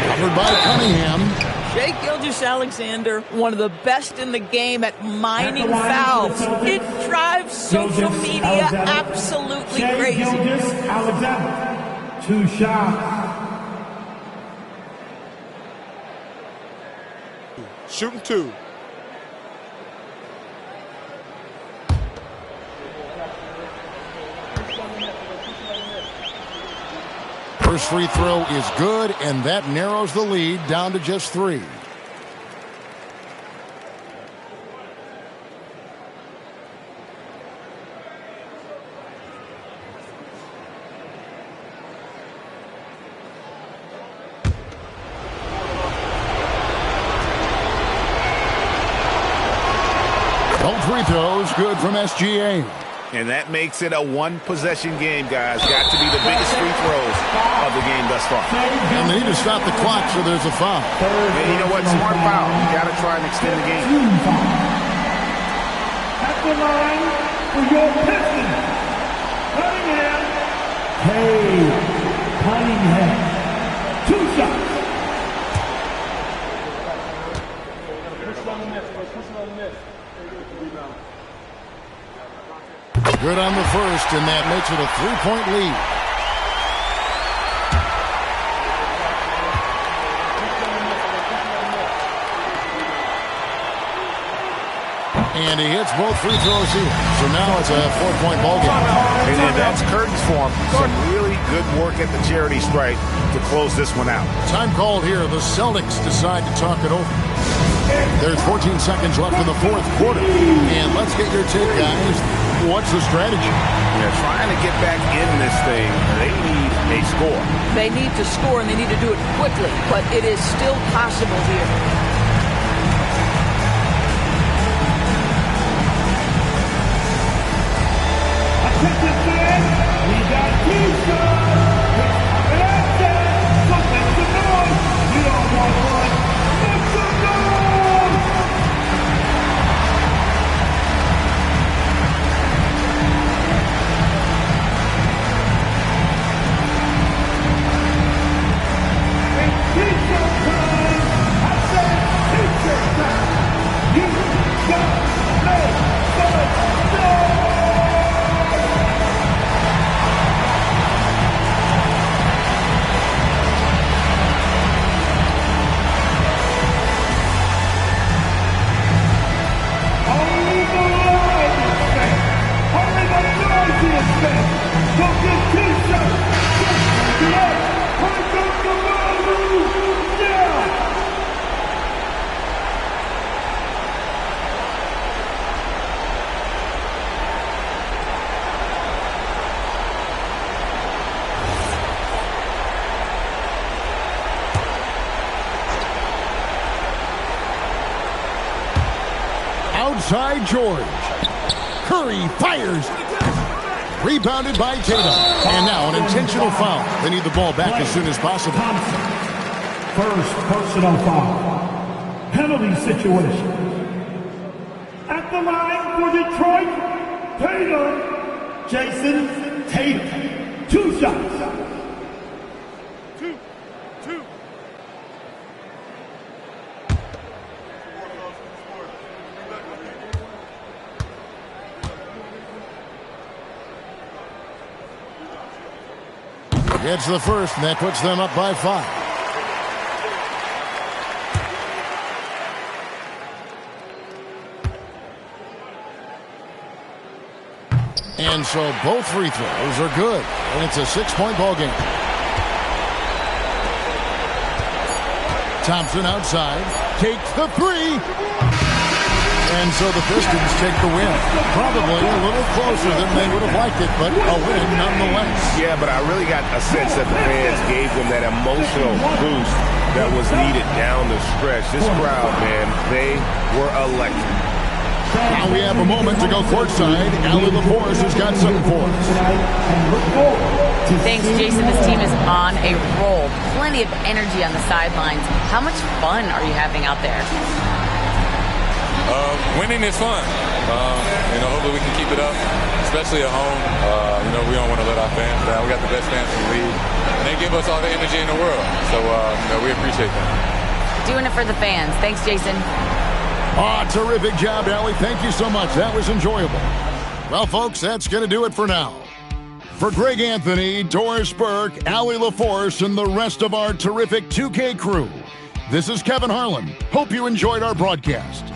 S2: Covered by Cunningham.
S19: Shea Gilgeous-Alexander, one of the best in the game at mining fouls. It drives social media absolutely crazy.
S7: Shea Gilgeous-Alexander. 2 shots.
S11: Shooting 2.
S2: First free throw is good, and that narrows the lead down to just 3. Both free throws good from SGA.
S3: And that makes it a one-possession game, guys. Got to be the biggest free throws of the game thus far.
S2: And they need to stop the clock, so there's a foul.
S3: And you know what? Smart foul. You got to try and extend the game.
S7: At the line for your Pistons, Cunningham. Cade Cunningham. 2 shots.
S2: Good on the first, and that makes it a 3-point lead. And he hits both free throws here. So now it's a 4-point ball game.
S3: And that's curtains for him. Some really good work at the charity stripe to close this one out.
S2: Time called here. The Celtics decide to talk it over. There's 14 seconds left in the fourth quarter. And let's get your take, guys. What's the strategy?
S3: They're trying to get back in this thing. They need a score.
S19: They need to score, and they need to do it quickly, but it is still possible here.
S7: Attention fans, we got Keisha. So make some noise. You don't want one. Make some noise. It's Keisha time. I said Keisha time. You got to make some noise.
S2: Outside George. Curry fires. Rebounded by Tatum. And now an intentional foul. They need the ball back as soon as possible.
S7: First personal foul. Penalty situation. At the line for Detroit, Tatum, Jason Tatum. 2 shots.
S18: Two.
S2: Gets the first, and that puts them up by 5. And so both free throws are good, and it's a 6-point ball game. Thompson outside, takes the 3. And so the Pistons take the win. Probably a little closer than they would have liked it, but a win nonetheless.
S13: Yeah, but I really got a sense that the fans gave them that emotional boost that was needed down the stretch. This crowd, man, they were electric.
S2: Now we have a moment to go courtside. Allie LaForce has got something for us.
S6: Thanks, Jason. This team is on a roll. Plenty of energy on the sidelines. How much fun are you having out there?
S11: Winning is fun. Hopefully we can keep it up, especially at home. We don't want to let our fans down. We got the best fans in the league, and they give us all the energy in the world. So we appreciate that.
S6: Doing it for the fans. Thanks, Jason.
S2: Terrific job, Allie. Thank you so much. That was enjoyable. Well, folks, that's going to do it for now. For Greg Anthony, Doris Burke, Allie LaForce, and the rest of our terrific 2K crew, this is Kevin Harlan. Hope you enjoyed our broadcast.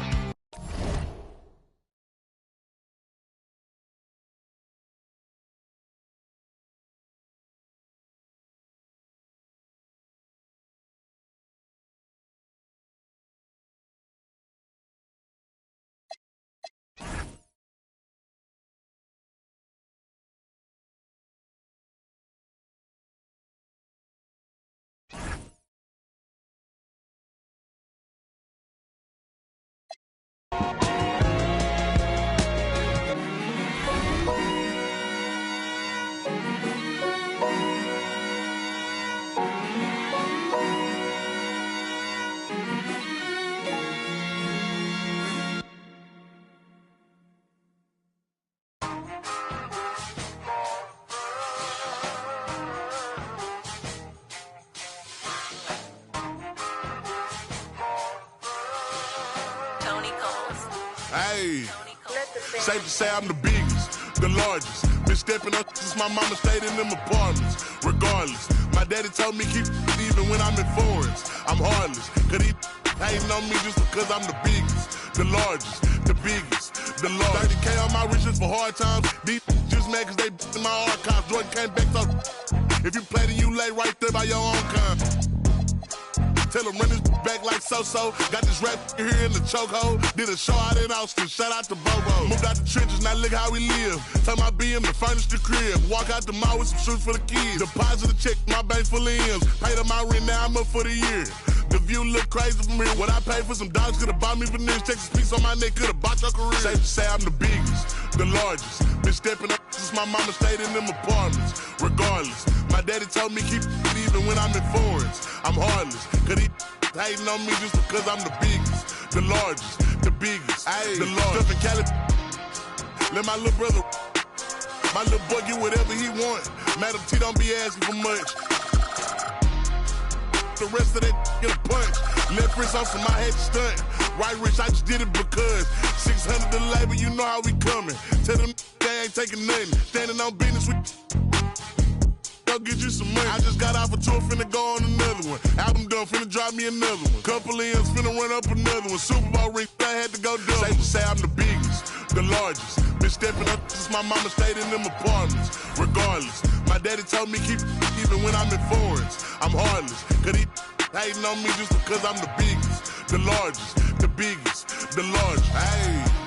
S21: Hey, safe to say I'm the biggest, the largest. Been stepping up since my mama stayed in them apartments. Regardless, my daddy told me keep even when I'm in foreigns. I'm heartless, cause he hating on me just because I'm the biggest, the largest, the biggest, the largest. 30K on my riches for hard times. These just mad cause they in my archives. Jordan came back, so if you play then you lay right there by your own kind. Tell him run his back like so-so. Got this rap here in the chokehold. Did a show out in Austin. Shout out to Bobo. Moved out the trenches, now look how we live. Tell my BM to furnish the crib. Walk out the mall with some shoes for the kids. Deposit a check, my bank full of M's. Paid on my rent, now I'm up for the year. The view look crazy from here. What I paid for some dogs could've bought me veneers. Texas piece on my neck could've bought your career. Safe to say I'm the biggest, the largest. Been stepping up since my mama stayed in them apartments. Regardless, my daddy told me keep even when I'm in foreigns. I'm heartless, cause he hating on me just because I'm the biggest, the largest, the biggest, the largest. Stuff in Cali, let my little brother, my little boy get whatever he want. Madam T don't be asking for much. The rest of that get a punch. Left wrist on some I had to stunt. Right wrist, I just did it because 600 the labor, you know how we coming. Tell them they ain't taking nothing. Standing on business with I'll get you some money. I just got off a tour, finna go on another one. Album done, finna drop me another one. Couple of M's, finna run up another one. Super Bowl ring, I had to go double. Safe to say I'm the biggest, the largest. Been stepping up since my mama stayed in them apartments. Regardless, my daddy told me keep even when I'm in foreigns. I'm heartless, cause he hating on me just because I'm the biggest, the largest, the biggest, the largest. Hey.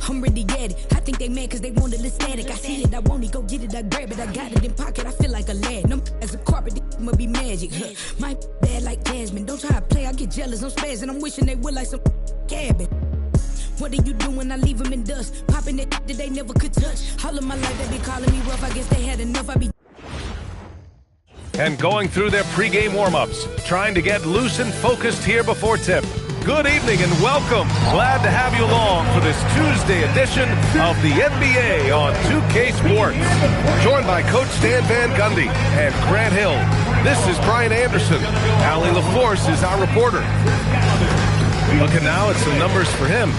S22: I'm ready, yeah.
S1: had it. I think they mad cause they want a little static. I see it, I want it, go get it, I grab it. I got it in pocket, I feel like a lad. No, as a carpet, this must be magic. Huh. My bad like Jasmine. Don't try to play, I get jealous, I'm spazzing. I'm wishing they would like some cabin. What are you doing? I leave them in dust. Popping that they never could touch. All of my life they be calling me rough. I guess they had enough. I be.
S15: And going through their pregame warm-ups, trying to get loose and focused here before tip. Good evening and welcome. Glad to have you along for this Tuesday edition of the NBA on 2K Sports. Joined by Coach Stan Van Gundy and Grant Hill. This is Brian Anderson. Allie LaForce is our reporter. Looking now at some numbers for him.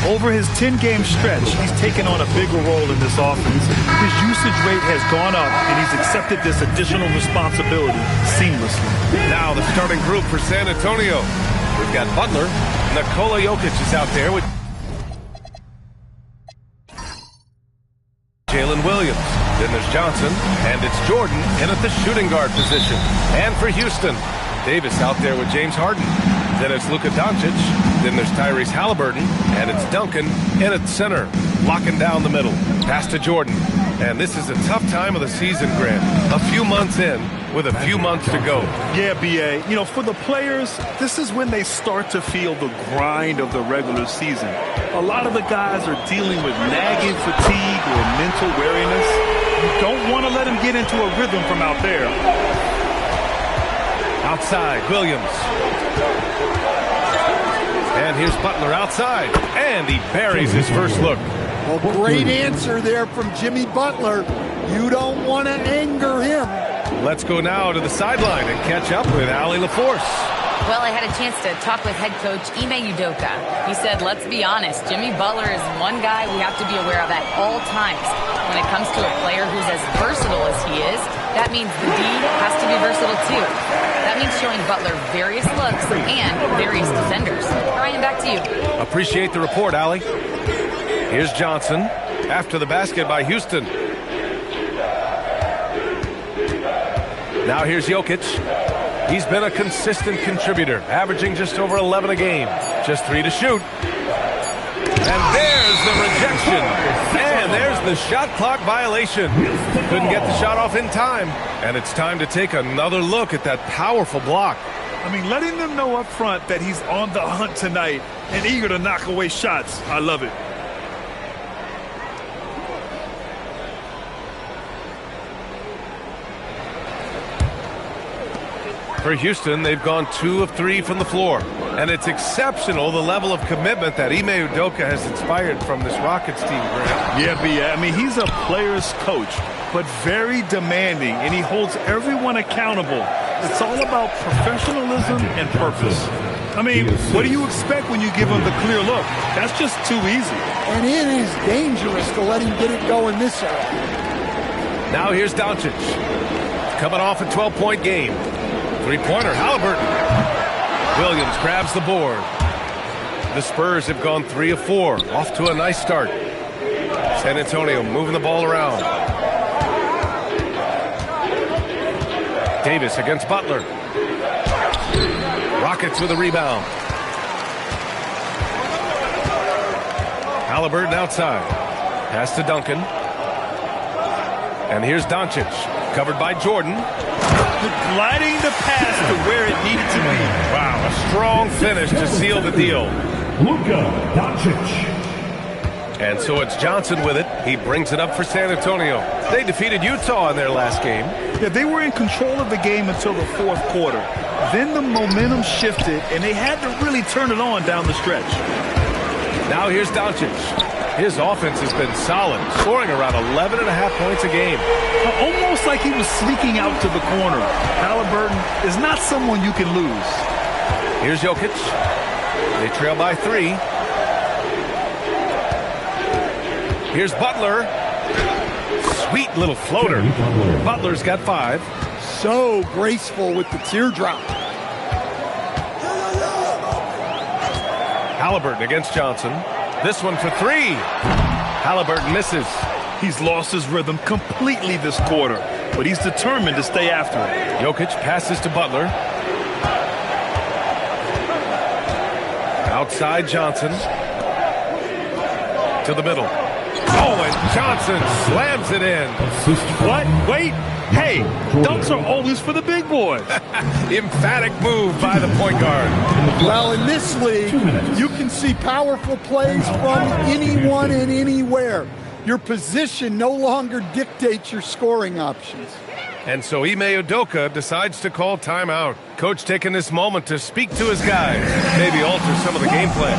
S16: Over his 10-game stretch, he's taken on a bigger role in this offense. His usage rate has gone up, and he's accepted this additional responsibility seamlessly.
S15: Now the starting group for San Antonio. We've got Butler. Nikola Jokic is out there with Jalen Williams. Then there's Johnson, and it's Jordan in at the shooting guard position. And for Houston, Davis out there with James Harden. Then it's Luka Doncic. Then there's Tyrese Halliburton. And it's Duncan in at center, locking down the middle. Pass to Jordan. And this is a tough time of the season, Grant. A few months in with a few months to go.
S16: Yeah, B.A. You know, for the players, this is when they start to feel the grind of the regular season. A lot of the guys are dealing with nagging fatigue or mental weariness. You don't want to let them get into a rhythm from out there.
S15: Outside, Williams. And here's Butler outside. And he buries his first look.
S22: Well, great answer there from Jimmy Butler. You don't want to anger him.
S15: Let's go now to the sideline and catch up with Allie LaForce.
S6: Well, I had a chance to talk with head coach Ime Udoka. He said, let's be honest, Jimmy Butler is one guy we have to be aware of at all times. When it comes to a player who's as versatile as he is, that means the D has to be versatile too. That means showing Butler various looks and various defenders. Brian, back to you.
S15: Appreciate the report, Allie. Here's Johnson after the basket by Houston. Now here's Jokic. He's been a consistent contributor, averaging just over 11 a game. Just 3 to shoot. And there's the rejection. And there's the shot clock violation. Couldn't get the shot off in time. And it's time to take another look at that powerful block.
S16: I mean, letting them know up front that he's on the hunt tonight and eager to knock away shots. I love it.
S15: For Houston, they've gone 2 of 3 from the floor. And it's exceptional, the level of commitment that Ime Udoka has inspired from this Rockets team, Grant.
S16: Yeah, I mean, he's a player's coach, but very demanding, and he holds everyone accountable. It's all about professionalism and purpose. I mean, what do you expect when you give him the clear look? That's just too easy.
S22: And it is dangerous to let him get it going this early.
S15: Now here's Doncic. Coming off a 12-point game. Three-pointer, Halliburton. Williams grabs the board. The Spurs have gone 3 of 4. Off to a nice start. San Antonio moving the ball around. Davis against Butler. Rockets with a rebound. Halliburton outside. Pass to Duncan. And here's Doncic. Covered by Jordan.
S16: Gliding the pass to where it needed to be.
S15: Wow, a strong finish to seal the deal.
S5: Luka Doncic.
S15: And so it's Johnson with it. He brings it up for San Antonio. They defeated Utah in their last game.
S16: Yeah, they were in control of the game until the fourth quarter. Then the momentum shifted, and they had to really turn it on down the stretch.
S15: Now here's Doncic. His offense has been solid, scoring around 11.5 points a game.
S16: Almost like he was sneaking out to the corner. Halliburton is not someone you can lose.
S15: Here's Jokic. They trail by 3. Here's Butler. Sweet little floater. Butler's got 5.
S22: So graceful with the teardrop.
S15: Halliburton against Johnson. This one for 3. Halliburton misses.
S16: He's lost his rhythm completely this quarter, but he's determined to stay after it.
S15: Jokic passes to Butler. Outside Johnson. To the middle. Oh, and Johnson slams it in.
S16: What? Wait. Hey, dunks are always for the big boys.
S15: Emphatic move by the point guard.
S22: Well, in this league, you can see powerful plays from anyone and anywhere. Your position no longer dictates your scoring options.
S15: And so Ime Udoka decides to call timeout. Coach taking this moment to speak to his guys, maybe alter some of the game plan.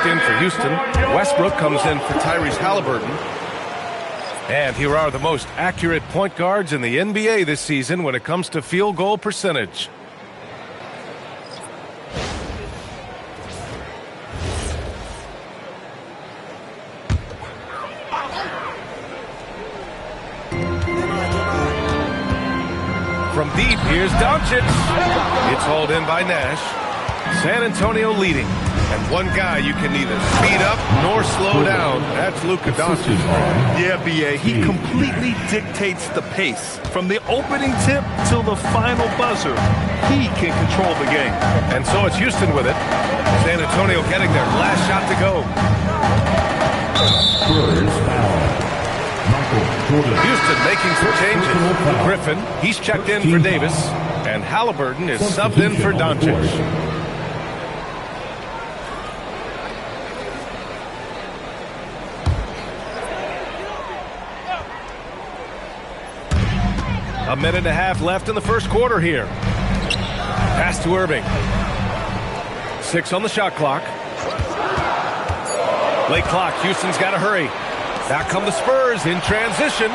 S15: In for Houston. Westbrook comes in for Tyrese Halliburton. And here are the most accurate point guards in the NBA this season when it comes to field goal percentage. From deep, here's Doncic. It's hauled in by Nash. San Antonio leading. And one guy you can neither speed up nor slow down. That's Luka Doncic.
S16: Yeah, B.A., he completely dictates the pace. From the opening tip till the final buzzer, he can control the game.
S15: And so it's Houston with it. San Antonio getting their last shot to go. Houston making some changes. Griffin, he's checked in for Davis. And Halliburton is subbed in for Doncic. A minute and a half left in the first quarter here. Pass to Irving. 6 on the shot clock. Late clock. Houston's got to hurry. Back come the Spurs in transition.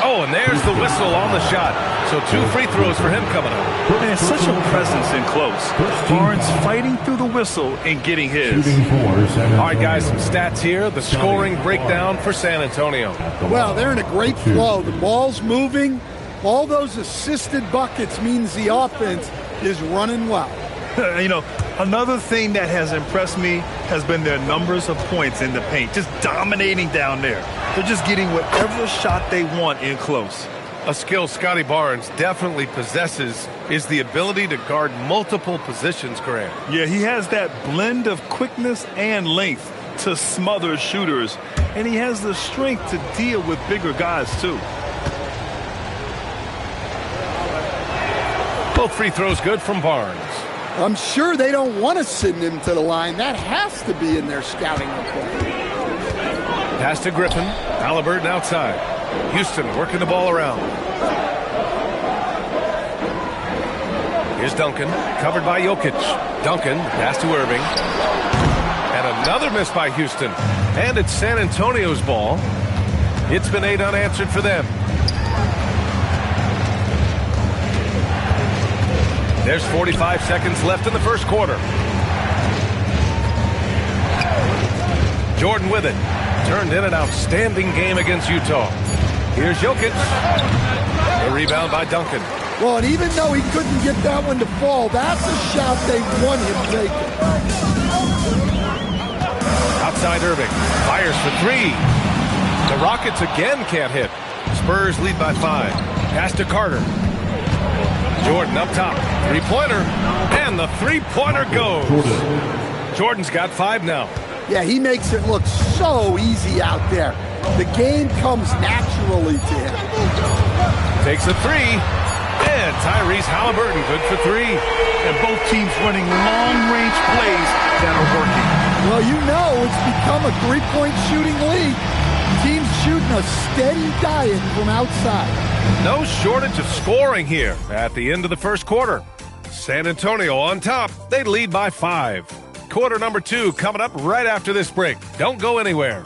S15: Oh, and there's the whistle on the shot. So 2 free throws for him coming up.
S16: Man, such a presence in close. Barnes fighting through the whistle and getting his.
S15: All right, guys, some stats here. The scoring breakdown for San Antonio.
S22: Well, they're in a great flow. The ball's moving. All those assisted buckets means the offense is running well.
S16: You know, another thing that has impressed me has been their numbers of points in the paint. Just dominating down there. They're just getting whatever shot they want in close.
S15: A skill Scotty Barnes definitely possesses is the ability to guard multiple positions, Graham.
S16: Yeah, he has that blend of quickness and length to smother shooters, and he has the strength to deal with bigger guys, too.
S15: Both free throws good from Barnes.
S22: I'm sure they don't want to send him to the line. That has to be in their scouting report.
S15: Pass to Griffin. Halliburton outside. Houston working the ball around. Here's Duncan, covered by Jokic. Duncan, pass to Irving. And another miss by Houston. And it's San Antonio's ball. It's been 8 unanswered for them. There's 45 seconds left in the first quarter. Jordan with it. Turned in an outstanding game against Utah. Here's Jokic. A rebound by Duncan.
S22: Well, and even though he couldn't get that one to fall, that's a shot they want him taking.
S15: Outside Irving. Fires for 3. The Rockets again can't hit. Spurs lead by 5. Pass to Carter. Jordan up top. Three-pointer. And the three-pointer goes. Jordan's got 5 now.
S22: Yeah, he makes it look so easy out there. The game comes naturally to him.
S15: Takes a 3. And Tyrese Halliburton, good for 3.
S16: And both teams running long-range plays that are working.
S22: Well, you know it's become a three-point shooting league. Teams shooting a steady diet from outside.
S15: No shortage of scoring here at the end of the first quarter. San Antonio on top. They lead by 5. Quarter number 2 coming up right after this break. Don't go anywhere.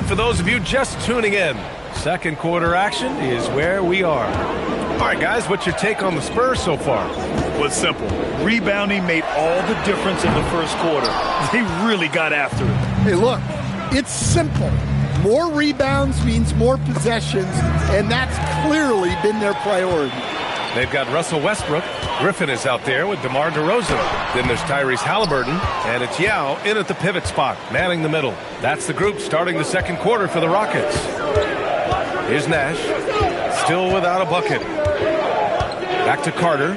S15: For those of you just tuning in, second quarter action is where we are. All right, guys, what's your take on the Spurs so far?
S16: Well, it's simple. Rebounding made all the difference in the first quarter. They really got after it.
S22: Hey, look, it's simple. More rebounds means more possessions, and that's clearly been their priority.
S15: They've got Russell Westbrook. Griffin is out there with DeMar DeRozan. Then there's Tyrese Halliburton, and it's Yao in at the pivot spot, manning the middle. That's the group starting the second quarter for the Rockets. Here's Nash, still without a bucket. Back to Carter.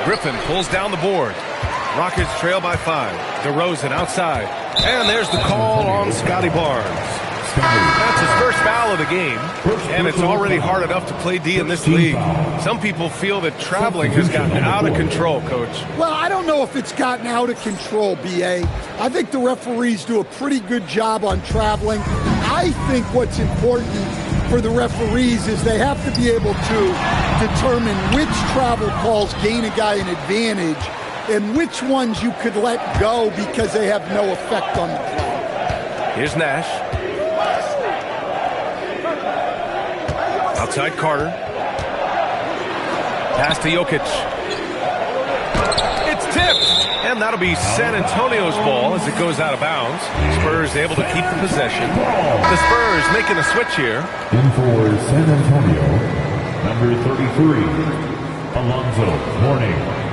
S15: Griffin pulls down the board. Rockets trail by 5. DeRozan outside. And there's the call on Scotty Barnes. That's his first foul of the game, and it's already hard enough to play D in this league. Some people feel that traveling has gotten out of control, Coach.
S22: Well, I don't know if it's gotten out of control, B.A. I think the referees do a pretty good job on traveling. I think what's important for the referees is they have to be able to determine which travel calls gain a guy an advantage and which ones you could let go because they have no effect on the play.
S15: Here's Nash. Outside Carter. Pass to Jokic. It's tipped. And that'll be San Antonio's ball as it goes out of bounds. Spurs able to keep the possession. The Spurs making a switch here.
S5: In for San Antonio, number 33, Alonzo Mourning.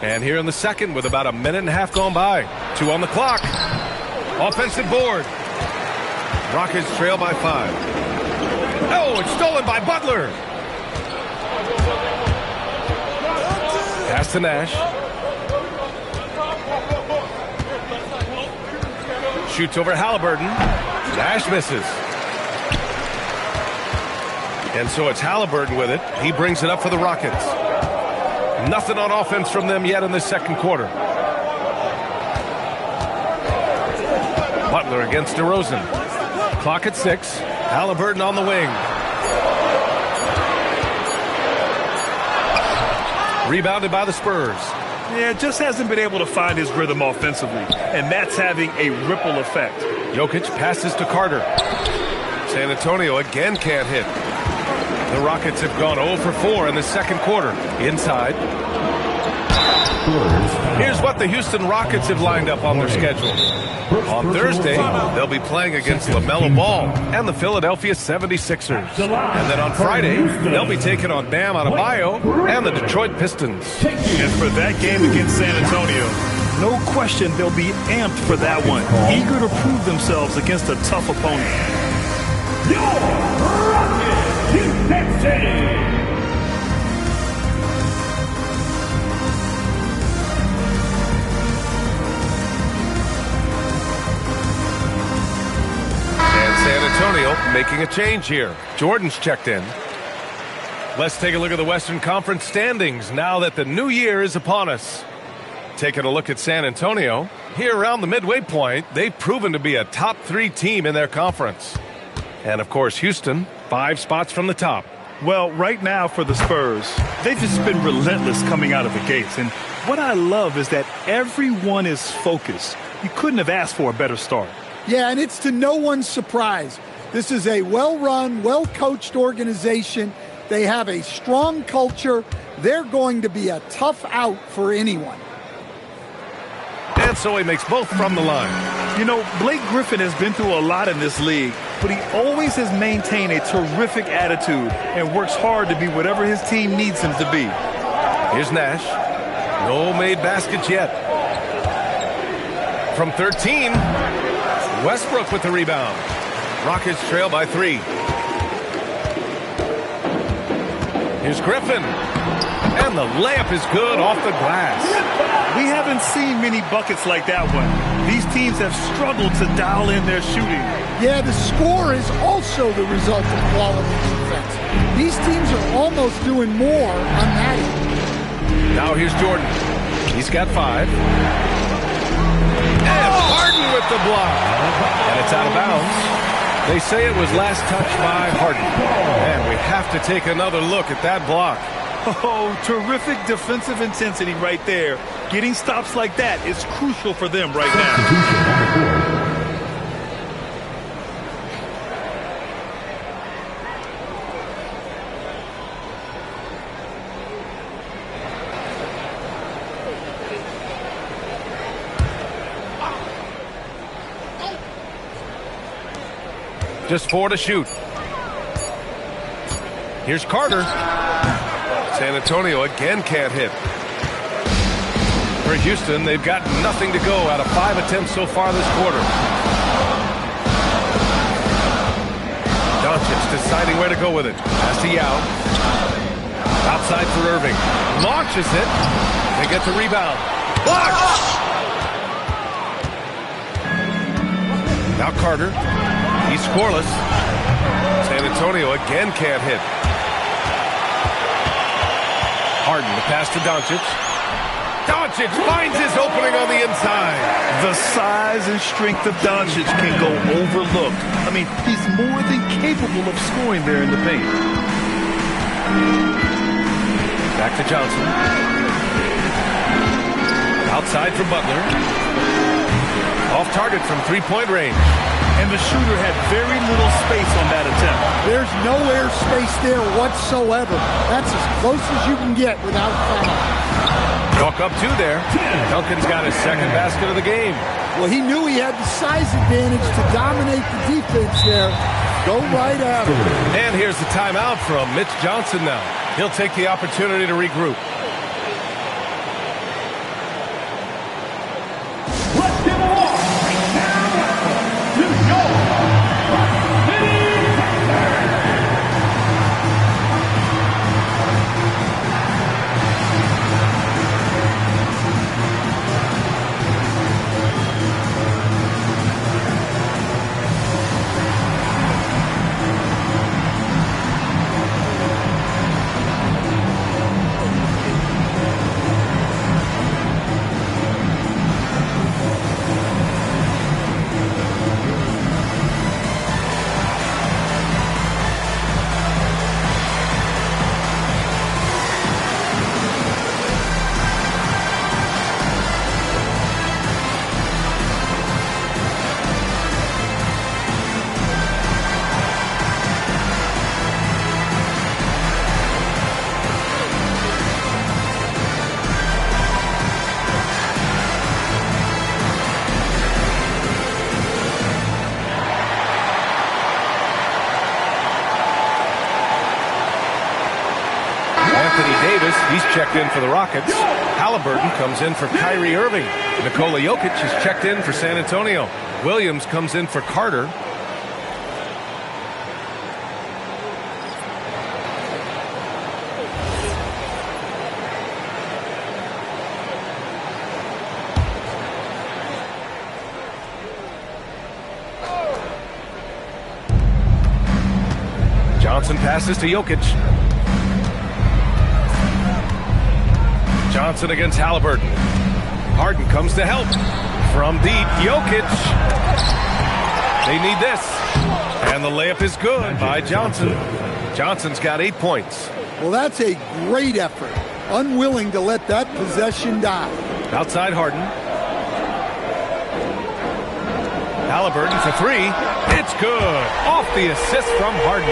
S15: And here in the second with about a minute and a half gone by. 2 on the clock. Offensive board. Rockets trail by 5. Oh, it's stolen by Butler. Pass to Nash. Shoots over Halliburton. Nash misses. And so it's Halliburton with it. He brings it up for the Rockets. Nothing on offense from them yet in the second quarter. Butler against DeRozan. Clock at 6. Halliburton on the wing. Rebounded by the Spurs.
S16: Yeah, just hasn't been able to find his rhythm offensively, and that's having a ripple effect.
S15: Jokic passes to Carter. San Antonio again can't hit. The Rockets have gone 0 for 4 in the second quarter. Inside. Here's what the Houston Rockets have lined up on their schedule. On Thursday, they'll be playing against LaMelo Ball and the Philadelphia 76ers. And then on Friday, they'll be taking on Bam Adebayo and the Detroit Pistons.
S16: And for that game against San Antonio, no question they'll be amped for that one. Eager to prove themselves against a tough opponent.
S7: Your Rockets, Houston City.
S15: San Antonio making a change here. Jordan's checked in. Let's take a look at the Western Conference standings now that the new year is upon us. Taking a look at San Antonio, here around the midway point, they've proven to be a top 3 team in their conference. And of course, Houston, 5 spots from the top.
S16: Well, right now for the Spurs, they've just been relentless coming out of the gates. And what I love is that everyone is focused. You couldn't have asked for a better start.
S22: Yeah, and it's to no one's surprise. This is a well-run, well-coached organization. They have a strong culture. They're going to be a tough out for anyone.
S15: And so he makes both from the line.
S16: You know, Blake Griffin has been through a lot in this league, but he always has maintained a terrific attitude and works hard to be whatever his team needs him to be.
S15: Here's Nash. No made baskets yet. From 13, Westbrook with the rebound. Rockets trail by 3. Here's Griffin. And the layup is good off the glass.
S16: We haven't seen many buckets like that one. These teams have struggled to dial in their shooting.
S22: Yeah, the score is also the result of quality defense. These teams are almost doing more on that end.
S15: Now here's Jordan. He's got 5. And Harden with the block. And it's out of bounds. They say it was last touched by Harden. And we have to take another look at that block.
S16: Oh, terrific defensive intensity right there. Getting stops like that is crucial for them right now.
S15: Just 4 to shoot. Here's Carter. San Antonio again can't hit. For Houston, they've got nothing to go out of 5 attempts so far this quarter. Doncic deciding where to go with it. Pass to Yao. Outside for Irving. Launches it. They get the rebound. Blocked! Now Carter. He's scoreless. San Antonio again can't hit. Harden, the pass to Doncic. Doncic finds his opening on the inside.
S16: The size and strength of Doncic can go overlooked. I mean, he's more than capable of scoring there in the paint.
S15: Back to Johnson. Outside for Butler. Off target from 3-point range.
S16: And the shooter had very little space on that attempt.
S22: There's no air space there whatsoever. That's as close as you can get without foul.
S15: Walk up 2 there. Duncan's got his second basket of the game.
S22: Well, he knew he had the size advantage to dominate the defense there. Go right at him.
S15: And here's the timeout from Mitch Johnson now. He'll take the opportunity to regroup.
S7: Let's give a walk to your
S15: He's checked in for the Rockets. Halliburton comes in for Kyrie Irving. Nikola Jokic is checked in for San Antonio. Williams comes in for Carter. Johnson passes to Jokic. Johnson against Halliburton. Harden comes to help. From deep, Jokic. They need this. And the layup is good by Johnson. Johnson's got 8 points.
S22: Well, that's a great effort. Unwilling to let that possession die.
S15: Outside Harden. Halliburton for 3. It's good. Off the assist from Harden.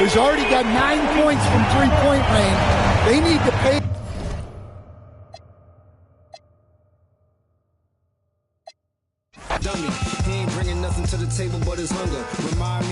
S22: He's already got 9 points from three-point range. They need to pay.
S4: Dummy, he ain't bringing nothing to the table but his hunger. Remind